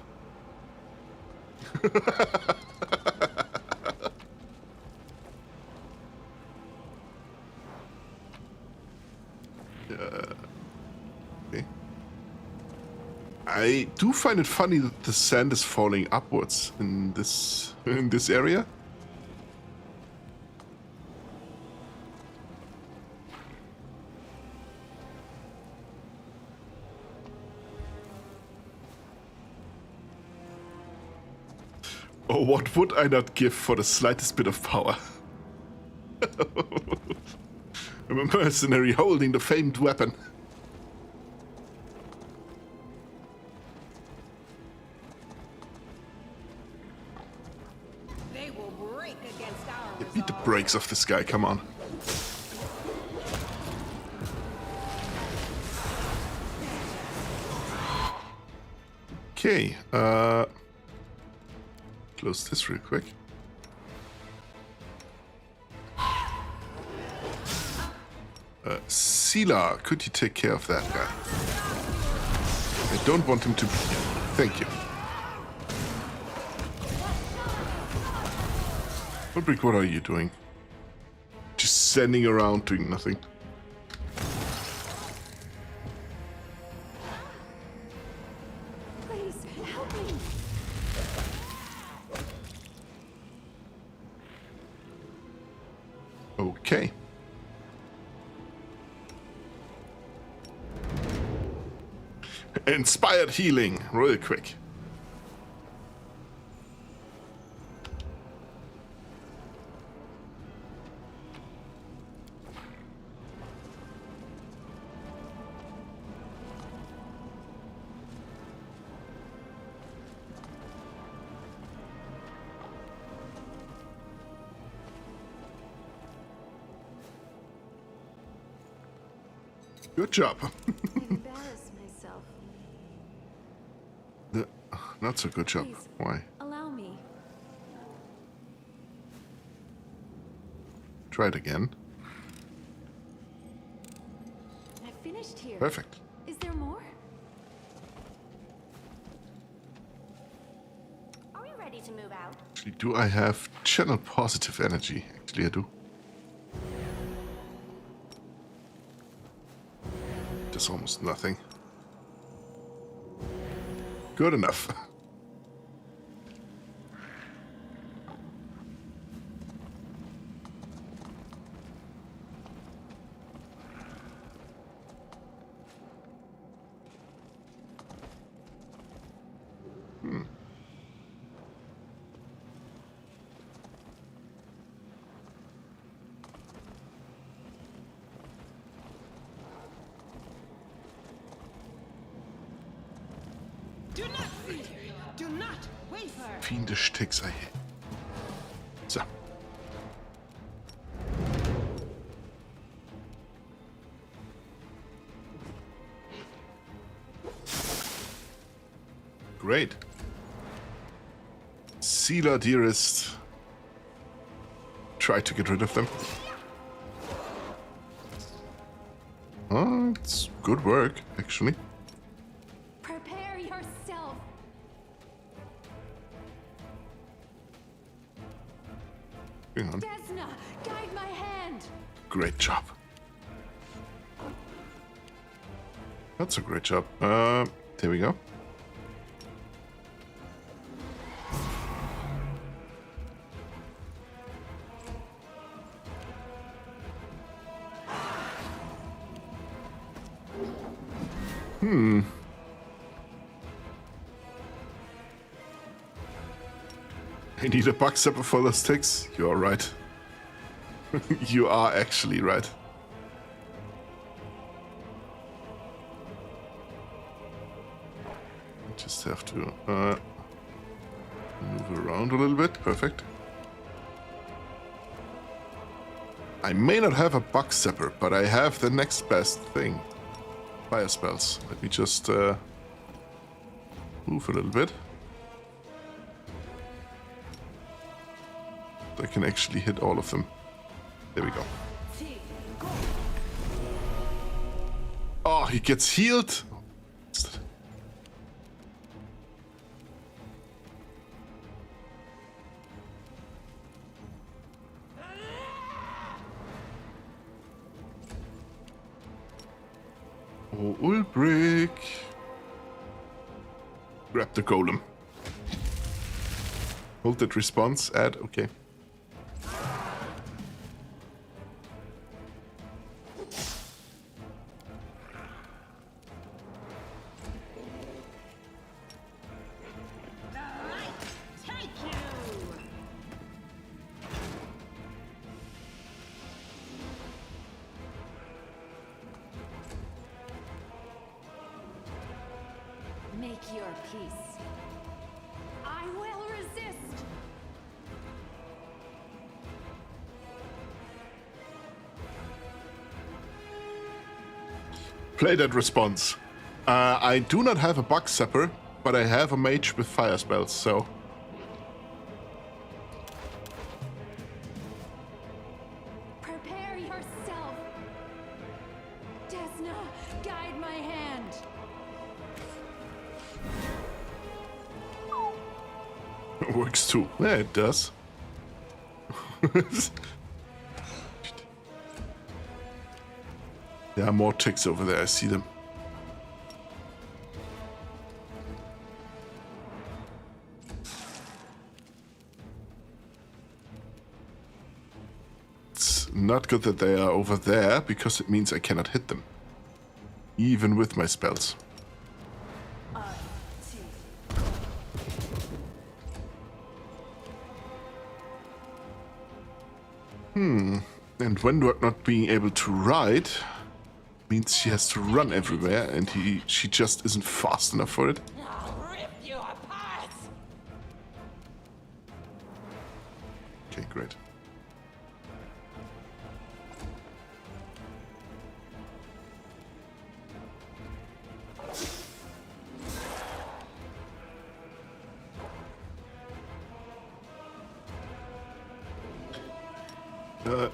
Okay. I do find it funny that the sand is falling upwards in this area. Oh, what would I not give for the slightest bit of power? I'm a mercenary holding the famed weapon. They will break against our Beat the brakes off this guy, come on. Okay, close this real quick. Sila, could you take care of that guy? I don't want him to be here. Thank you. Ulbrich, what are you doing? Just standing around doing nothing. Please, help me. Okay. Inspired healing, real quick. Good job. I embarrass myself. Not so good job. Please. Why? Allow me. Try it again. I finished here. Perfect. Is there more? Are we ready to move out? Actually, do I have channel positive energy? Actually, I do. There's almost nothing. Good enough. Do not fear. Do not waver. Fiendisch Ticks I hate. So. Great. Sila, dearest. Try to get rid of them. Oh, it's good work, actually. Prepare yourself. Hang on. Desna, guide my hand. Great job. That's a great job. There we go. I need a bug zapper for those ticks. You are right. You are actually right. Just have to move around a little bit. Perfect. I may not have a bug zapper, but I have the next best thing. Fire spells. Let me just move a little bit. I can actually hit all of them. There we go. Oh, he gets healed. Oh, Ulbrich. Grab the golem. Hold that response. Add. Okay. Take you! Make your peace. I will resist. Play that response. I do not have a bug zapper, but I have a mage with fire spells, so... Prepare yourself. Desna, guide my hand. Works too. Yeah, it does. There are more ticks over there, I see them. It's not good that they are over there, because it means I cannot hit them. Even with my spells. And when not being able to ride means she has to run everywhere, and she just isn't fast enough for it. I'll rip you apart! Okay, great.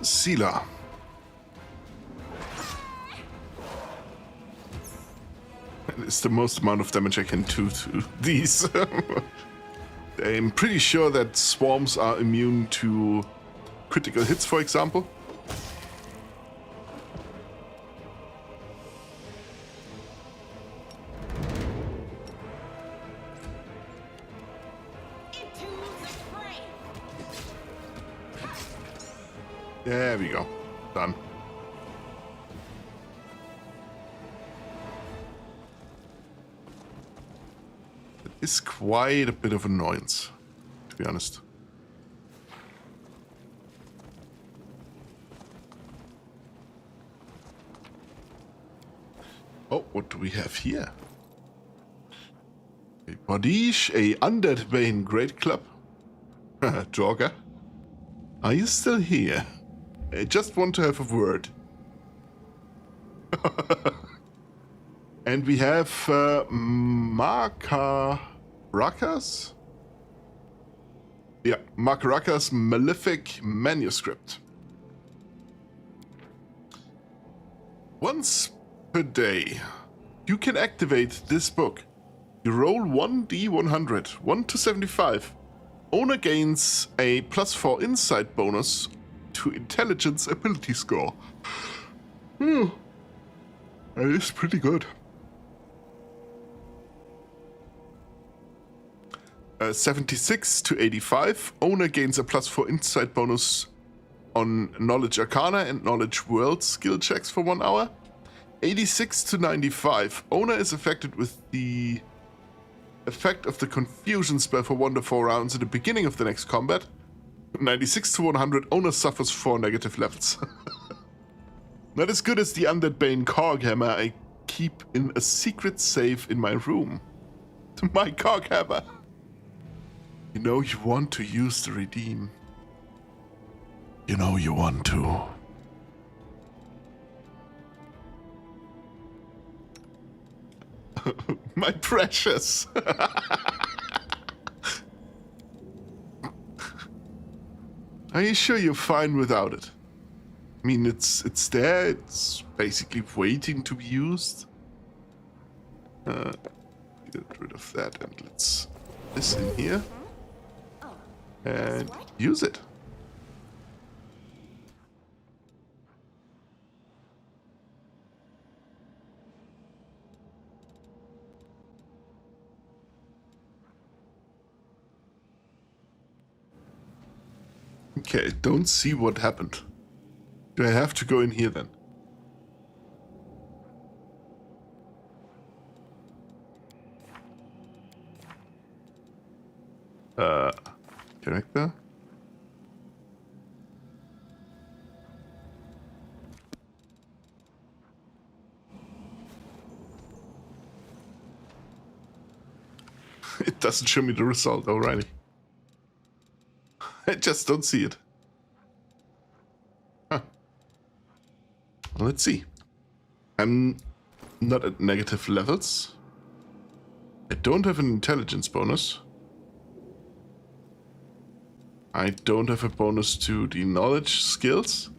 Sila. It's the most amount of damage I can do to these. I'm pretty sure that swarms are immune to critical hits, for example. Into the fray! There we go. Done. It is quite a bit of annoyance, to be honest. Oh, what do we have here? A Bodish, a Undead Bane Great Club. Jorga, are you still here? I just want to have a word. And we have Makarakas? Yeah, Makarakas Malefic Manuscript. Once per day, you can activate this book. You roll 1d100, 1 to 75. Owner gains a +4 insight bonus to intelligence ability score. That is pretty good. 76 to 85. Owner gains a +4 insight bonus on Knowledge Arcana and Knowledge World skill checks for 1 hour. 86 to 95. Owner is affected with the effect of the confusion spell for 1 to 4 rounds at the beginning of the next combat. 96 to 100. Owner suffers 4 negative levels. Not as good as the Undead Bane Coghammer I keep in a secret safe in my room. My Coghammer. You know you want to use the redeem. You know you want to. My precious. Are you sure you're fine without it? I mean, it's there. It's basically waiting to be used. Get rid of that and let's this in here and use it. Okay, don't see what happened. Do I have to go in here then? Character? It doesn't show me the result, alrighty. I just don't see it. Huh. Well, let's see. I'm not at negative levels. I don't have an intelligence bonus. I don't have a bonus to the knowledge skills.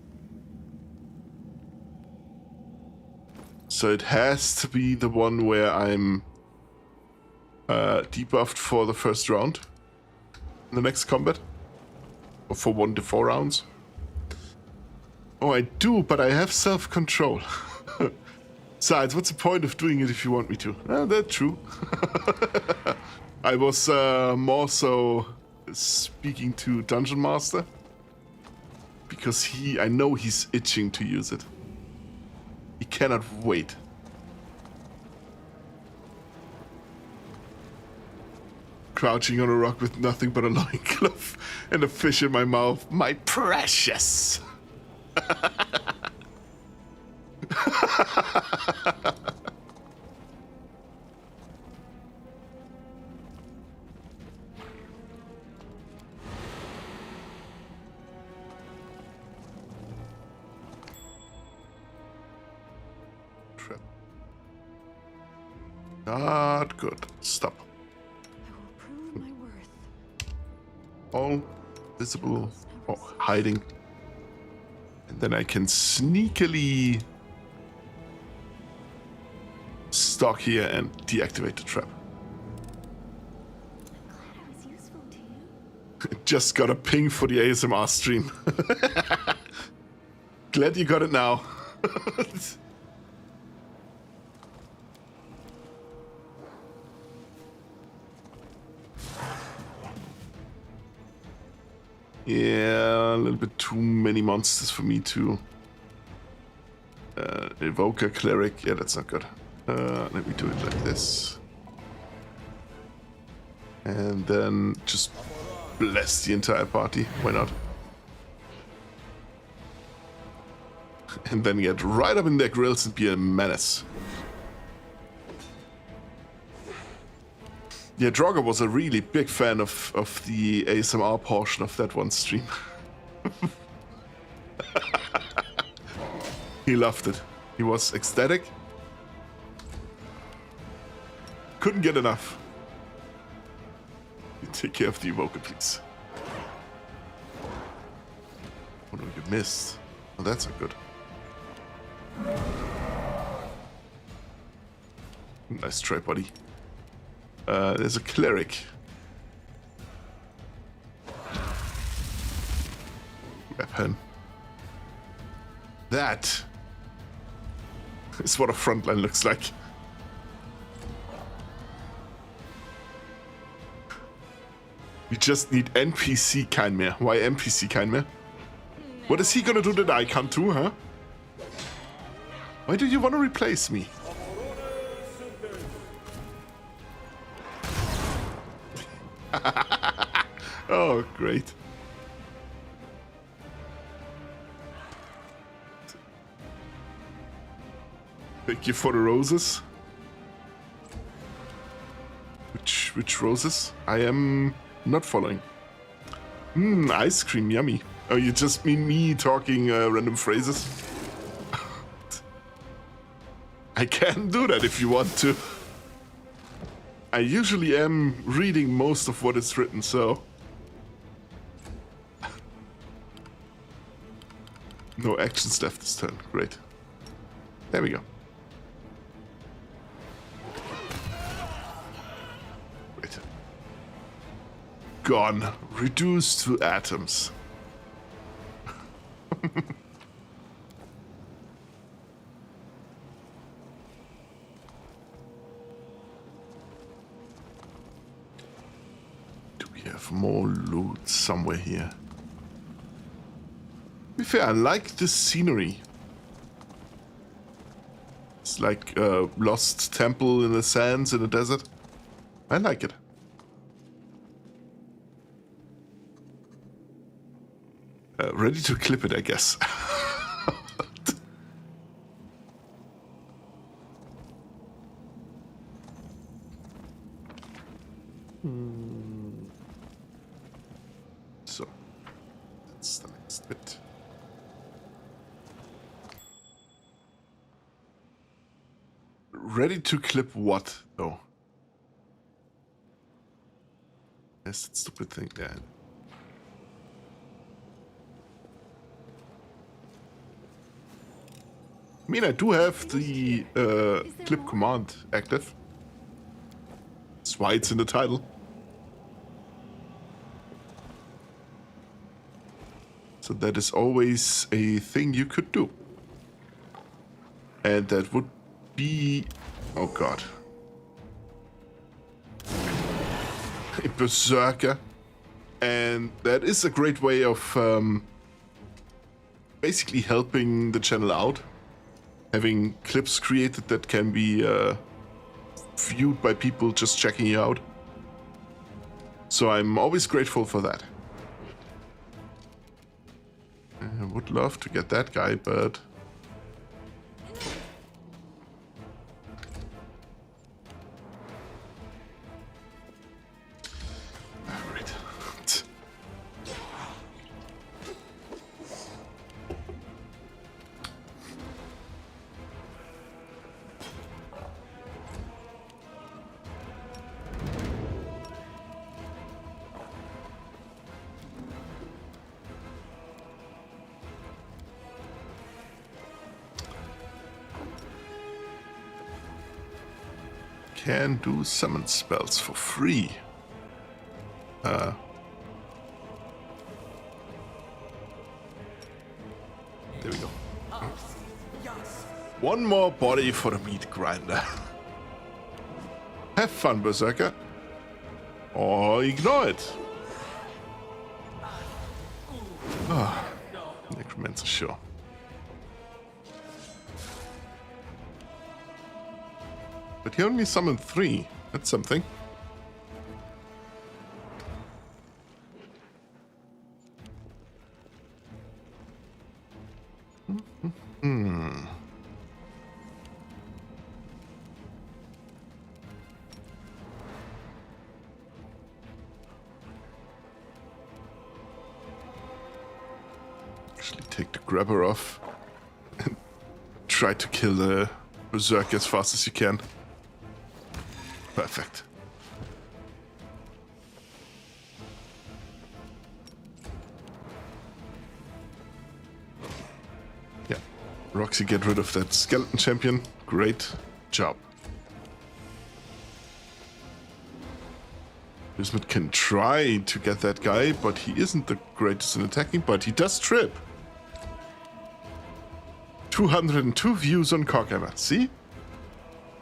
So it has to be the one where I'm debuffed for the first round in the next combat. Or for 1 to 4 rounds. Oh, I do, but I have self-control. Besides, what's the point of doing it if you want me to? That's true. I was more so speaking to Dungeon Master. Because I know he's itching to use it. He cannot wait. Crouching on a rock with nothing but a loincloth and a fish in my mouth. My precious! Trap. Not good. Stop. My worth. All visible. Oh, hiding. And then I can sneakily stalk here and deactivate the trap. I'm glad I was useful to you. Just got a ping for the ASMR stream. Glad you got it now. Yeah, a little bit too many monsters for me to evoke a cleric. Yeah, that's not good. Let me do it like this. And then just bless the entire party. Why not? And then get right up in their grills and be a menace. Yeah, Draugr was a really big fan of the ASMR portion of that one stream. He loved it. He was ecstatic. Couldn't get enough. You take care of the evoker, please. Oh no, you missed. Oh, that's not good. Nice try, buddy. There's a cleric. Weapon. That is what a frontline looks like. We just need NPC Kainmaere. Why NPC Kainmaere? What is he gonna do that I can't do, huh? Why do you want to replace me? Oh, great. Thank you for the roses. Which roses? I am not following. Ice cream, yummy. Oh, you just mean me talking random phrases? I can do that if you want to. I usually am reading most of what is written, so... No actions left this turn. Great. There we go. Wait. Gone. Reduced to atoms. Do we have more loot somewhere here? To be fair, I like this scenery. It's like a lost temple in the sands in the desert. I like it. Ready to clip it, I guess. So, that's the next bit. Ready to clip what, though? That's that stupid thing there. I mean, I do have the clip command active. That's why it's in the title. So that is always a thing you could do. And that would be... oh god. A berserker. And that is a great way of basically helping the channel out. Having clips created that can be viewed by people just checking you out. So I'm always grateful for that. I would love to get that guy, but... alright. Can do summon spells for free. There we go. One more body for the meat grinder. Have fun, Berserker. Or ignore it. Ah, Necromancer, sure. But he only summoned 3. That's something. Actually take the grabber off and try to kill the berserker as fast as you can. Perfect. Yeah. Roxy, get rid of that skeleton champion. Great job. Bismuth can try to get that guy, but he isn't the greatest in attacking, but he does trip. 202 views on Kainmaere. See?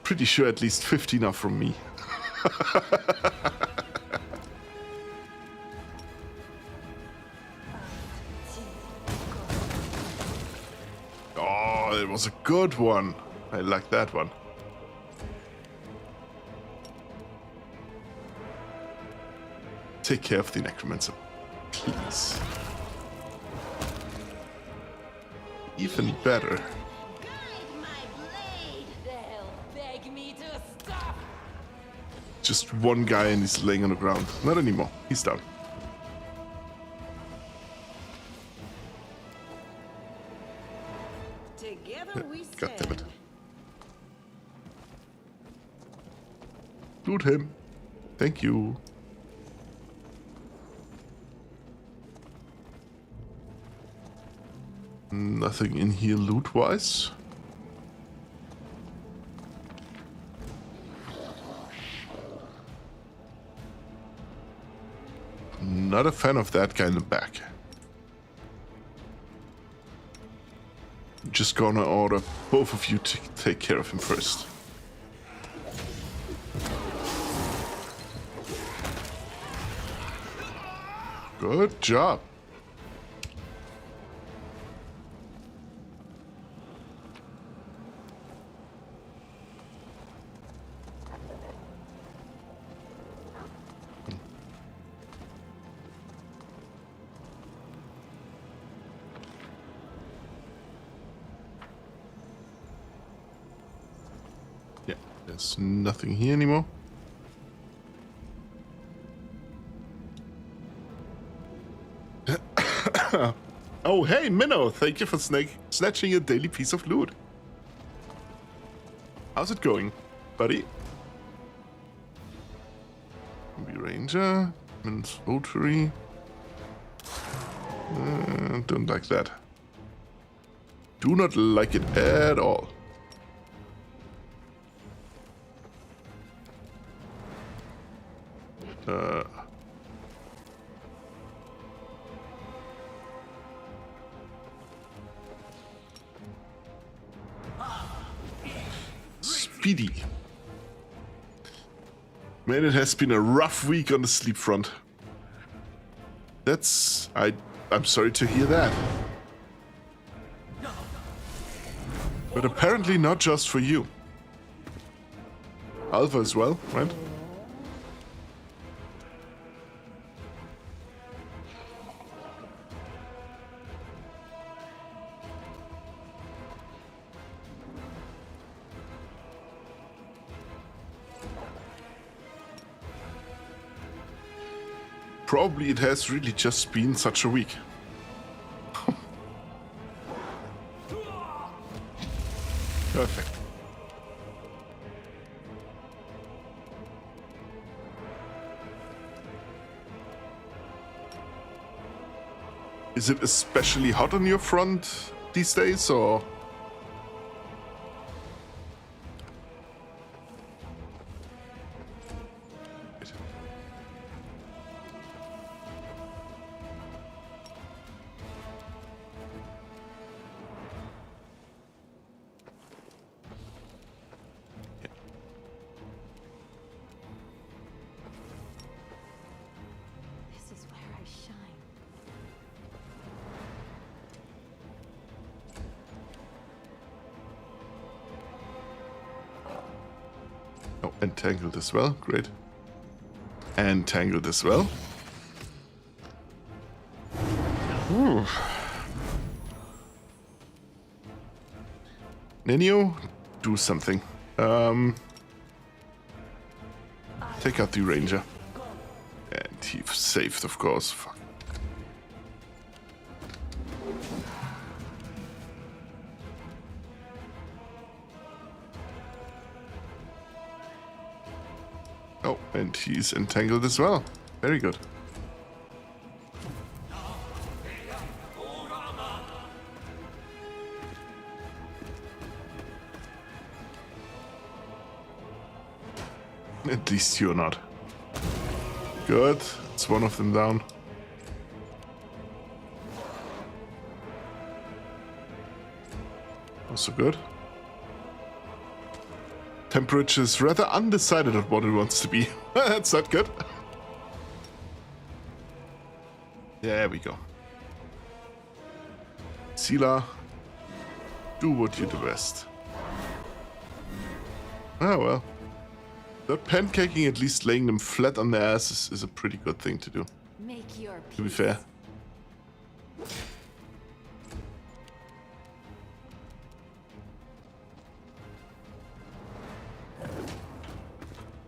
Pretty sure at least 15 are from me. Oh, it was a good one. I like that one. Take care of the necromancer, please. Even better. Just one guy and he's laying on the ground. Not anymore. He's down. Together we God damn it. stand. Loot him. Thank you. Nothing in here loot-wise. Not a fan of that guy in the back. Just gonna order both of you to take care of him first. Good job. Yeah, there's nothing here anymore. Oh, hey, Minnow! Thank you for snatching a daily piece of loot. How's it going, buddy? Be Ranger, Min's Votary. Don't like that. Do not like it at all. Speedy. Man, it has been a rough week on the sleep front. I'm sorry to hear that. But apparently not just for you. Alpha as well, right? Probably it has really just been such a week. Perfect. Is it especially hot on your front these days, or? This is where I shine. Oh, entangled as well. Great. Entangled as well. Ooh. Nenio, do something. Take out the Ranger. And he saved, of course. Fuck. Oh, and he's entangled as well. Very good. At least you're not. Good. It's one of them down. Also good. Temperature is rather undecided on what it wants to be. That's not good. There we go. Sila, do what you do best. Ah, well. Not pancaking, at least laying them flat on their asses is a pretty good thing to do, Make your to be peace. fair.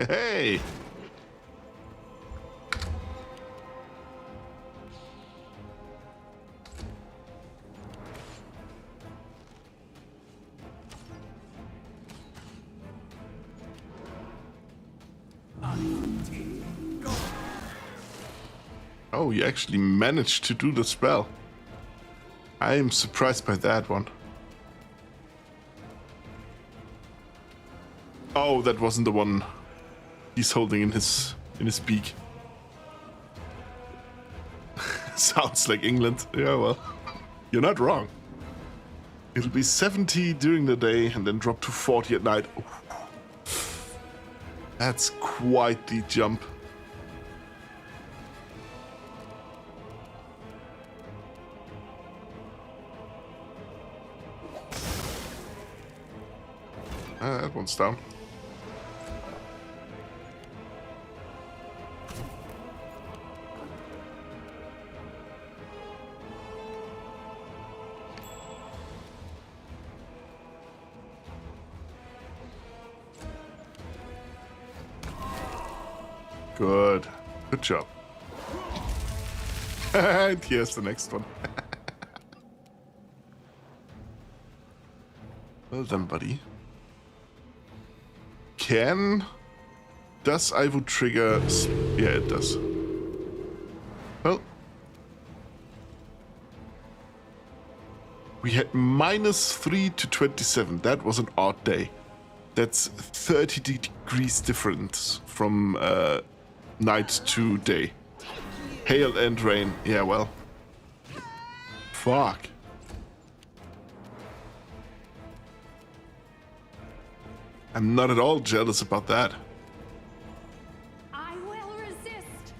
Hey! Oh, you actually managed to do the spell. I am surprised by that one. Oh, that wasn't the one he's holding in his beak. Sounds like England. Yeah, well, you're not wrong. It'll be 70 during the day and then drop to 40 at night. Ooh. That's quite the jump. That one's down. Good. Good job. And here's the next one. Well done, buddy. Does I would trigger... Yeah, it does. Well. We had -3 to 27. That was an odd day. That's 30 degrees difference from night to day. Hail and rain. Yeah, well. Fuck. I'm not at all jealous about that. I will resist.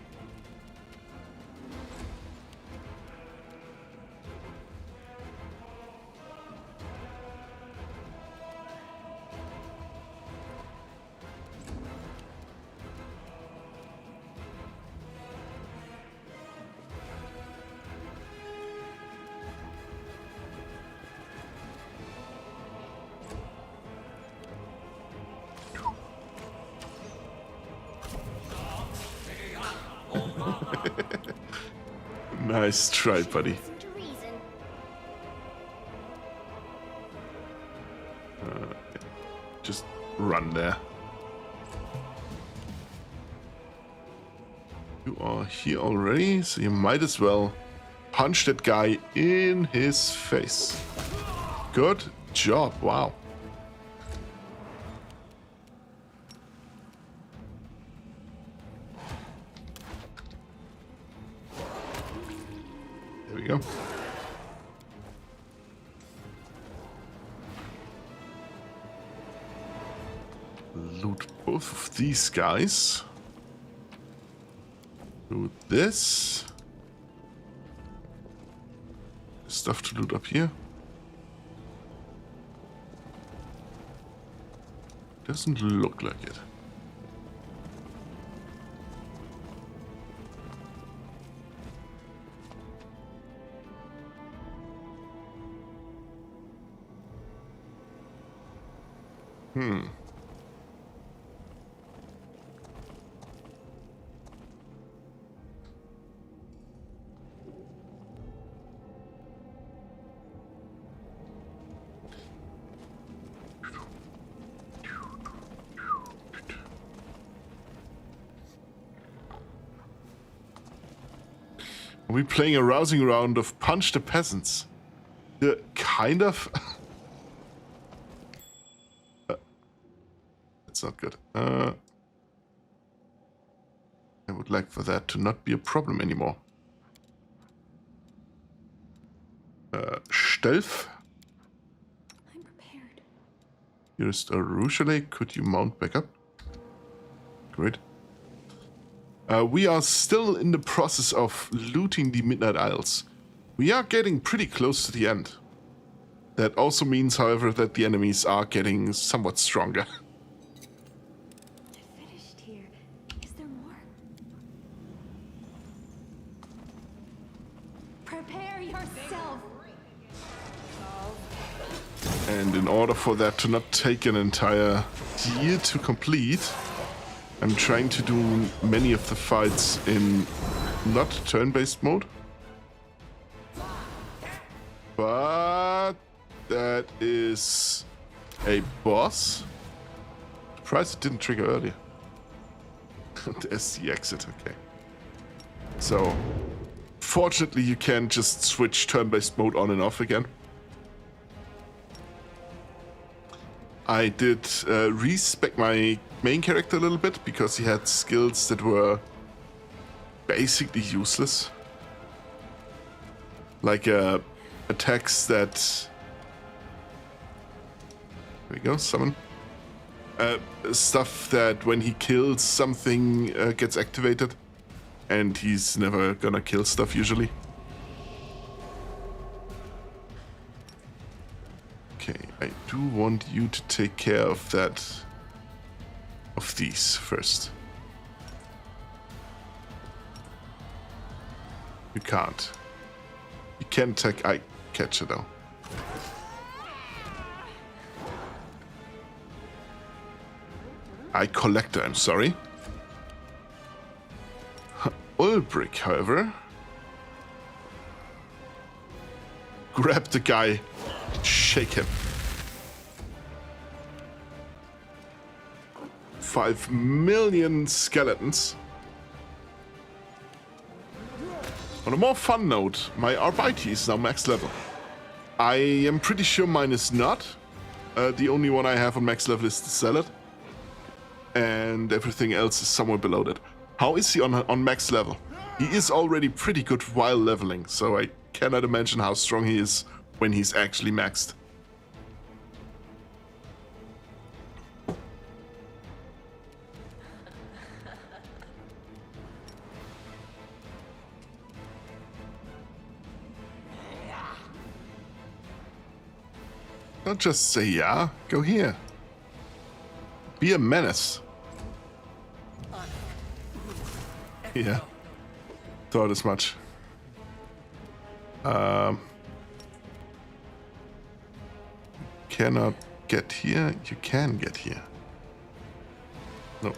Nice try, buddy. Listen to reason. Just run there. You are here already, so you might as well punch that guy in his face. Good job, wow. There we go. Loot both of these guys. Loot this. Stuff to loot up here. Doesn't look like it. Are we playing a rousing round of Punch the Peasants? Kind of. That's not good. I would like for that to not be a problem anymore. Stealth. I'm prepared. Here's a Rougelet. Could you mount back up? Great. We are still in the process of looting the Midnight Isles. We are getting pretty close to the end. That also means, however, that the enemies are getting somewhat stronger. I finished here. Is there more? Prepare yourself. And in order for that to not take an entire year to complete, I'm trying to do many of the fights in not turn-based mode. But that is a boss. Surprised it didn't trigger earlier. There's the exit, okay. So, Unfortunately, you can't just switch turn-based mode on and off again. I did respec my main character a little bit because he had skills that were basically useless. Like attacks that... There we go, summon. Stuff that when he kills something gets activated. And he's never gonna kill stuff usually. Okay, I do want you to take care of that. Of these first. You can't. You can attack Eye Catcher though. Eye Collector, I'm sorry. Ulbrick, however, grab the guy, shake him. 5 million skeletons. On a more fun note, my Arbiter is now max level. I am pretty sure mine is not. The only one I have on max level is the Zealot. And everything else is somewhere below that. How is he on max level? He is already pretty good while leveling, so I cannot imagine how strong he is when he's actually maxed. Don't just say yeah, go here. Be a menace. Yeah, thought as much. Cannot get here. You can get here. No.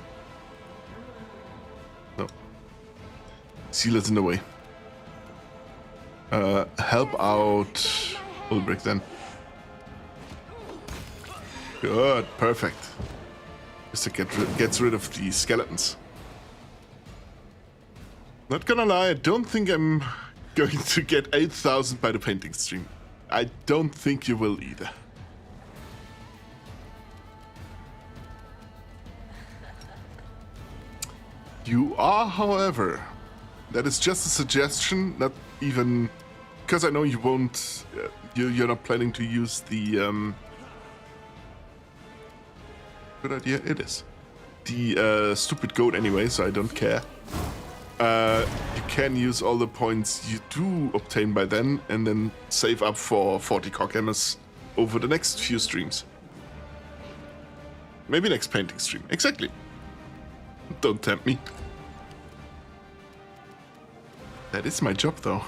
No. Sealer's in the way. Help out Ulbrick then. Good, perfect. Just gets rid of the skeletons. Not gonna lie, I don't think I'm going to get 8,000 by the painting stream. I don't think you will either. You are, however, that is just a suggestion, not even... Because I know you won't... you're not planning to use the... Good idea, it is. The stupid goat anyway, so I don't care. You can use all the points you do obtain by then, and then save up for 40 cockhammers over the next few streams. Maybe next painting stream. Exactly. Don't tempt me. That is my job, though.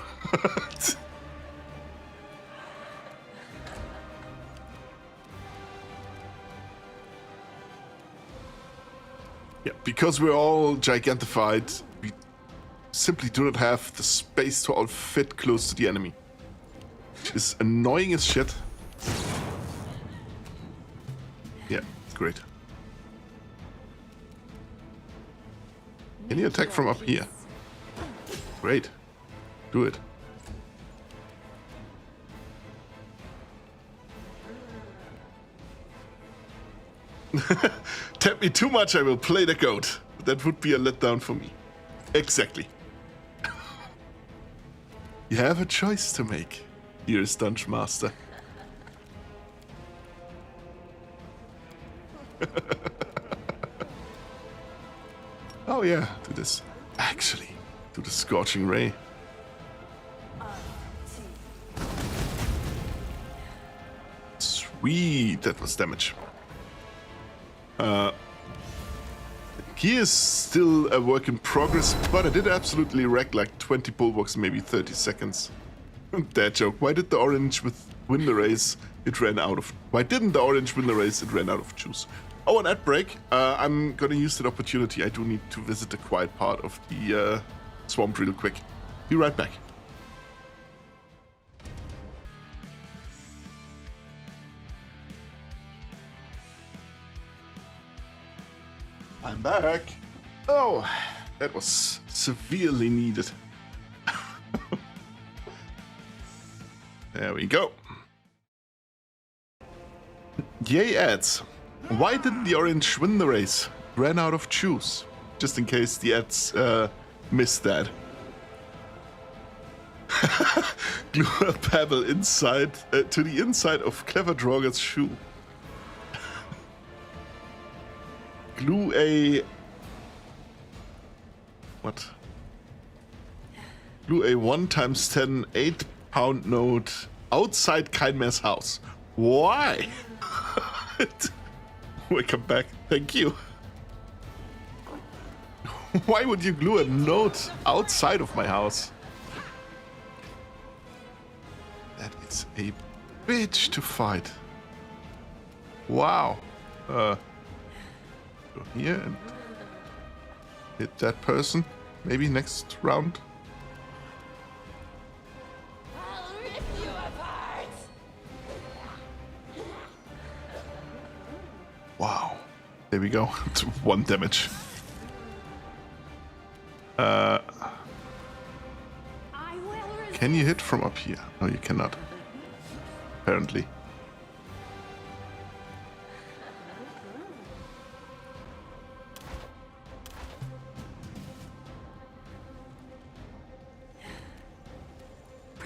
Yeah, because we're all gigantified, we simply do not have the space to all fit close to the enemy. Which is annoying as shit. Yeah, great. Can you attack from up here? Great. Do it. Tempt me too much, I will play the goat. That would be a letdown for me. Exactly. You have a choice to make, dearest Dungeon Master. Oh yeah, do this. Actually, do the Scorching Ray. Sweet, that was damage. He is still a work in progress, but I did absolutely wreck like 20 bulwarks in maybe 30 seconds. Dad joke. Why did the orange win the race? It ran out of... Why didn't the orange win the race? It ran out of juice. Oh, an ad break. I'm gonna use that opportunity. I do need to visit the quiet part of the swamp real quick. Be right back. I'm back. Oh, that was severely needed. There we go. Yay ads. Why didn't the orange win the race? Ran out of juice. Just in case the ads missed that. Glue a pebble inside to the inside of Clever Draugr's shoe. Glue a... What? Glue a 1 × 10 8-pound note outside Kainmaere's house. Why? Welcome back. Thank you. Why would you glue a note outside of my house? That is a bitch to fight. Wow. Go here and hit that person. Maybe next round. I'll rip you apart. Wow. There we go. It's 1 damage. I will Can you hit from up here? No, you cannot. Apparently.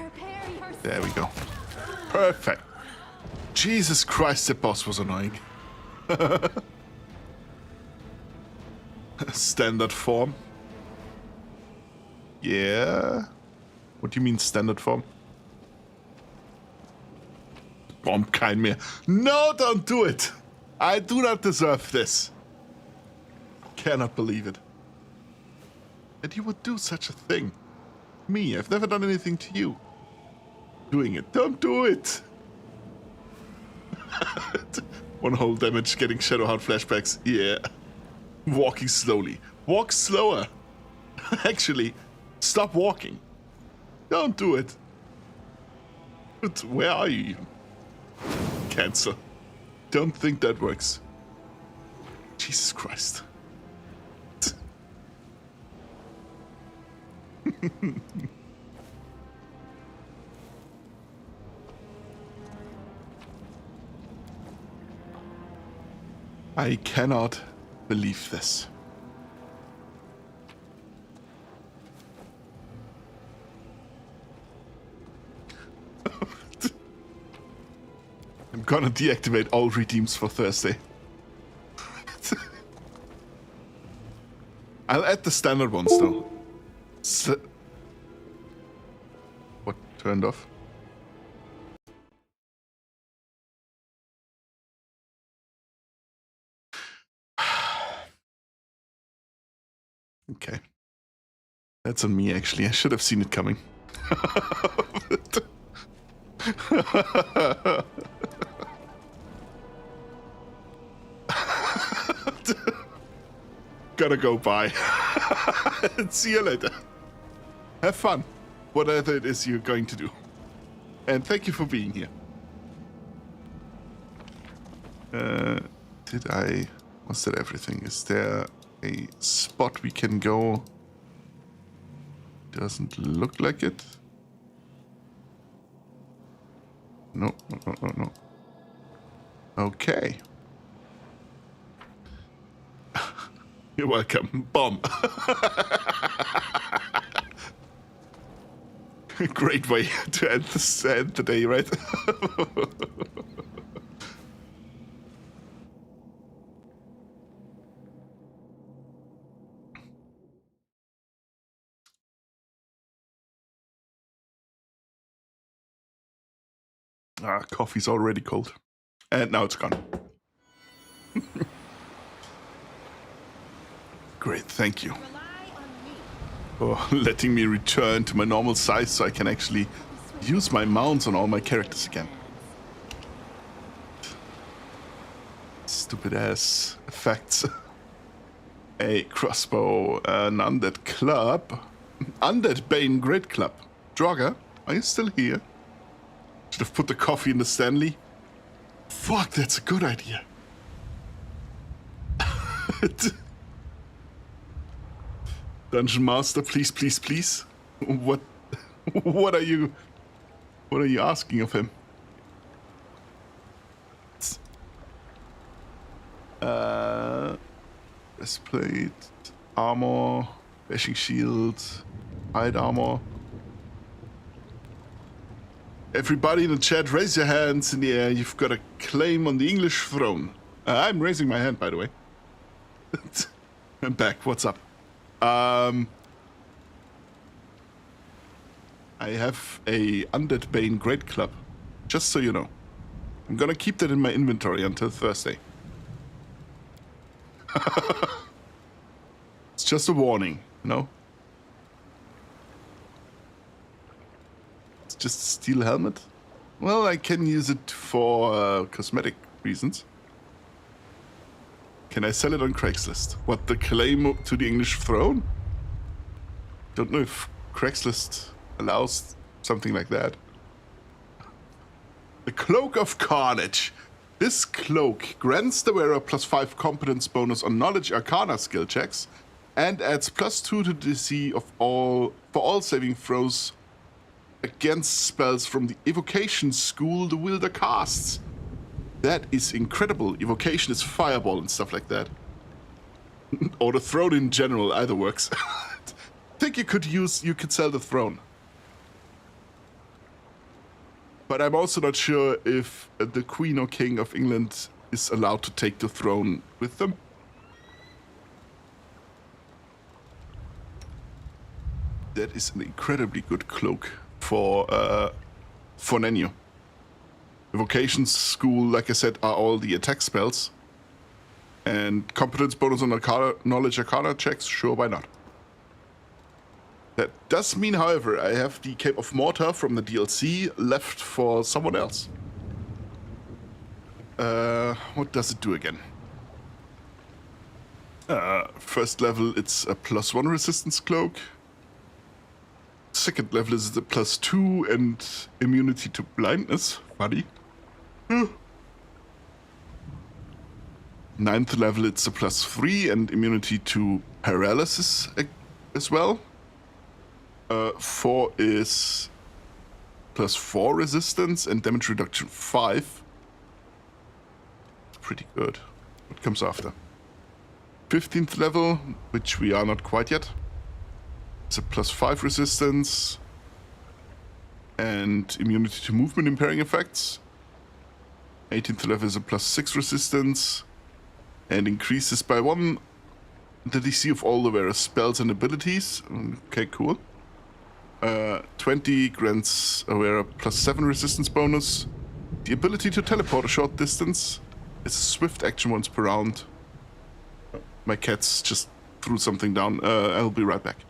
prepare yourself. There we go. Perfect. Jesus Christ, that boss was annoying. Standard form. Yeah. What do you mean standard form? Bomb Kainmaere. No, don't do it. I do not deserve this. Cannot believe it. That you would do such a thing. Me, I've never done anything to you. Doing it. Don't do it. 1 whole damage getting Shadowheart flashbacks. Yeah. Walking slowly. Walk slower. Actually, stop walking. Don't do it. But where are you even? Cancel. Don't think that works. Jesus Christ. I cannot believe this. I'm gonna deactivate all redeems for Thursday. I'll add the standard ones though. What turned off? Okay. That's on me, actually. I should have seen it coming. Gotta go, bye. See you later. Have fun, whatever it is you're going to do. And thank you for being here. Was that everything? Is there a spot we can go? Doesn't look like it. No. Okay. You're welcome. Bomb. Great way to end the day, right? Coffee's already cold. And now it's gone. Great, thank you. Oh, letting me return to my normal size so I can actually use my mounts on all my characters again. Stupid ass effects. A crossbow, an undead club. Undead Bane Great Club. Draugr, are you still here? Should have put the coffee in the Stanley. Fuck, that's a good idea. Dungeon Master, please, please, please. What are you What are you asking of him? Breastplate, armor, bashing shield, hide armor. Everybody in the chat, raise your hands in the air. You've got a claim on the English throne. I'm raising my hand, by the way. I'm back. What's up? I have a Undead Bane Great Club, just so you know. I'm gonna keep that in my inventory until Thursday. It's just a warning, you know? It's just a steel helmet. Well, I can use it for cosmetic reasons. Can I sell it on Craigslist? What, the claim to the English throne? Don't know if Craigslist allows something like that. The Cloak of Carnage. This cloak grants the wearer +5 competence bonus on Knowledge Arcana skill checks and adds +2 to the DC of for all saving throws against spells from the Evocation School the wielder casts. That is incredible. Evocation is fireball and stuff like that. Or the throne in general, either works. I think you could sell the throne. But I'm also not sure if the Queen or King of England is allowed to take the throne with them. That is an incredibly good cloak for Nenio. Evocation School, like I said, are all the attack spells. And competence bonus on Knowledge Arcana checks, sure, why not? That does mean, however, I have the Cape of Mortar from the DLC left for someone else. What does it do again? First level, it's a +1 resistance cloak. Second level is the +2 and immunity to blindness. Funny. Ninth level, it's a +3 and immunity to paralysis as well. 4 is +4 resistance and damage reduction 5. Pretty good. What comes after? 15th level, which we are not quite yet. It's a +5 resistance and immunity to movement impairing effects. 18th level is a +6 resistance and increases by 1 the DC of all the various spells and abilities. Okay, cool. 20 grants a wearer +7 resistance bonus. The ability to teleport a short distance is a swift action once per round. My cats just threw something down. I'll be right back.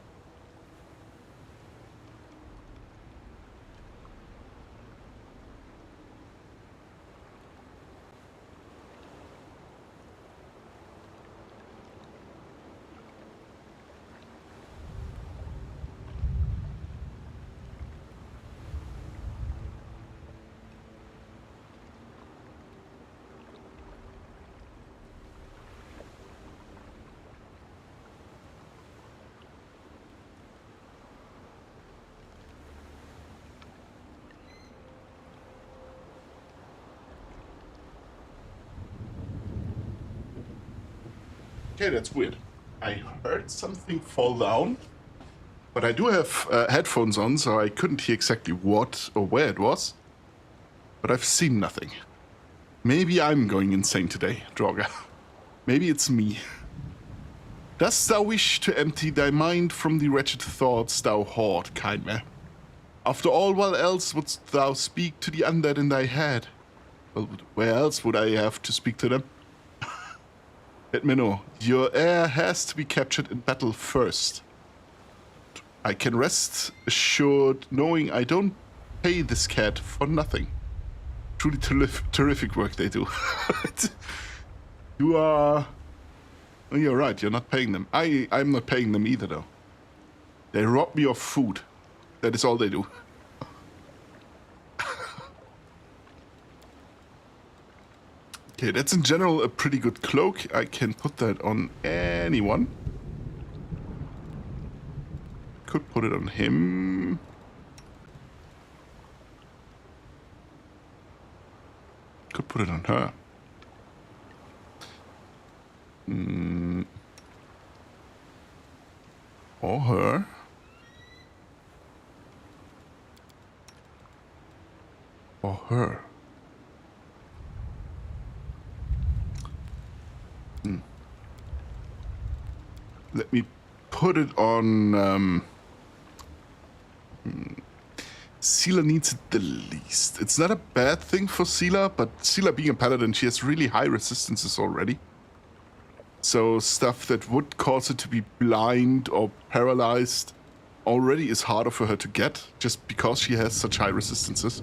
Okay, that's weird. I heard something fall down, but I do have headphones on, so I couldn't hear exactly what or where it was. But I've seen nothing. Maybe I'm going insane today, Draugr. Maybe it's me. Dost thou wish to empty thy mind from the wretched thoughts thou hoard, Kainmaere? After all, what else wouldst thou speak to the undead in thy head? Well, where else would I have to speak to them? Let me know. Your heir has to be captured in battle first. I can rest assured knowing I don't pay this cat for nothing. Truly terrific work they do. You are... Oh, you're right, you're not paying them. I'm not paying them either, though. They rob me of food. That is all they do. Okay, that's in general a pretty good cloak. I can put that on anyone. Could put it on him. could put it on her. Or her. Or her. Let me put it on... Sela needs it the least. It's not a bad thing for Sela, but Sela being a paladin, she has really high resistances already. So stuff that would cause her to be blind or paralyzed already is harder for her to get, just because she has such high resistances.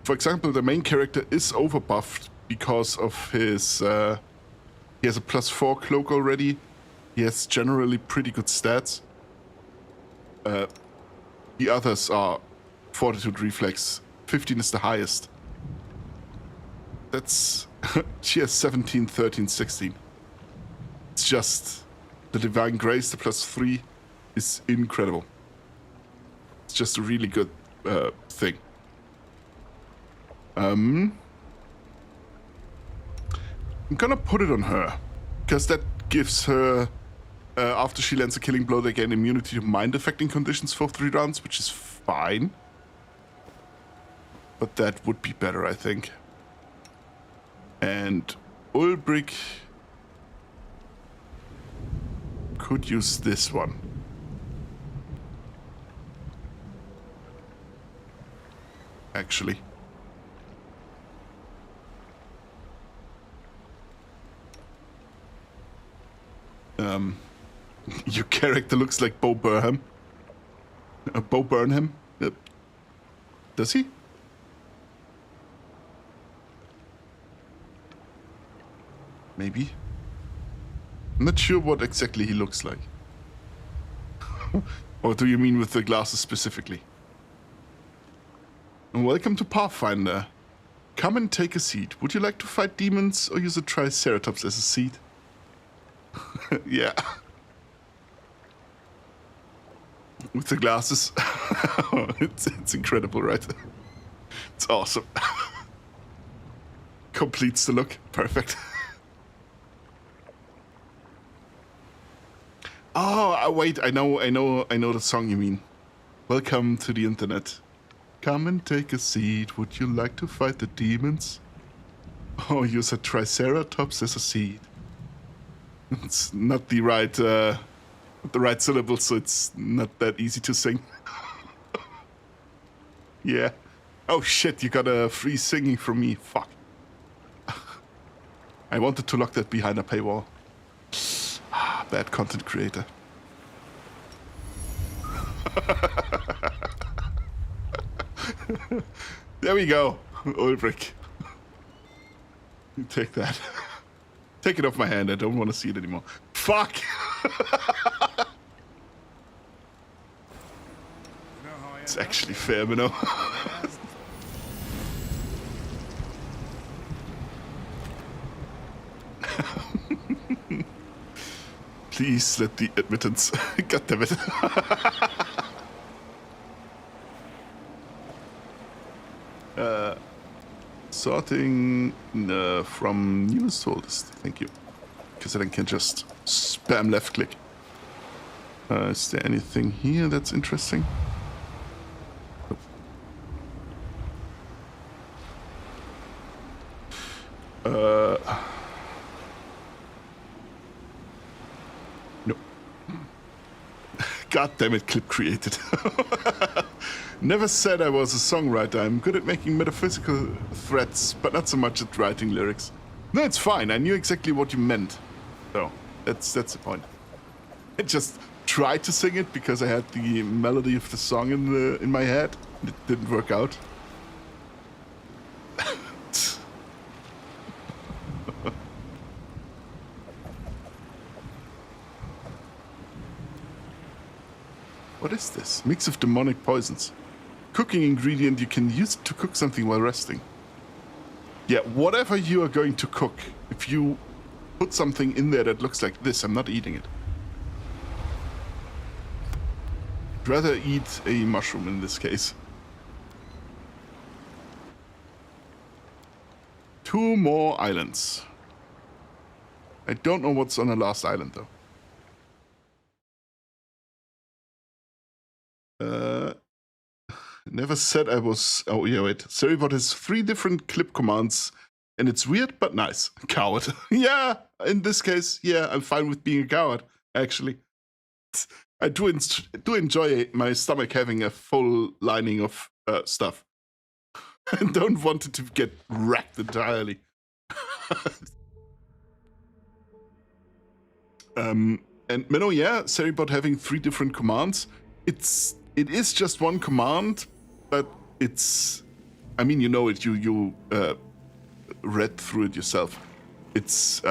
For example, the main character is overbuffed because of his... he has a +4 cloak already. He has generally pretty good stats. The others are Fortitude Reflex. 15 is the highest. That's... she has 17, 13, 16. It's just... the Divine Grace, the +3, is incredible. It's just a really good thing. I'm gonna put it on her. Because that gives her... after she lands a killing blow, they gain immunity to mind-affecting conditions for 3 rounds, which is fine. But that would be better, I think. And Ulbrich could use this one. Actually. Your character looks like Bo Burnham. Bo Burnham? Does he? Maybe. I'm not sure what exactly he looks like. Or do you mean with the glasses specifically? And welcome to Pathfinder. Come and take a seat. Would you like to fight demons or use a Triceratops as a seat? Yeah. With the glasses. it's incredible, right? It's awesome. Completes the look. Perfect. Oh, wait, I know the song you mean. Welcome to the internet. Come and take a seat. Would you like to fight the demons? Oh, use a Triceratops as a seat. It's not the right syllable, so it's not that easy to sing. Yeah. Oh shit, you got a free singing from me. Fuck. I wanted to lock that behind a paywall. Bad content creator. There we go, Ulbrich. You take that. Take it off my hand, I don't want to see it anymore. Fuck! It's actually fair, you know. Please let the admittance. God damn it. Sorting from newest to oldest. Thank you. Because then I can just spam left click. Is there anything here that's interesting? No. God damn it, clip created. Never said I was a songwriter. I'm good at making metaphysical threats, but not so much at writing lyrics. No, it's fine. I knew exactly what you meant. So, that's the point. I just tried to sing it because I had the melody of the song in my head. It didn't work out. What is this? Mix of demonic poisons. Cooking ingredient you can use to cook something while resting. Yeah, whatever you are going to cook, if you put something in there that looks like this, I'm not eating it. I'd rather eat a mushroom in this case. 2 more islands. I don't know what's on the last island, though. Never said I was... Oh, yeah, wait. Seribot has 3 different clip commands, and it's weird, but nice. Coward. Yeah, in this case, yeah, I'm fine with being a coward, actually. I do enjoy my stomach having a full lining of stuff. I don't want it to get wrecked entirely. And Minnow, yeah, Seribot having 3 different commands. It is just one command, but it's... I mean, you know it. You read through it yourself. It's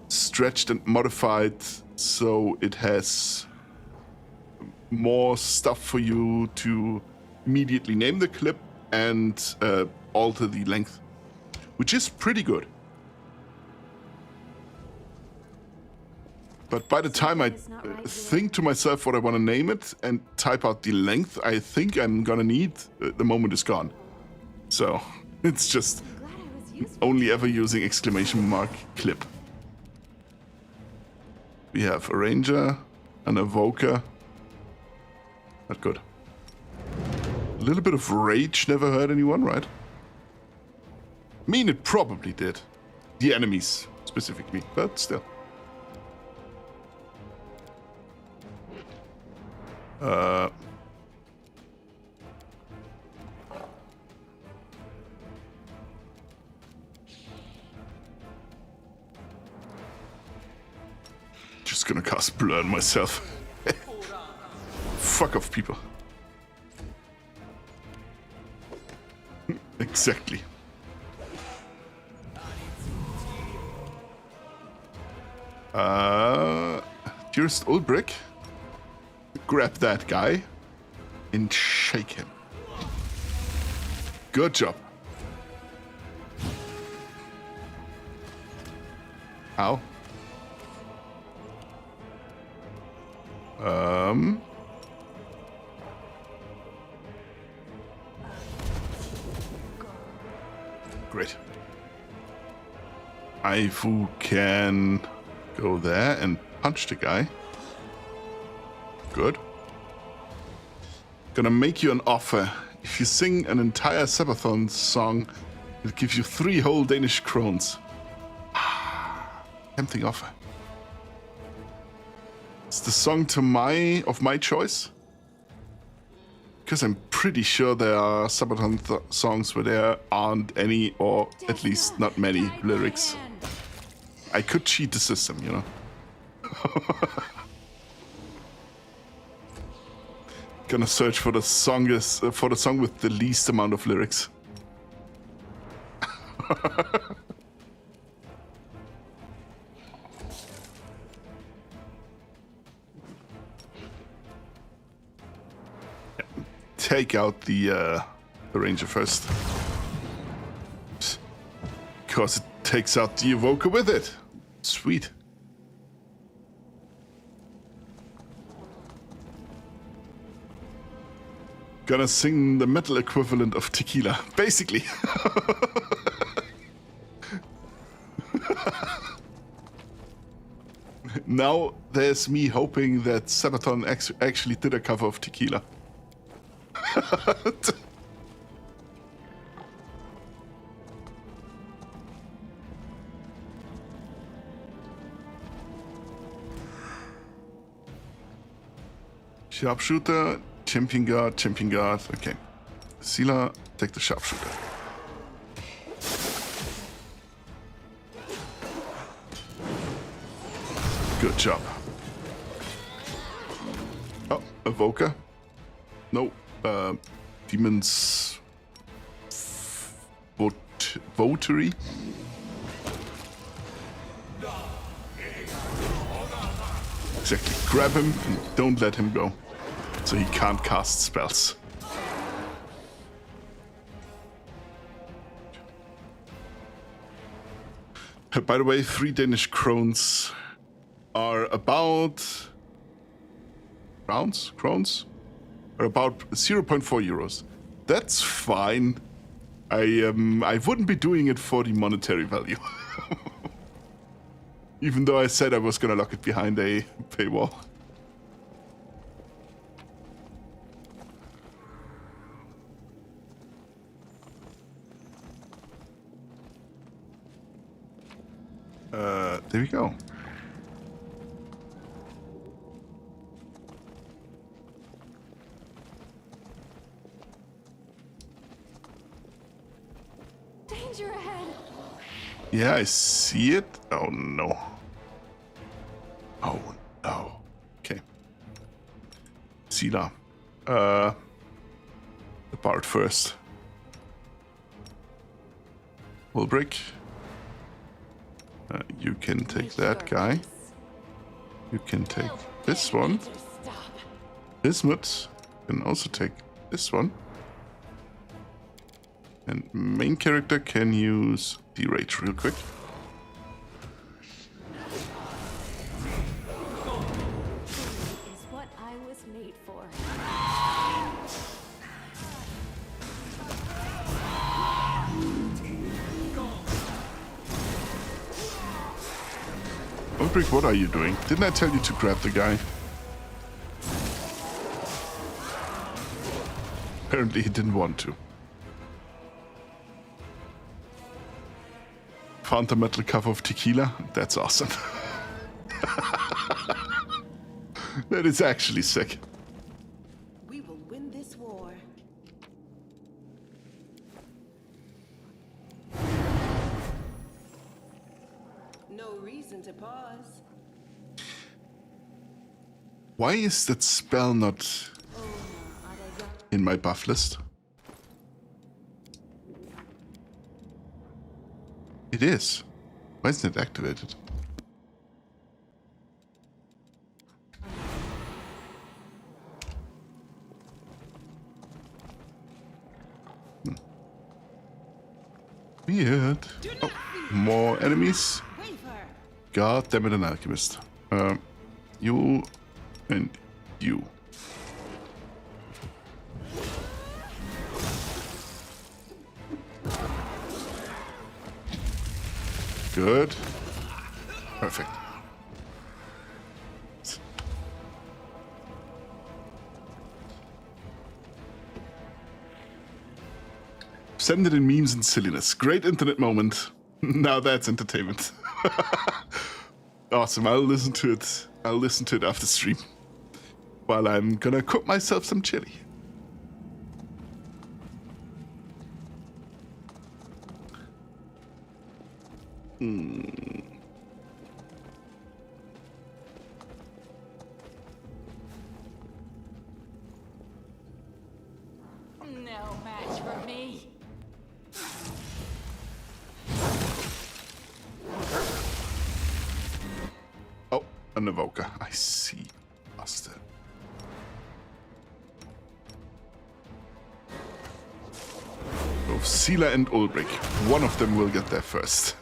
stretched and modified, so it has more stuff for you to immediately name the clip and alter the length, which is pretty good. But by the time I think to myself what I want to name it and type out the length I think I'm gonna need, the moment is gone. So it's just only ever using exclamation mark clip. We have a ranger, an evoker. Not good. A little bit of rage never hurt anyone, right? I mean, it probably did. The enemies, specifically, but still. Just gonna cast Blur on myself. Fuck off, people. Exactly. Dearest old brick. Grab that guy and shake him. Good job. Ow. Great. Aifu can go there and punch the guy. Good. Gonna make you an offer. If you sing an entire Sabathon song, it'll give you 3 whole Danish krones. Tempting offer. It's the song of my choice. Because I'm pretty sure there are Sabathon songs where there aren't any, or at least not many, lyrics. I could cheat the system, you know. Gonna search for the song with the least amount of lyrics. Take out the ranger first, because it takes out the evoker with it. Sweet. Gonna sing the metal equivalent of tequila, basically. Now there's me hoping that Sabathon actually did a cover of tequila. Sharpshooter, champion guard, okay. Sealer, take the sharpshooter. Good job. Oh, evoker. No, demon's votary. Exactly. Grab him and don't let him go, so he can't cast spells. By the way, 3 Danish krones are about... Krones? Are about 0.4 euros. That's fine. I wouldn't be doing it for the monetary value. Even though I said I was gonna lock it behind a paywall. There we go. Danger ahead. Yeah, I see it. Oh no. Oh no. Okay. Sila. The bard first. Ulbrich. You can take that guy. You can take this one. Bismuth can also take this one. And main character can use D-Rage real quick. Is what I was made for. Ulbrich, what are you doing? Didn't I tell you to grab the guy? Apparently he didn't want to. Found a metal cup of tequila? That's awesome. That is actually sick. We will win this war. No reason to pause. Why is that spell not in my buff list? It is. Why isn't it activated? Weird. Oh, more enemies. Waver. God damn it, an alchemist. You and you. Good. Perfect. Send it in memes and silliness. Great internet moment. Now that's entertainment. Awesome. I'll listen to it. I'll listen to it after stream. While I'm gonna cook myself some chili. No match for me. Oh, an evoker. I see. Bastard. Both Sila and Ulbrich. One of them will get there first.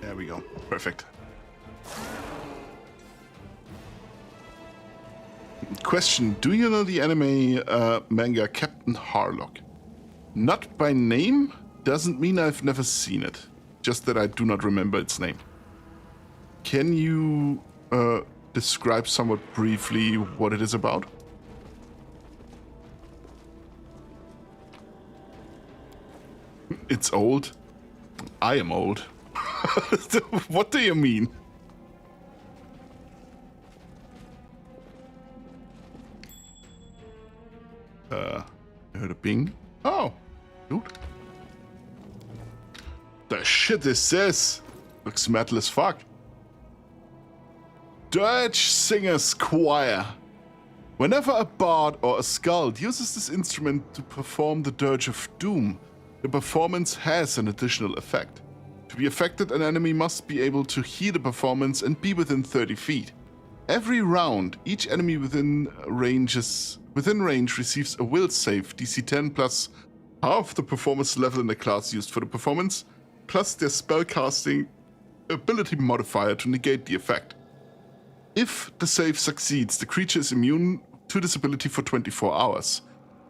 There we go. Perfect. Question. Do you know the anime manga Captain Harlock? Not by name doesn't mean I've never seen it. Just that I do not remember its name. Can you describe somewhat briefly what it is about? It's old. I am old. What do you mean? I heard a ping. Oh, dude. The shit is this? Looks metal as fuck. Dirge Singer's Choir. Whenever a bard or a skald uses this instrument to perform the Dirge of Doom, the performance has an additional effect. To be affected, an enemy must be able to hear the performance and be within 30 feet. Every round, each enemy within range receives a will save DC 10 plus half the performance level in the class used for the performance, plus their spellcasting ability modifier to negate the effect. If the save succeeds, the creature is immune to this ability for 24 hours.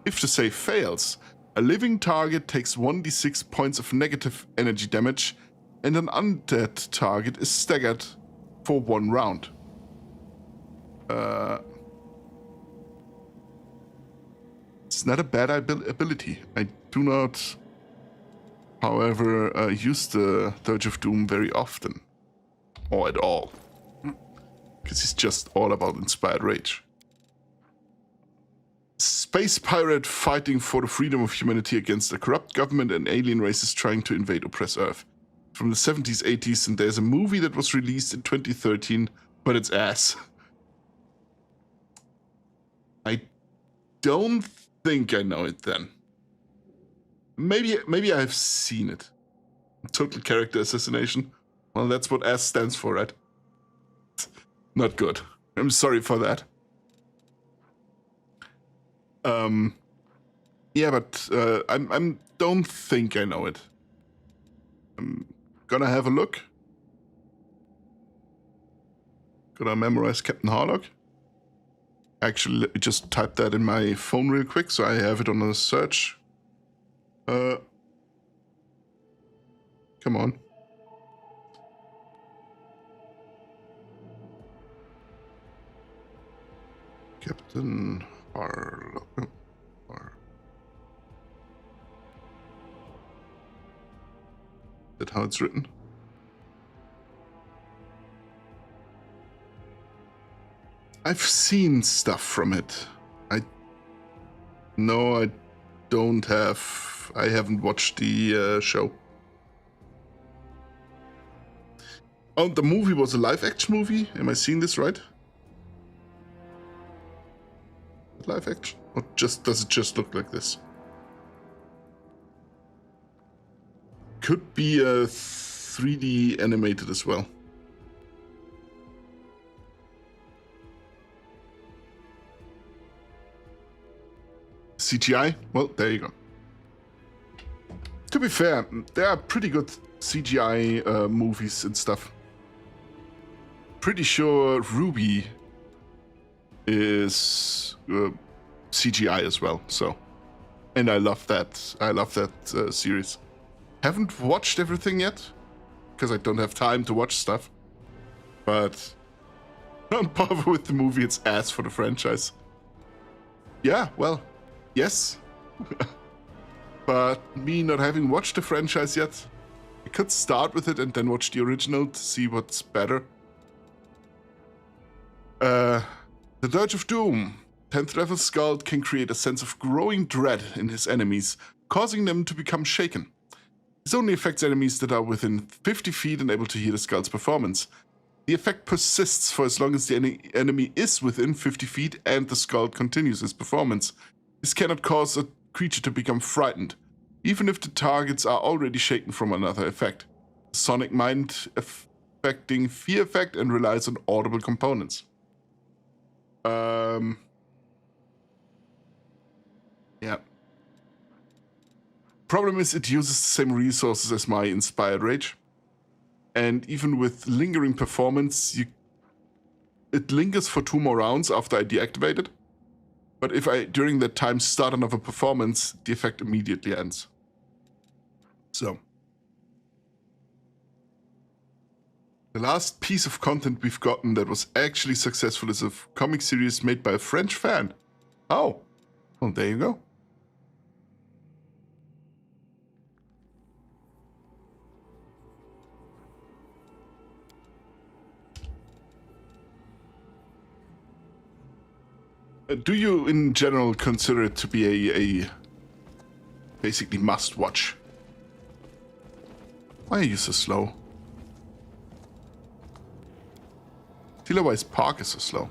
If the save fails, a living target takes 1d6 points of negative energy damage, and an undead target is staggered for 1 round. It's not a bad ability. I do not, however, use the Dirge of Doom very often. Or at all. Because it's just all about Inspired Rage. Space pirate fighting for the freedom of humanity against a corrupt government and alien races trying to invade oppress Earth. From the 70s, 80s, and there's a movie that was released in 2013, but it's ass. I don't think I know it then. Maybe I've seen it. Total character assassination. Well, that's what S stands for, right? Not good. I'm sorry for that. Yeah, but I don't think I know it. I'm gonna have a look. Gonna memorize Captain Harlock. Actually, let me just type that in my phone real quick so I have it on a search. Come on. Captain Harlock. Is that how it's written? I've seen stuff from it. I don't have. I haven't watched the show. Oh, the movie was a live-action movie? Am I seeing this right? Live action? Or does it just look like this? Could be a 3D animated as well. CGI? Well, there you go. To be fair, there are pretty good CGI movies and stuff. Pretty sure Ruby is CGI as well, so. And I love that. I love that series. Haven't watched everything yet, because I don't have time to watch stuff. But don't bother with the movie, it's ass for the franchise. Yeah, well, yes. But me not having watched the franchise yet, I could start with it and then watch the original to see what's better. The Dirge of Doom. 10th level Skald can create a sense of growing dread in his enemies, causing them to become shaken. This only affects enemies that are within 50 feet and able to hear the Skald's performance. The effect persists for as long as the enemy is within 50 feet and the Skald continues his performance. This cannot cause a creature to become frightened, even if the targets are already shaken from another effect. Sonic Mind affecting fear effect and relies on audible components. Yeah. Problem is it uses the same resources as my Inspired Rage. And even with lingering performance, it lingers for 2 more rounds after I deactivate it. But if I, during that time, start another performance, the effect immediately ends. So. The last piece of content we've gotten that was actually successful is a comic series made by a French fan. Oh. Well, there you go. Do you, in general, consider it to be a basically must-watch? Why are you so slow? Why Park is so slow?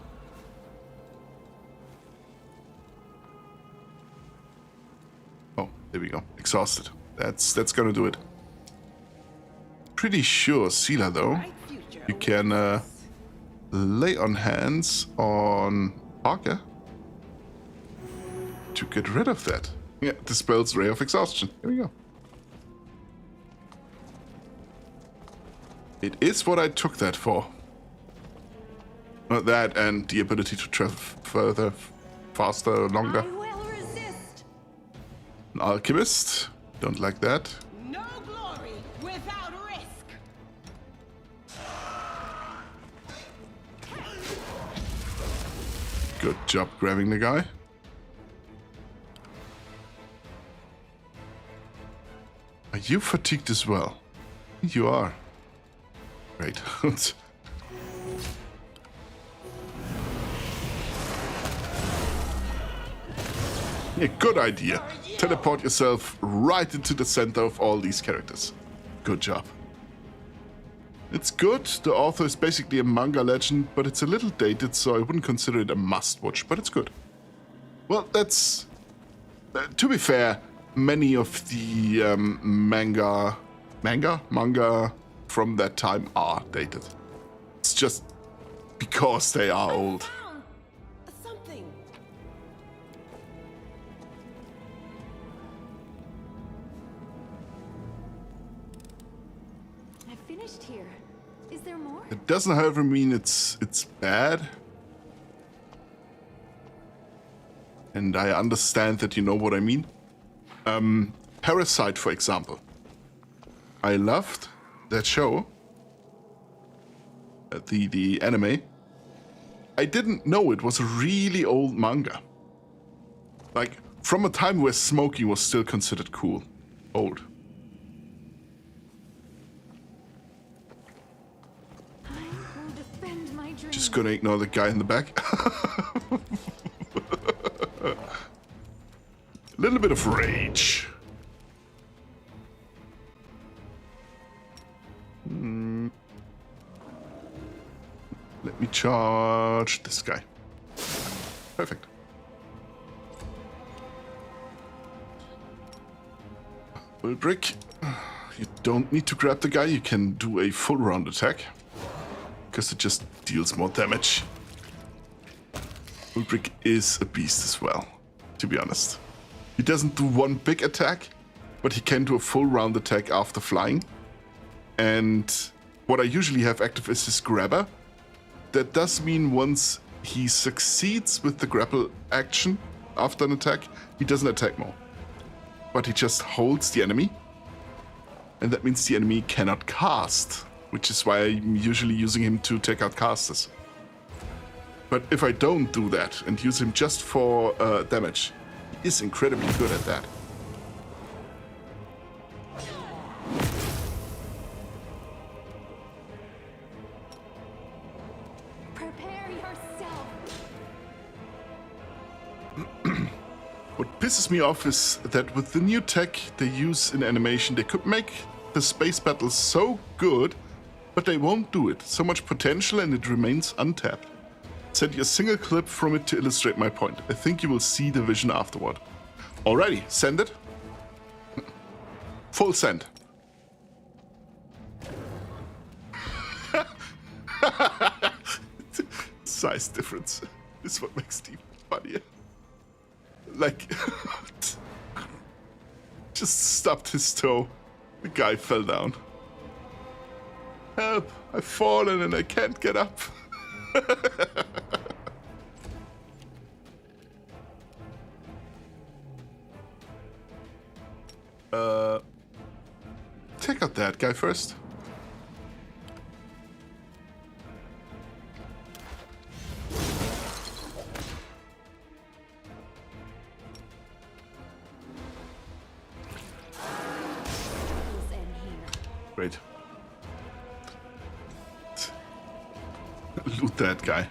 Oh, there we go. Exhausted. That's gonna do it. Pretty sure, Sela, though, you can lay on hands on Parker to get rid of that. Yeah, dispels Ray of Exhaustion. Here we go. It is what I took that for. Not that and the ability to travel further, faster, longer. I will resist. An alchemist. Don't like that. No glory without risk. Good job grabbing the guy. Are you fatigued as well? You are. Great. Yeah, good idea. Teleport yourself right into the center of all these characters. Good job. It's good. The author is basically a manga legend, but it's a little dated, so I wouldn't consider it a must-watch, but it's good. Well, that's... to be fair, many of the manga from that time are dated. It's just because they are old. Found something. I finished here. Is there more? It doesn't, however, mean it's bad. And I understand that you know what I mean. Parasite, for example. I loved that show. The anime. I didn't know it was a really old manga. Like, from a time where smoking was still considered cool. Old. I will defend my dream. Just gonna ignore the guy in the back. A little bit of rage. Let me charge this guy. Perfect. Well, Brick, you don't need to grab the guy. You can do a full round attack. Because it just deals more damage. Ulbrich is a beast as well, to be honest. He doesn't do one big attack, but he can do a full round attack after flying. And what I usually have active is his grabber. That does mean once he succeeds with the grapple action after an attack, he doesn't attack more. But he just holds the enemy. And that means the enemy cannot cast, which is why I'm usually using him to take out casters. But if I don't do that and use him just for damage, he is incredibly good at that. Prepare yourself. What pisses me off is that with the new tech they use in animation, they could make the space battles so good, but they won't do it. So much potential and it remains untapped. Send you a single clip from it to illustrate my point. I think you will see the vision afterward. Alrighty, send it. Full send. Size difference is what makes Steve funnier. Like, just stubbed his toe. The guy fell down. Help! I've fallen and I can't get up. Take out that guy first. Let's end here. Great. Loot that guy.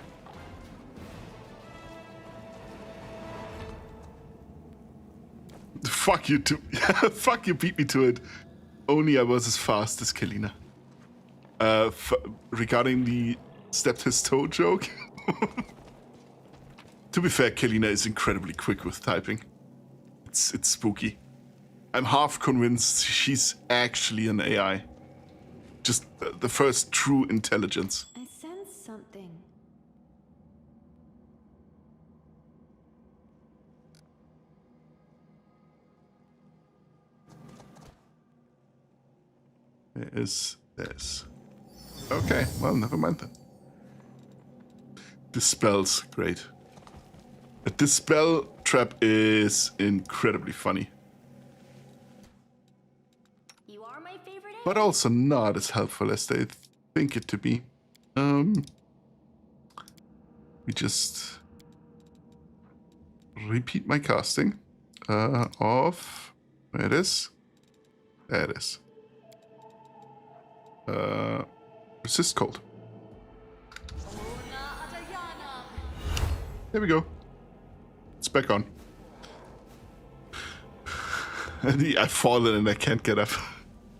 Fuck you too. Fuck you, beat me to it. Only I was as fast as Kalina. Regarding the stepped his toe joke. To be fair, Kalina is incredibly quick with typing. It's spooky. I'm half convinced she's actually an AI. Just the first true intelligence. I sense something. There is this. Okay, well, never mind then. Dispels, great. A dispel trap is incredibly funny. You are my favorite But also not as helpful as they think it to be. We just repeat my casting of where it is. There it is. Resist cold. There we go. It's back on. I've fallen and I can't get up.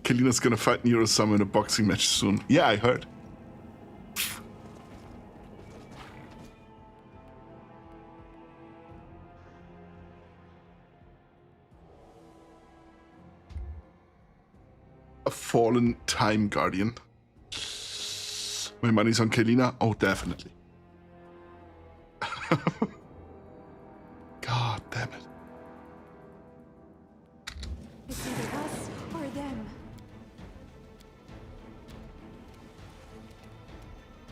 Kalina's gonna fight Nero-sama in a boxing match soon. Yeah, I heard. A fallen time guardian. My money's on Kalina? Oh, definitely. God damn it. It's either us or them.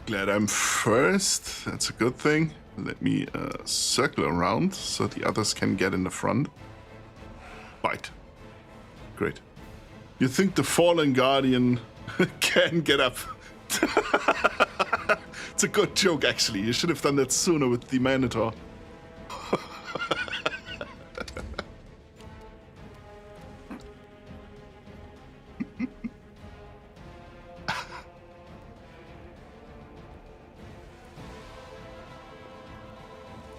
Glad I'm first. That's a good thing. Let me circle around so the others can get in the front. Bite. Great. You think the fallen guardian can get up? It's a good joke, actually. You should have done that sooner with the Minotaur.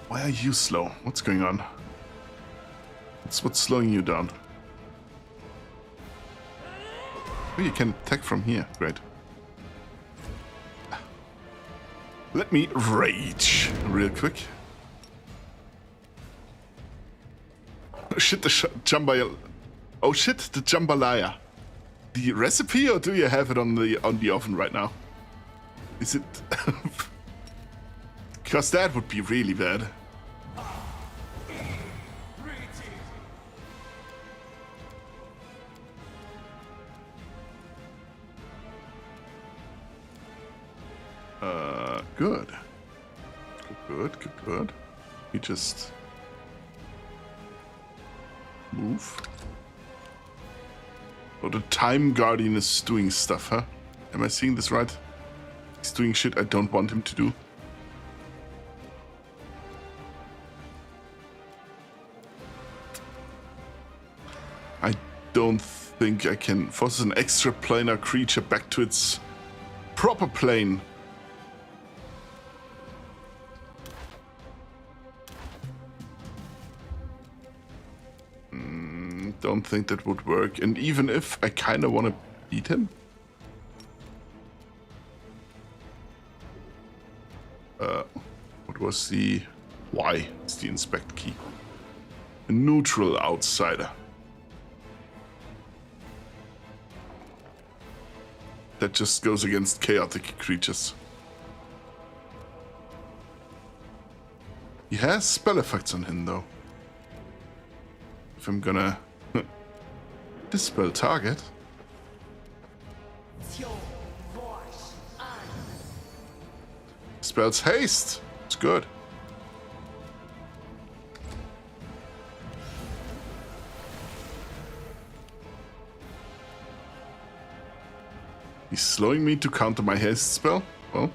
Why are you slow? What's going on? What's slowing you down? Oh, you can attack from here. Great. Let me rage real quick. Oh shit, the jambalaya. Oh shit, the jambalaya. The recipe, or do you have it on the oven right now? Is it? Because that would be really bad. Good. Good. We just move. Oh, the Time Guardian is doing stuff, huh? Am I seeing this right? He's doing shit I don't want him to do. I don't think I can force an extra planar creature back to its proper plane. Don't think that would work. And even if I kind of want to beat him. What was the... Y? It's the inspect key. A neutral outsider. That just goes against chaotic creatures. He has spell effects on him, though. If I'm gonna dispel target. Spells haste. It's good. He's slowing me to counter my haste spell. Well,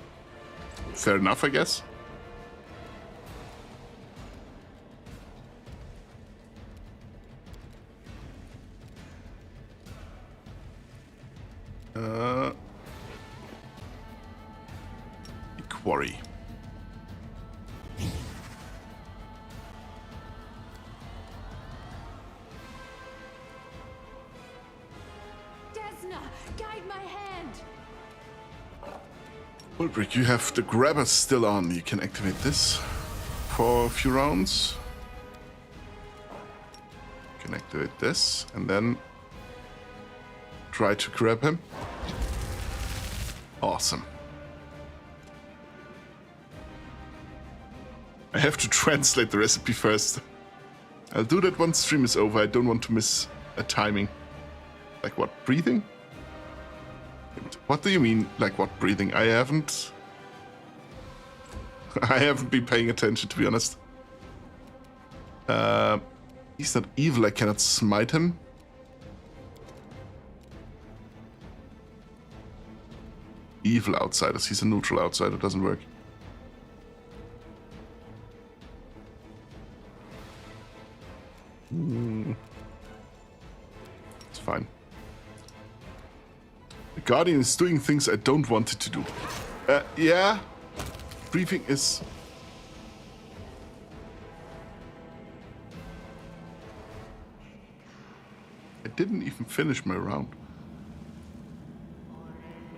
fair enough, I guess. Quarry. Desna, guide my hand. Ulbrich, you have the grabber still on. You can activate this for a few rounds. You can activate this and then try to grab him. Awesome. I have to translate the recipe first. I'll do that once stream is over. I don't want to miss a timing. Like what? Breathing? What do you mean? Like what breathing? I haven't been paying attention, to be honest. He's not evil. I cannot smite him. Evil outsiders. He's a neutral outsider. Doesn't work. It's fine. The Guardian is doing things I don't want it to do. Yeah. Briefing is... I didn't even finish my round.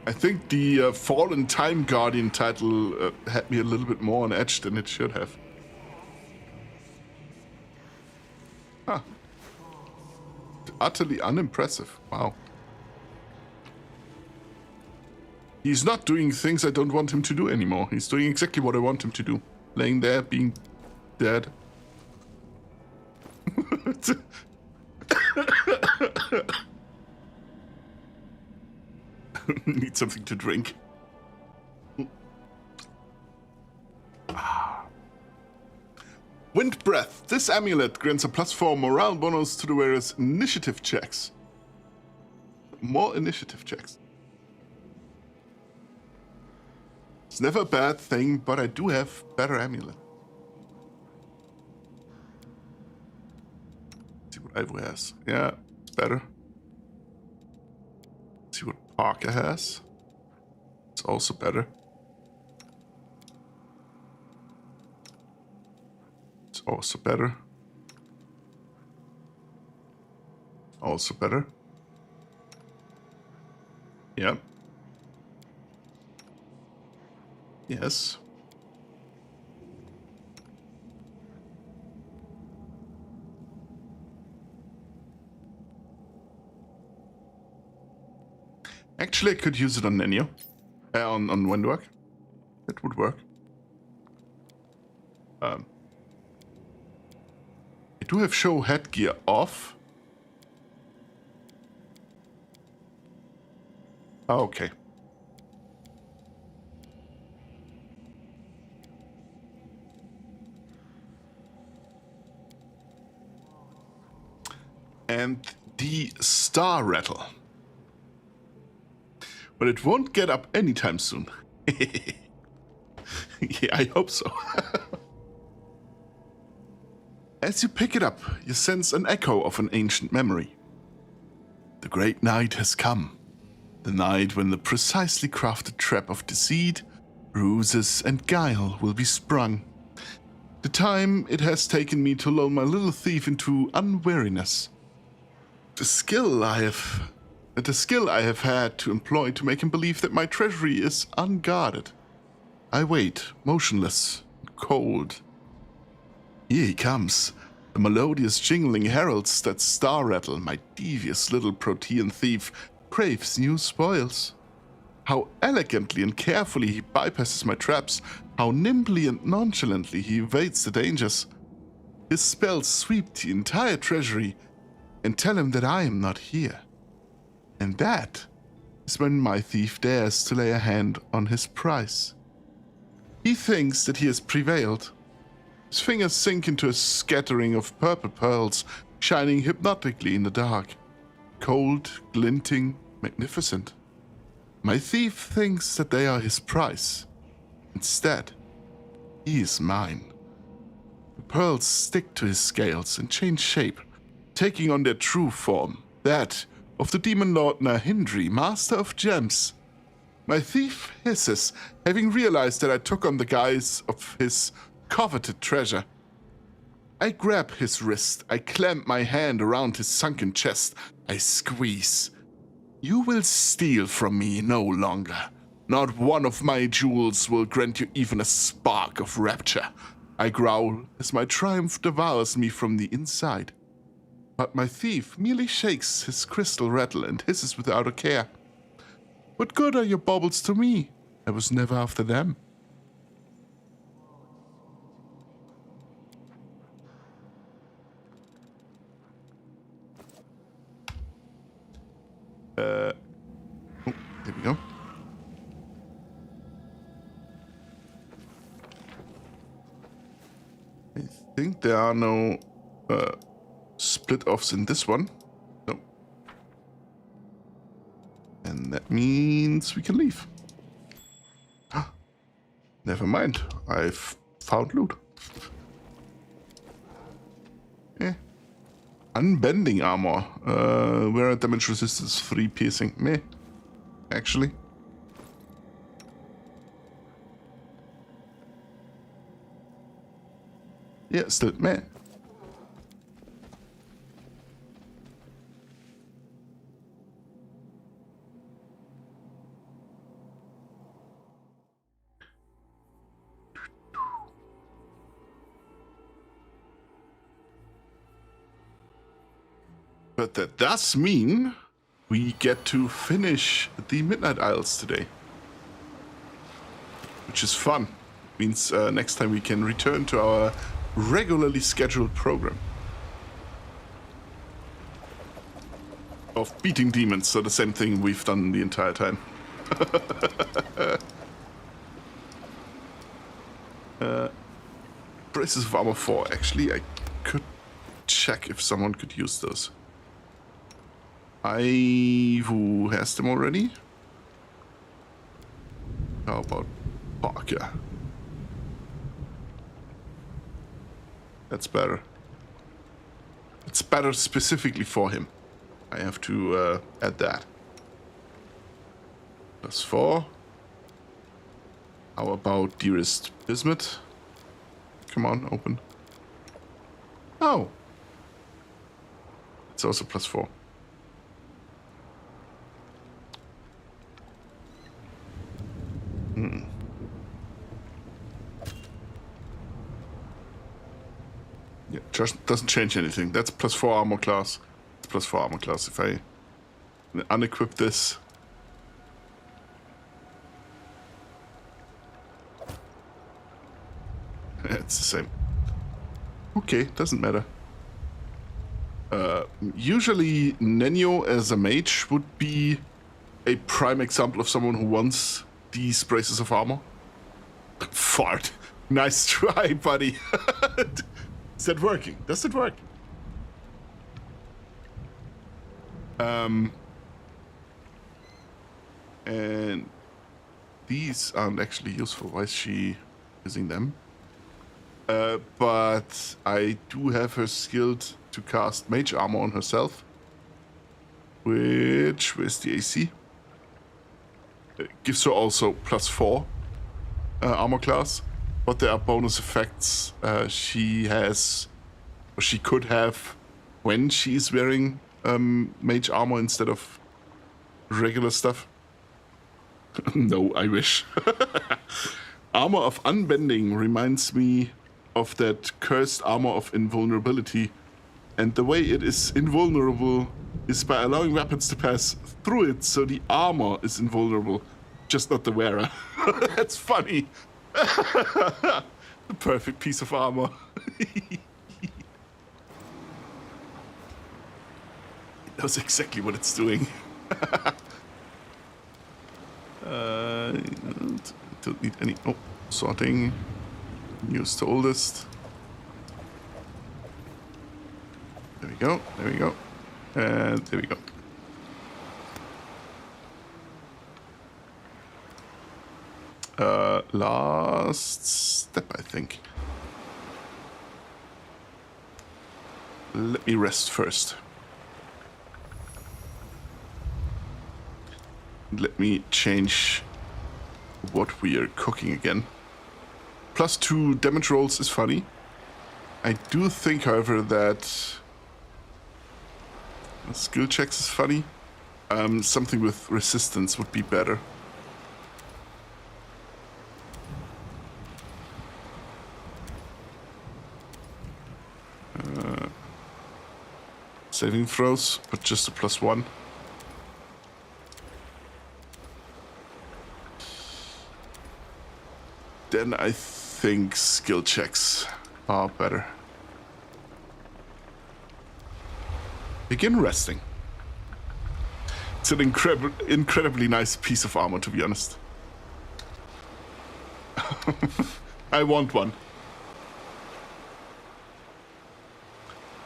I think the Fallen Time Guardian title had me a little bit more on edge than it should have. Huh. Utterly unimpressive. Wow. He's not doing things I don't want him to do anymore. He's doing exactly what I want him to do. Laying there, being dead. Need something to drink. Wind Breath. This amulet grants a +4 morale bonus to the wearer's initiative checks. More initiative checks. It's never a bad thing, but I do have better amulet. Let's see what Ivo has. Yeah, it's better. Let's see what Parker has. It's also better. It's also better. Also better. Yep. Yes. Actually, I could use it on Nenio. On Windwork. It would work. I do have show headgear off. Oh, okay. And the Star Rattle. But it won't get up anytime soon. Yeah, I hope so. As you pick it up, you sense an echo of an ancient memory. The great night has come. The night when the precisely crafted trap of deceit, ruses, and guile will be sprung. The time it has taken me to lull my little thief into unwariness. The skill I have had to employ to make him believe that my treasury is unguarded. I wait, motionless, cold. Here he comes. The melodious jingling heralds that star rattle. My devious little Protean thief craves new spoils. How elegantly and carefully he bypasses my traps. How nimbly and nonchalantly he evades the dangers. His spells sweep the entire treasury and tell him that I am not here. And that is when my thief dares to lay a hand on his prize. He thinks that he has prevailed. His fingers sink into a scattering of purple pearls, shining hypnotically in the dark. Cold, glinting, magnificent. My thief thinks that they are his prize. Instead, he is mine. The pearls stick to his scales and change shape, taking on their true form, that of the demon lord Nahindri, master of gems. My thief hisses, having realized that I took on the guise of his coveted treasure. I grab his wrist, I clamp my hand around his sunken chest, I squeeze. You will steal from me no longer. Not one of my jewels will grant you even a spark of rapture. I growl as my triumph devours me from the inside. But my thief merely shakes his crystal rattle and hisses without a care. What good are your baubles to me? I was never after them. There we go. I think there are no split-offs in this one. No. And that means we can leave. Never mind. I've found loot. Unbending armor. Where are damage resistance 3 piercing? Meh. Actually. Yeah, still meh. But that does mean we get to finish the Midnight Isles today. Which is fun. Means next time we can return to our regularly scheduled program. Of beating demons, so the same thing we've done the entire time. Braces of Armor 4. Actually, I could check if someone could use those. Who has them already? How about Parker? That's better. It's better specifically for him. I have to add that. +4. How about Dearest Bismuth? Come on, open. Oh. It's also +4. Yeah, just doesn't change anything. That's +4 armor class. It's +4 armor class. If I unequip this, it's the same. Okay, doesn't matter. Usually, Nenyo as a mage would be a prime example of someone who wants these braces of armor. Fart. Nice try, buddy. Is that working? Does it work? And these aren't actually useful. Why is she using them? But I do have her skilled to cast Mage Armor on herself. Where's the AC? It gives her also +4 armor class. But there are bonus effects she has, or she could have, when she's wearing Mage Armor instead of regular stuff. No, I wish. Armor of Unbending reminds me of that cursed armor of invulnerability. And the way it is invulnerable is by allowing weapons to pass through it, so the armor is invulnerable, just not the wearer. That's funny. The perfect piece of armor. It knows exactly what it's doing. Don't need any. Oh, sorting. Newest to oldest. There we go. There we go. And there we go. Last step, I think. Let me rest first. Let me change what we are cooking again. +2 damage rolls is funny. I do think, however, that skill checks is funny. Something with resistance would be better. Saving throws, but just a +1. Then I think skill checks are better. Begin resting. It's an incredibly nice piece of armor, to be honest. I want one.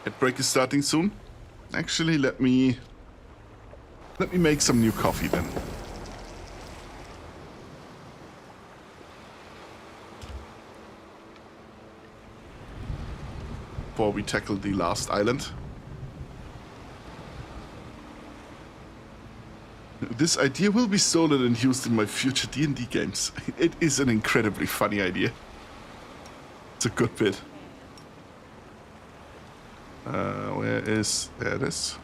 Head break is starting soon. Actually, let me make some new coffee then. Before we tackle the last island. This idea will be stolen and used in my future D&D games. It is an incredibly funny idea. It's a good bit. Where is... There it is.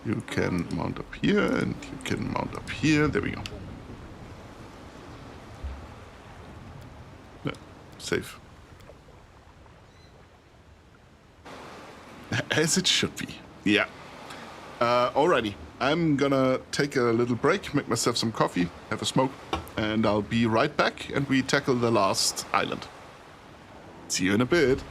You can mount up here, and you can mount up here. There we go. No, safe. As it should be. Yeah. Alrighty. I'm gonna take a little break, make myself some coffee, have a smoke, and I'll be right back, and we tackle the last island. See you in a bit.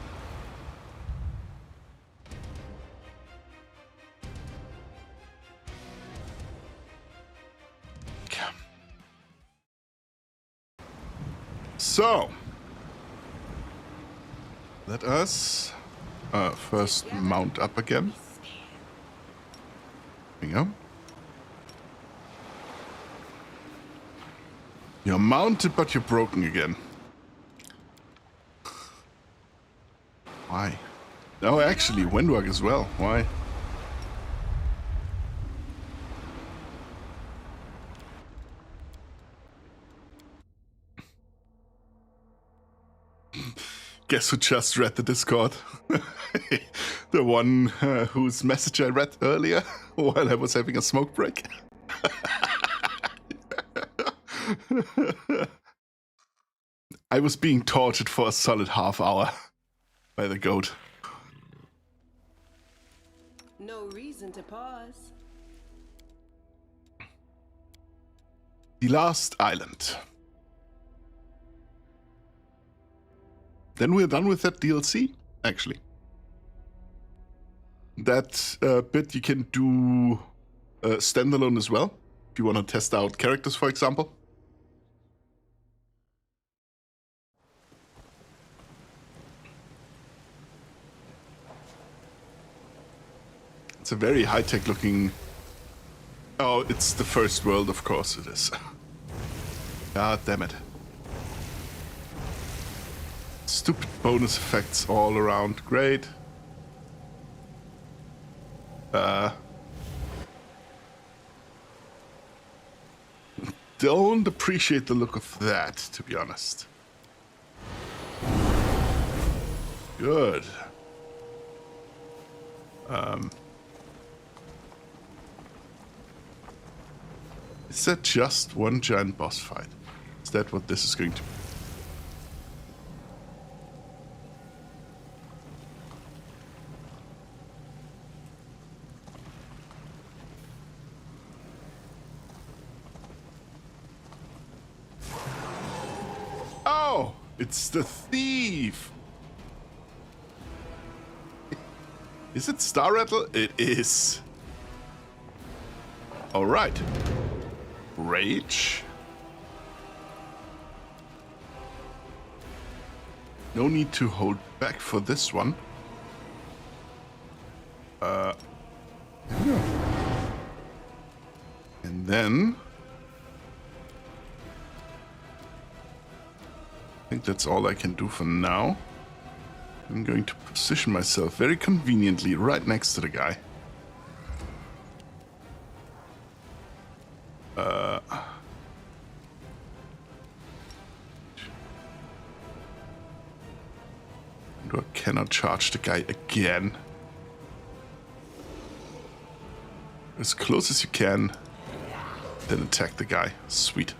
So, let us first mount up again. There we go. You're mounted, but you're broken again. Why? Oh, actually, Windwag as well. Why? Guess who just read the Discord? The one whose message I read earlier while I was having a smoke break. I was being tortured for a solid half hour by the goat. No reason to pause. The last island. Then we're done with that DLC, actually. That bit you can do standalone as well, if you want to test out characters, for example. It's a very high-tech looking... Oh, it's the first world, of course it is. God damn it. Stupid bonus effects all around. Great. Don't appreciate the look of that, to be honest. Good. Is that just one giant boss fight? Is that what this is going to be? Oh, it's the thief. Is it Star Rattle? It is. All right. Rage. No need to hold back for this one. And then I think that's all I can do for now. I'm going to position myself very conveniently right next to the guy. I cannot charge the guy again. As close as you can, then attack the guy. Sweet.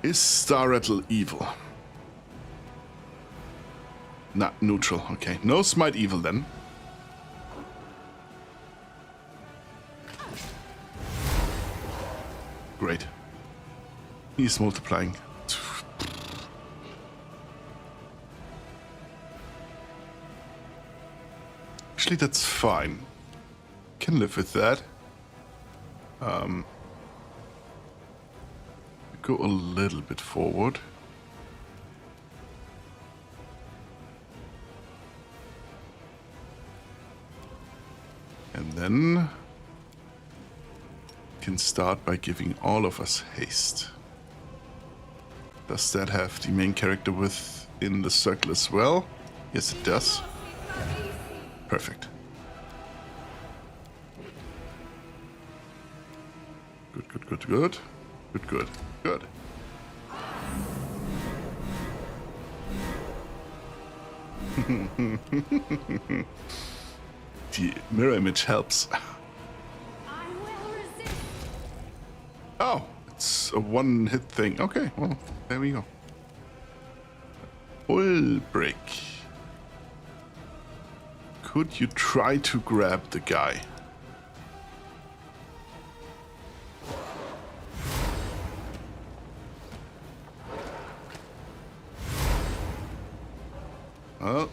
Is Star Rattle evil? Not neutral. Okay, no smite evil then. Great. He's multiplying. Actually, that's fine. Can live with that. Go a little bit forward. then can start by giving all of us haste. Does that have the main character within the circle as well? Yes, it does. Perfect. Good, good, good, good. Good, good, good. The mirror image helps. I will resist. Oh, it's a one-hit thing. Okay, well, there we go. Oil break. Could you try to grab the guy?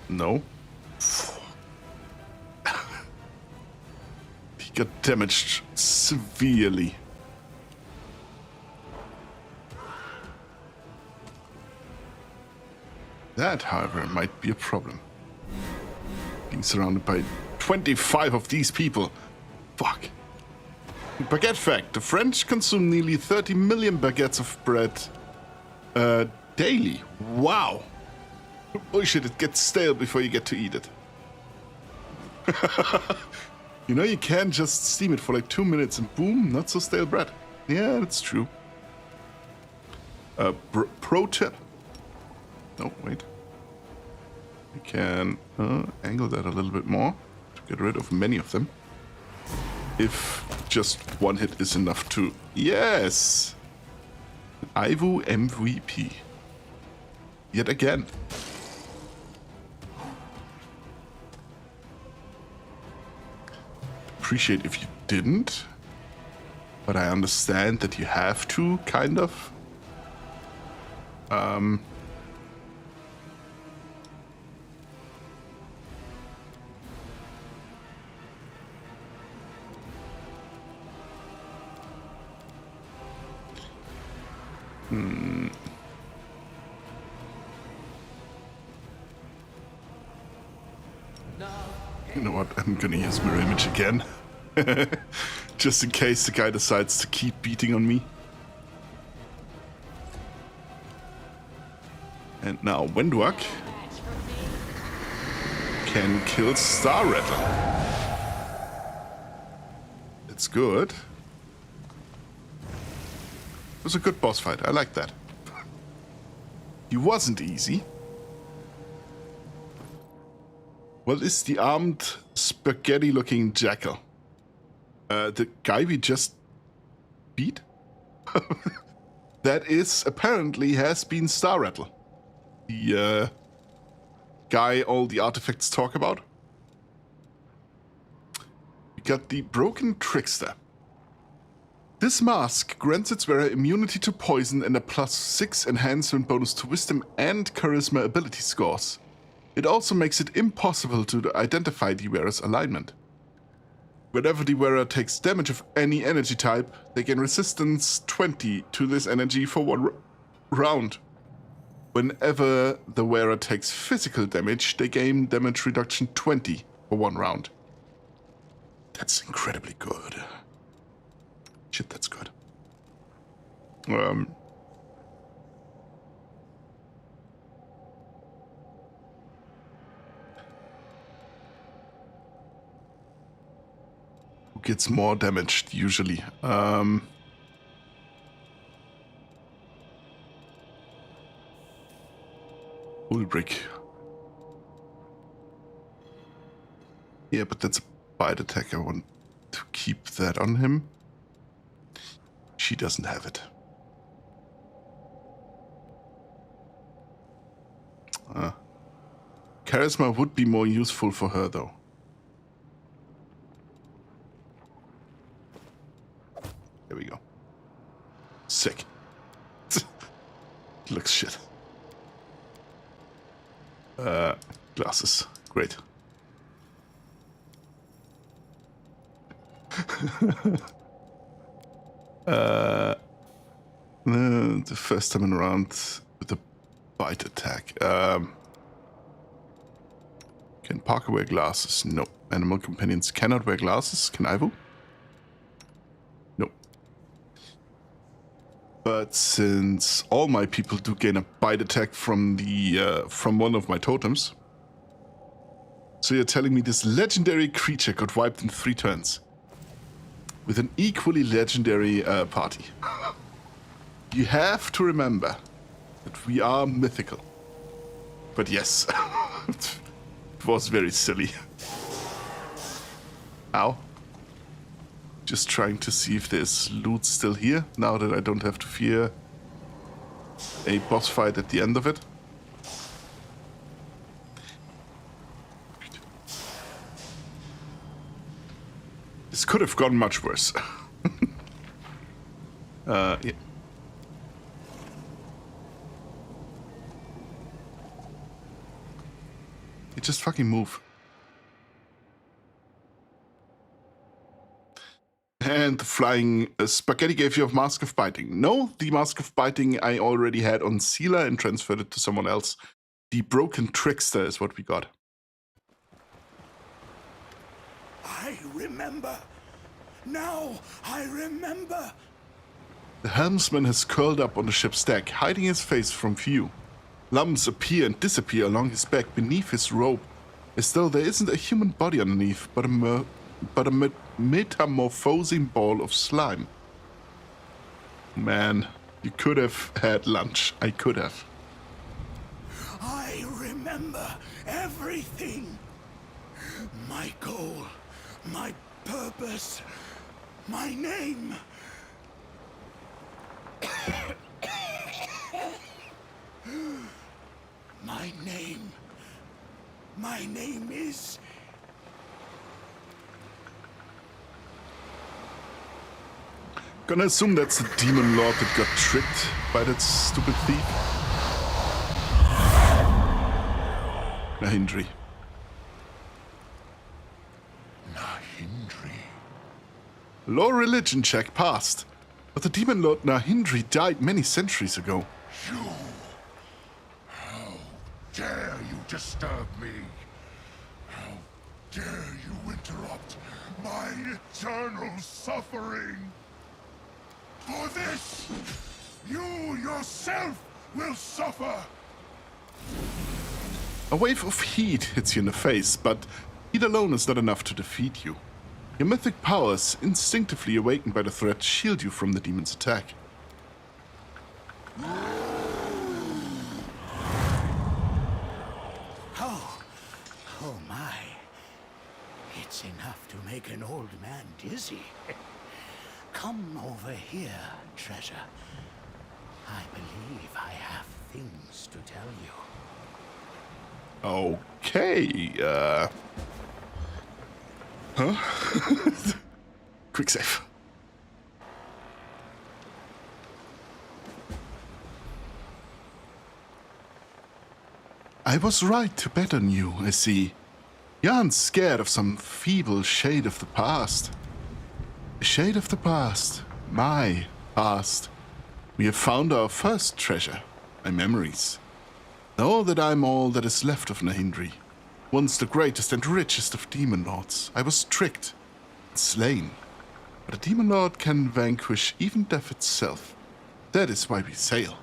No. He got damaged severely. That, however, might be a problem. Being surrounded by 25 of these people. Fuck. Baguette fact. The French consume nearly 30 million baguettes of bread daily. Wow. Bullshit, it gets stale before you get to eat it. You know, you can just steam it for like 2 minutes and boom, not so stale bread. Yeah, that's true. Pro tip. No, wait. You can angle that a little bit more to get rid of many of them. If just one hit is enough to... Yes! Ivu MVP. Yet again. Appreciate if you didn't, but I understand that you have to, kind of. You know what? I'm gonna use mirror image again. Just in case the guy decides to keep beating on me. And now Windwalk can kill Star Rattler. It's good. It was a good boss fight. I like that. He wasn't easy. What is the armed spaghetti-looking jackal? The guy we just beat? That is apparently has been Star Rattler. The guy all the artifacts talk about. We got the Broken Trickster. This mask grants its wearer immunity to poison and a +6 enhancement bonus to wisdom and charisma ability scores. It also makes it impossible to identify the wearer's alignment. Whenever the wearer takes damage of any energy type, they gain resistance 20 to this energy for 1 round. Whenever the wearer takes physical damage, they gain damage reduction 20 for 1 round. That's incredibly good. Shit, that's good. Who gets more damaged usually? Ulbrich. Yeah, but that's a bite attack. I want to keep that on him. She doesn't have it. Charisma would be more useful for her, though. There we go. Sick. Looks shit. Glasses. Great. The first time around with a bite attack. Can park away glasses? No. Animal companions cannot wear glasses. Can Ivo? No. But since all my people do gain a bite attack from the from one of my totems, so you're telling me this legendary creature got wiped in 3 turns with an equally legendary party. You have to remember that we are mythical. But yes, it was very silly. Ow. Just trying to see if there's loot still here, now that I don't have to fear a boss fight at the end of it. This could have gone much worse. Yeah. You just fucking move. And the flying spaghetti gave you a Mask of Biting. No, the Mask of Biting I already had on Seela and transferred it to someone else. The Broken Trickster is what we got. I remember. Now I remember. The helmsman has curled up on the ship's deck, hiding his face from view. Lumps appear and disappear along his back beneath his robe, as though there isn't a human body underneath, but a metamorphosing ball of slime. Man, you could have had lunch. I could have. I remember everything. My goal, my purpose, my name. My name is... Gonna assume that's the demon lord that got tricked by that stupid thief. Nahindri. Nahindri. Low religion check passed, but the demon lord Nahindri died many centuries ago. You... How dare you disturb me? How dare you interrupt my eternal suffering? For this, you yourself will suffer! A wave of heat hits you in the face, but heat alone is not enough to defeat you. Your mythic powers, instinctively awakened by the threat, shield you from the demon's attack. Oh my. It's enough to make an old man dizzy. Come over here, treasure. I believe I have things to tell you. Okay, Huh? Quick save. I was right to bet on you, I see. You aren't scared of some feeble shade of the past. A shade of the past. My past. We have found our first treasure, my memories. Know that I'm all that is left of Nahindri. Once the greatest and richest of demon lords. I was tricked and slain. But a demon lord can vanquish even death itself. That is why we sail.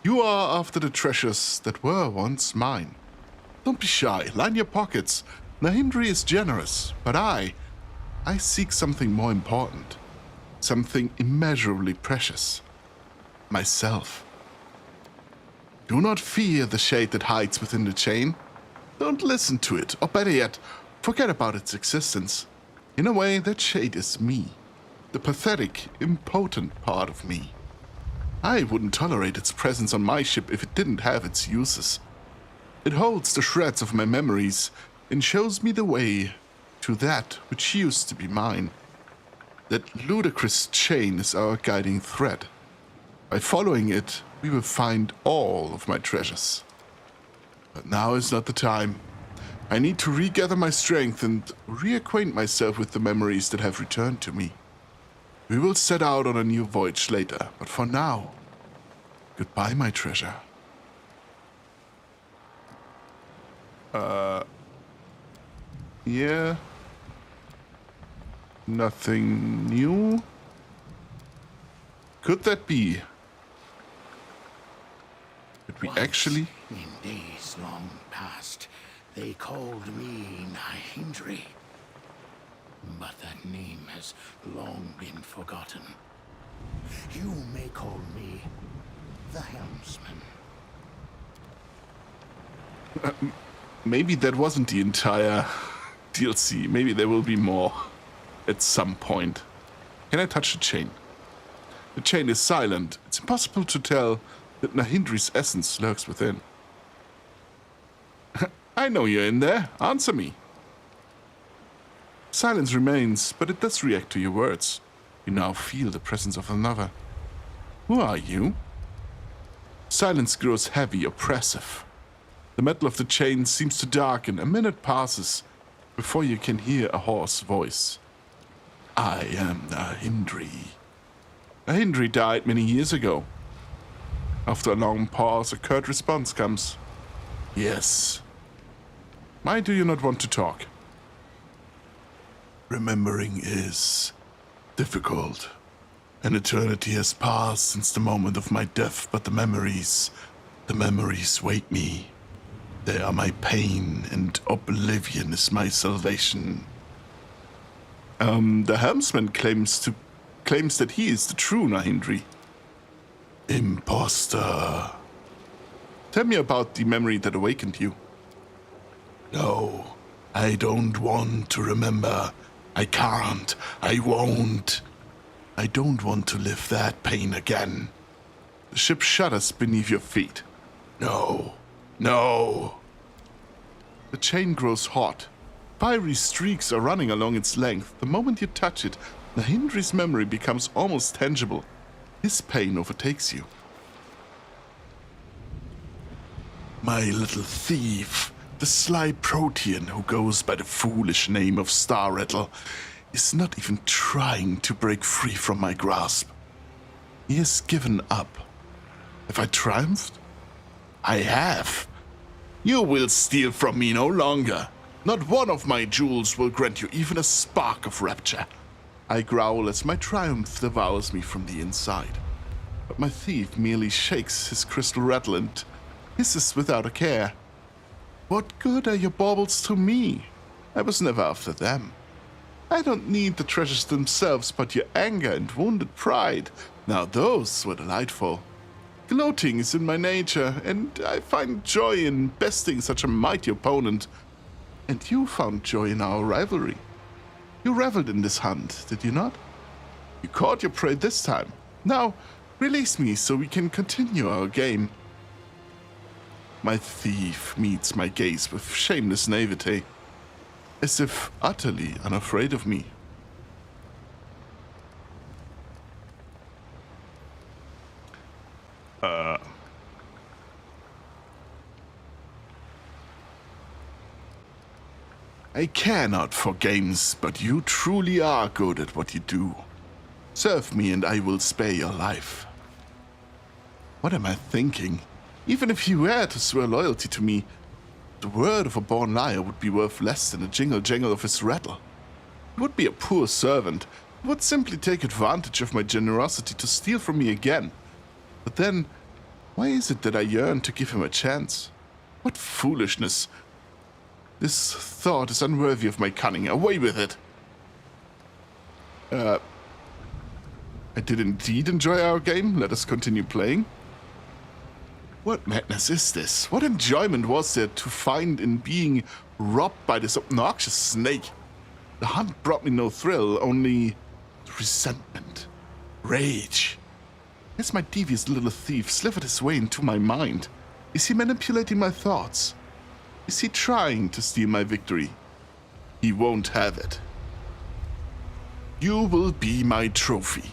You are after the treasures that were once mine. Don't be shy, line your pockets. Nahindri is generous, but I seek something more important. Something immeasurably precious. Myself. Do not fear the shade that hides within the chain. Don't listen to it, or better yet, forget about its existence. In a way, that shade is me. The pathetic, impotent part of me. I wouldn't tolerate its presence on my ship if it didn't have its uses. It holds the shreds of my memories and shows me the way to that which used to be mine. That ludicrous chain is our guiding thread. By following it, we will find all of my treasures. But now is not the time. I need to regather my strength and reacquaint myself with the memories that have returned to me. We will set out on a new voyage later, but for now, goodbye, my treasure. Yeah. Nothing new. Could that be? Did we Once, actually? in days long past, they called me Nahindri. But that name has long been forgotten. You may call me the Helmsman. Maybe that wasn't the entire DLC. Maybe there will be more at some point. Can I touch the chain? The chain is silent. It's impossible to tell that Nahindri's essence lurks within. I know you're in there. Answer me. Silence remains, but it does react to your words. You now feel the presence of another. Who are you? Silence grows heavy, oppressive. The metal of the chain seems to darken. A minute passes before you can hear a hoarse voice. I am Nahindri. Nahindri died many years ago. After a long pause, a curt response comes. Yes. Why do you not want to talk? Remembering is difficult. An eternity has passed since the moment of my death, but the memories wake me. They are my pain, and oblivion is my salvation. The helmsman claims that he is the true Nahindri. Imposter. Tell me about the memory that awakened you. No, I don't want to remember. I can't. I won't. I don't want to live that pain again. The ship shudders beneath your feet. No. No. The chain grows hot. Fiery streaks are running along its length. The moment you touch it, Nahindri's memory becomes almost tangible. His pain overtakes you. My little thief, the sly Protean who goes by the foolish name of Star Rattle, is not even trying to break free from my grasp. He has given up. Have I triumphed? I have. You will steal from me no longer. Not one of my jewels will grant you even a spark of rapture. I growl as my triumph devours me from the inside. But my thief merely shakes his crystal rattle and hisses without a care. What good are your baubles to me? I was never after them. I don't need the treasures themselves, but your anger and wounded pride. Now those were delightful. Gloating is in my nature, and I find joy in besting such a mighty opponent. And you found joy in our rivalry. You reveled in this hunt, did you not? You caught your prey this time. Now, release me so we can continue our game. My thief meets my gaze with shameless naivete, as if utterly unafraid of me. I care not for games, but you truly are good at what you do. Serve me and I will spare your life. What am I thinking? Even if he were to swear loyalty to me, the word of a born liar would be worth less than a jingle-jangle of his rattle. He would be a poor servant. He would simply take advantage of my generosity to steal from me again. But then, why is it that I yearn to give him a chance? What foolishness! This thought is unworthy of my cunning. Away with it! I did indeed enjoy our game. Let us continue playing. What madness is this? What enjoyment was there to find in being robbed by this obnoxious snake? The hunt brought me no thrill, only resentment, rage. Has my devious little thief slithered his way into my mind? Is he manipulating my thoughts? Is he trying to steal my victory? He won't have it. You will be my trophy.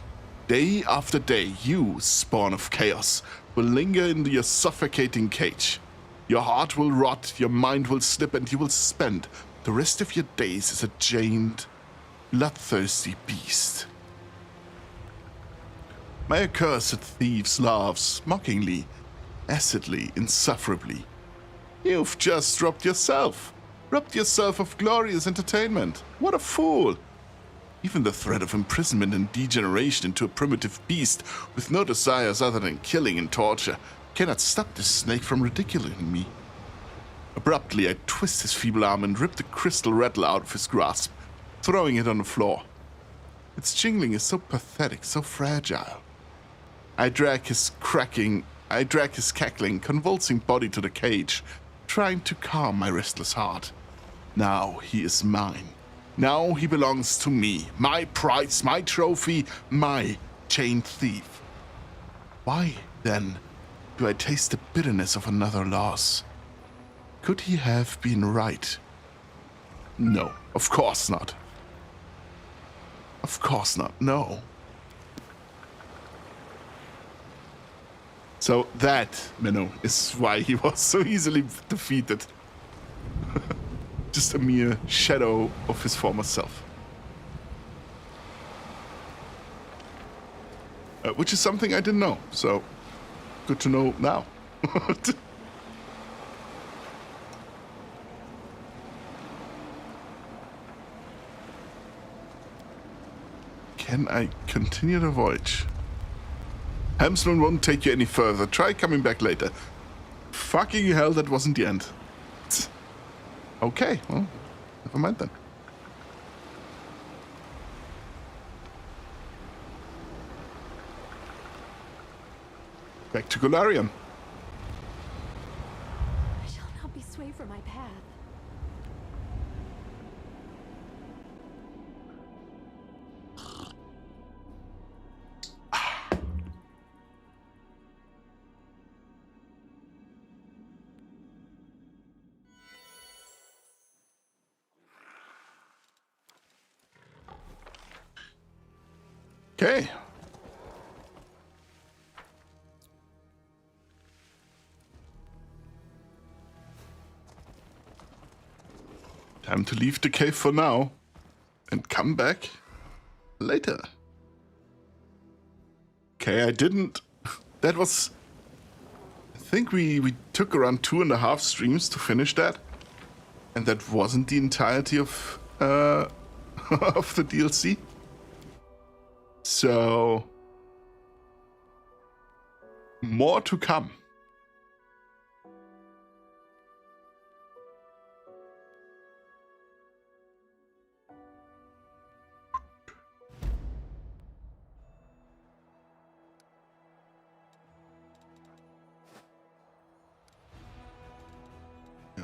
Day after day, you, spawn of chaos, will linger in your suffocating cage. Your heart will rot, your mind will slip, and you will spend the rest of your days as a chained, bloodthirsty beast. My accursed thieves laughs mockingly, acidly, insufferably. You've just robbed yourself. Robbed yourself of glorious entertainment. What a fool! Even the threat of imprisonment and degeneration into a primitive beast with no desires other than killing and torture cannot stop this snake from ridiculing me. Abruptly, I twist his feeble arm and rip the crystal rattle out of his grasp, throwing it on the floor. Its jingling is so pathetic, so fragile. I drag his cackling, convulsing body to the cage, trying to calm my restless heart. Now he is mine. Now he belongs to me. My prize, my trophy, my chained thief. Why, then, do I taste the bitterness of another loss? Could he have been right? No, of course not. Of course not, no. So that, Menno, is why he was so easily defeated. Just a mere shadow of his former self. Which is something I didn't know, so good to know now. Can I continue the voyage? Helmsman won't take you any further. Try coming back later. Fucking hell, that wasn't the end. Okay, well, never mind then. Back to Golarion. I shall not be swayed from my path. Okay. Time to leave the cave for now and come back later. Okay, I didn't. That was. I think we took around 2.5 streams to finish that. And that wasn't the entirety of of the DLC. So, more to come.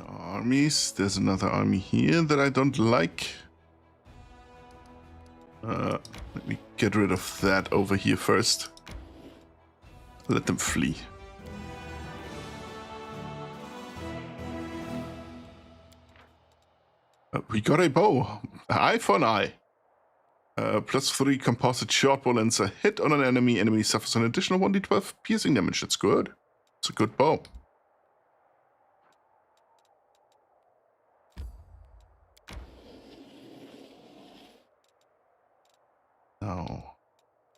Armies. There's another army here that I don't like. Let me get rid of that over here first. Let them flee. We got a bow. Eye for an eye. +3 composite short bow lens. A hit on an enemy. Enemy suffers an additional 1d12 piercing damage. That's good. It's a good bow. Now,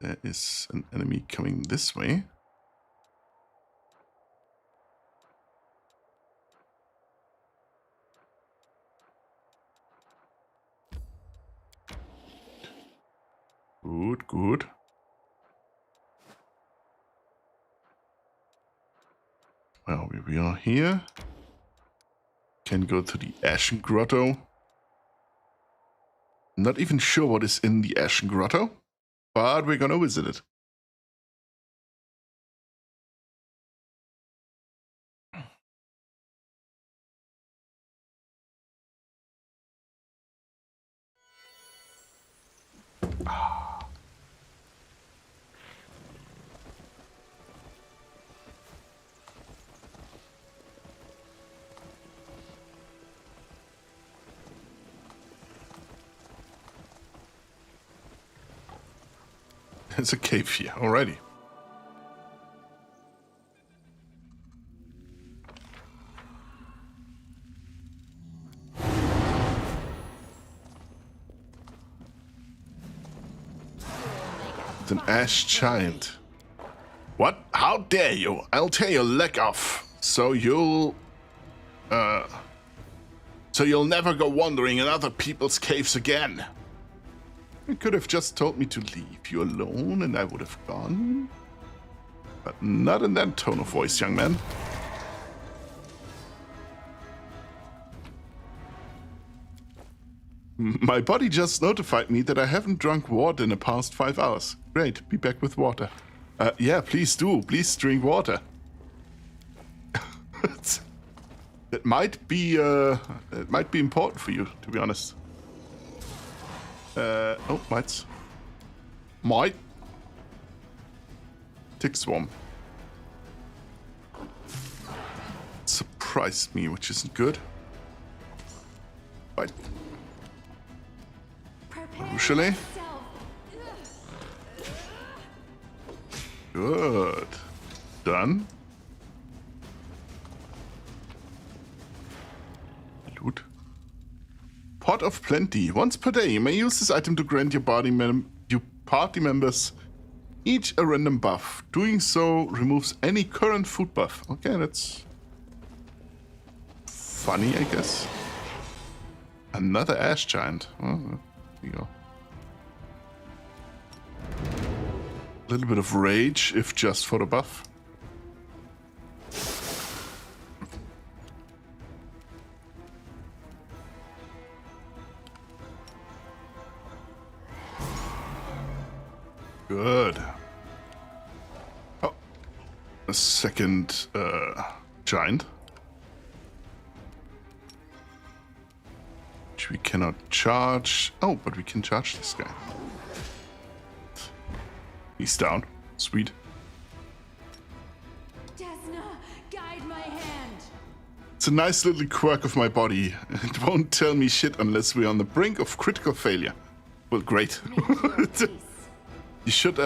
there is an enemy coming this way. Good, good. Well, we are here. Can go to the Ashen Grotto. Not even sure what is in the Ashen Grotto, but we're gonna visit it. There's a cave here already. It's an ash giant. What? How dare you? I'll tear your leg off. So you'll So you'll never go wandering in other people's caves again. You could have just told me to leave you alone and I would have gone. But not in that tone of voice, young man. My body just notified me that I haven't drunk water in the past 5 hours. Great, be back with water. Yeah, please do. Please drink water. It might be important for you, to be honest. Oh, might. Tick swarm. Surprised me, which isn't good. Right. Usually. Good. Done. Loot. Pot of Plenty. Once per day, you may use this item to grant your party members each a random buff. Doing so removes any current food buff. Okay, that's funny, I guess. Another ash giant. Oh, there you go. A little bit of rage, if just for the buff. Good. Oh, a second giant. Which we cannot charge. Oh, but we can charge this guy. He's down. Sweet. Desna, guide my hand. It's a nice little quirk of my body. It won't tell me shit unless we're on the brink of critical failure. Well, great. You should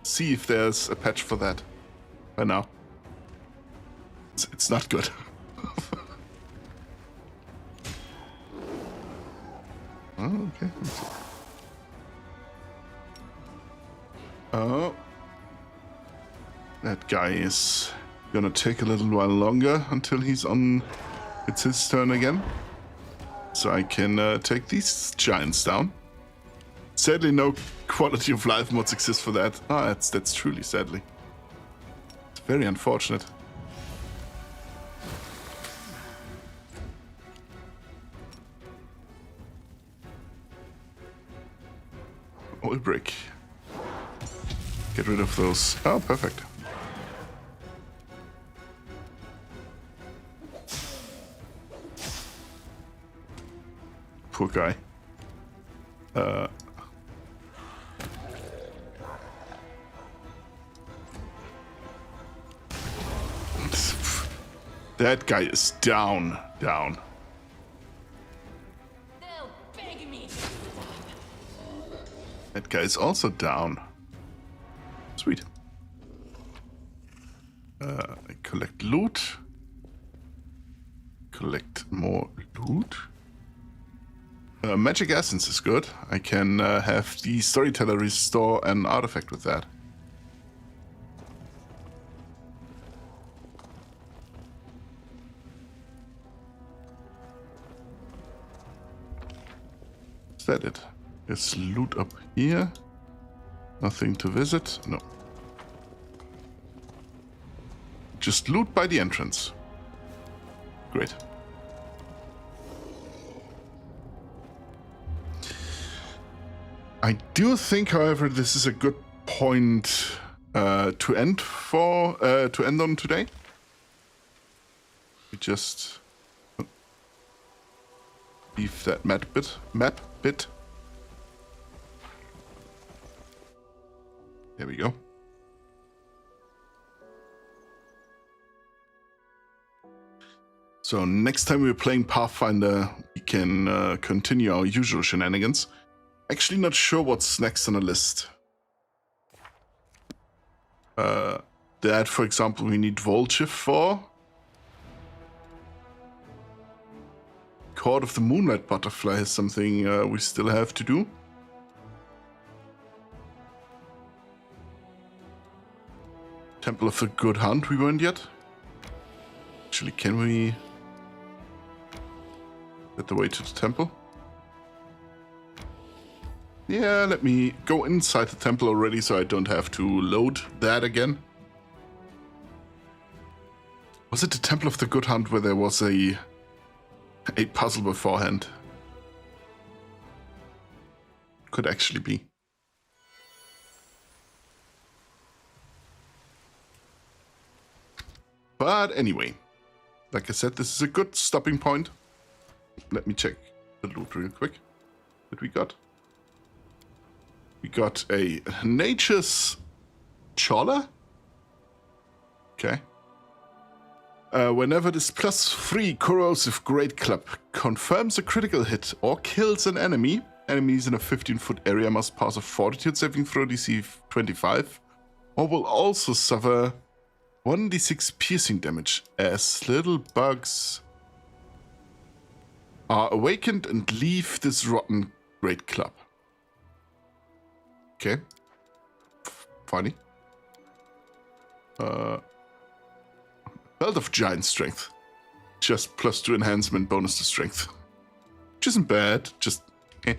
see if there's a patch for that by now. It's not good. Oh, okay. Oh. That guy is gonna take a little while longer until he's on. It's his turn again. So I can take these giants down. Sadly, no quality of life mods exist for that. Ah, that's truly sadly. It's very unfortunate. Oil brick. Get rid of those. Oh, perfect. Poor guy. That guy is down. They'll beg me. That guy is also down. Sweet. Collect loot. Collect more loot. Magic essence is good. I can have the storyteller restore an artifact with that. Is that it? There's loot up here. Nothing to visit. No. Just loot by the entrance. Great. I do think, however, this is a good point to end on today. We just leave that map bit. There we go. So next time we're playing Pathfinder, we can continue our usual shenanigans. Actually not sure what's next on the list. That, for example, we need Volchiv for. Court of the Moonlight Butterfly is something we still have to do. Temple of the Good Hunt we weren't yet. Actually, can we? that the way to the temple? Yeah, let me go inside the temple already so I don't have to load that again. Was it the Temple of the Good Hunt where there was a puzzle beforehand? Could actually be. But anyway, like I said, this is a good stopping point. Let me check the loot real quick that we got. We got a Nature's Chola. Okay. Whenever this +3 corrosive Great Club confirms a critical hit or kills an enemy, enemies in a 15-foot area must pass a Fortitude saving throw DC 25, or will also suffer 1d6 piercing damage as little bugs are awakened and leave this rotten Great Club. Okay. Funny. Belt of Giant Strength. Just +2 enhancement, bonus to strength. Which isn't bad, just eh.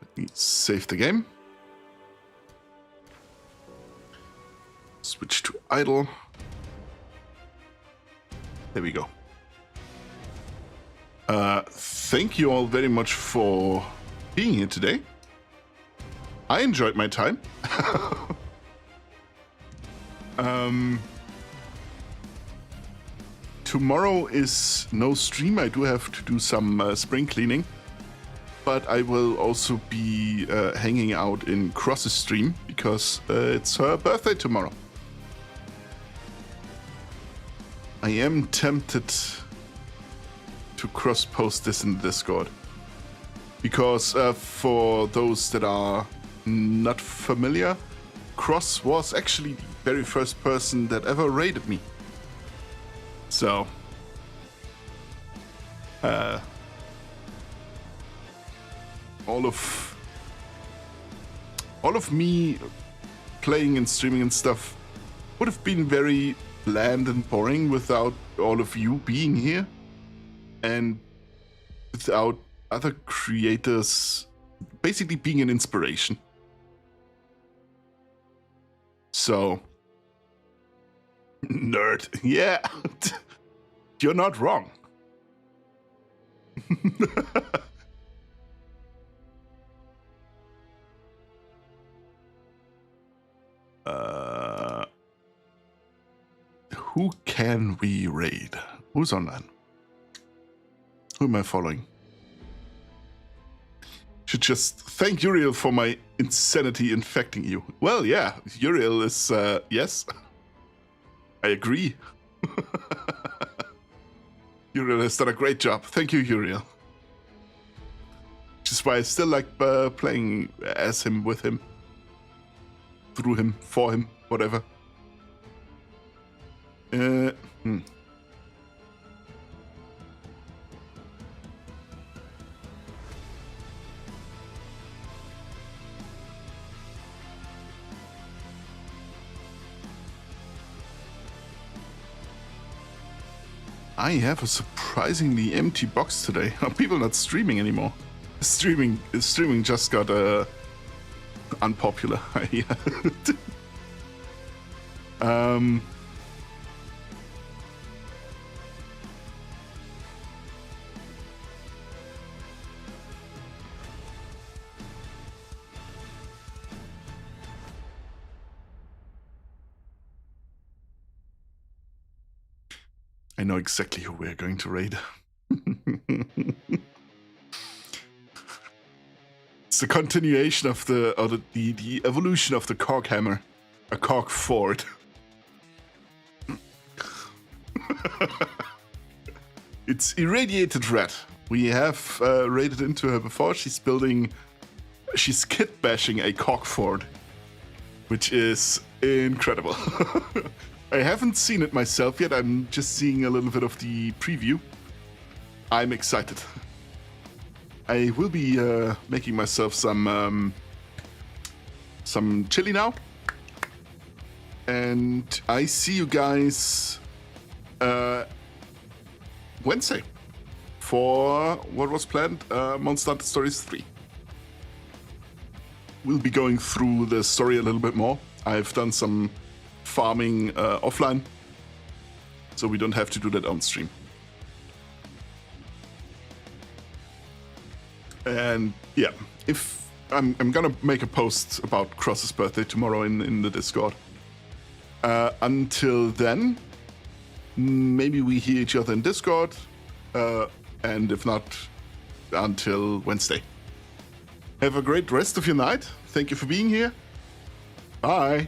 Let me save the game. Switch to idle. There we go. Thank you all very much for being here today. I enjoyed my time. Tomorrow is no stream. I do have to do some spring cleaning, but I will also be hanging out in Cross's stream because it's her birthday tomorrow. I am tempted to cross-post this in the Discord because for those that are not familiar, Cross was actually the very first person that ever raided me. So, all of me playing and streaming and stuff would have been very bland and boring without all of you being here, and without other creators basically being an inspiration. So, nerd, yeah, you're not wrong. Who can we raid? Who's online? Who am I following? Should just thank Uriel for my insanity infecting you. Well, yeah, Uriel is, yes. I agree. Uriel has done a great job. Thank you, Uriel. Which is why I still like playing as him, with him, through him, for him, whatever. I have a surprisingly empty box today. Are people not streaming anymore? Streaming just got unpopular. I know exactly who we're going to raid. It's the continuation of the evolution of the Cork Hammer, a Cork Ford. It's Irradiated Red. We have raided into her before. She's kit bashing a Cork Ford, which is incredible. I haven't seen it myself yet. I'm just seeing a little bit of the preview. I'm excited. I will be making myself some chili now. And I see you guys Wednesday for what was planned, Monster Hunter Stories 3. We'll be going through the story a little bit more. I've done some farming offline, so we don't have to do that on stream. And yeah, if I'm gonna make a post about Cross's birthday tomorrow in the Discord. Until then, maybe we hear each other in Discord, and if not, until Wednesday. Have a great rest of your night. Thank you for being here. Bye.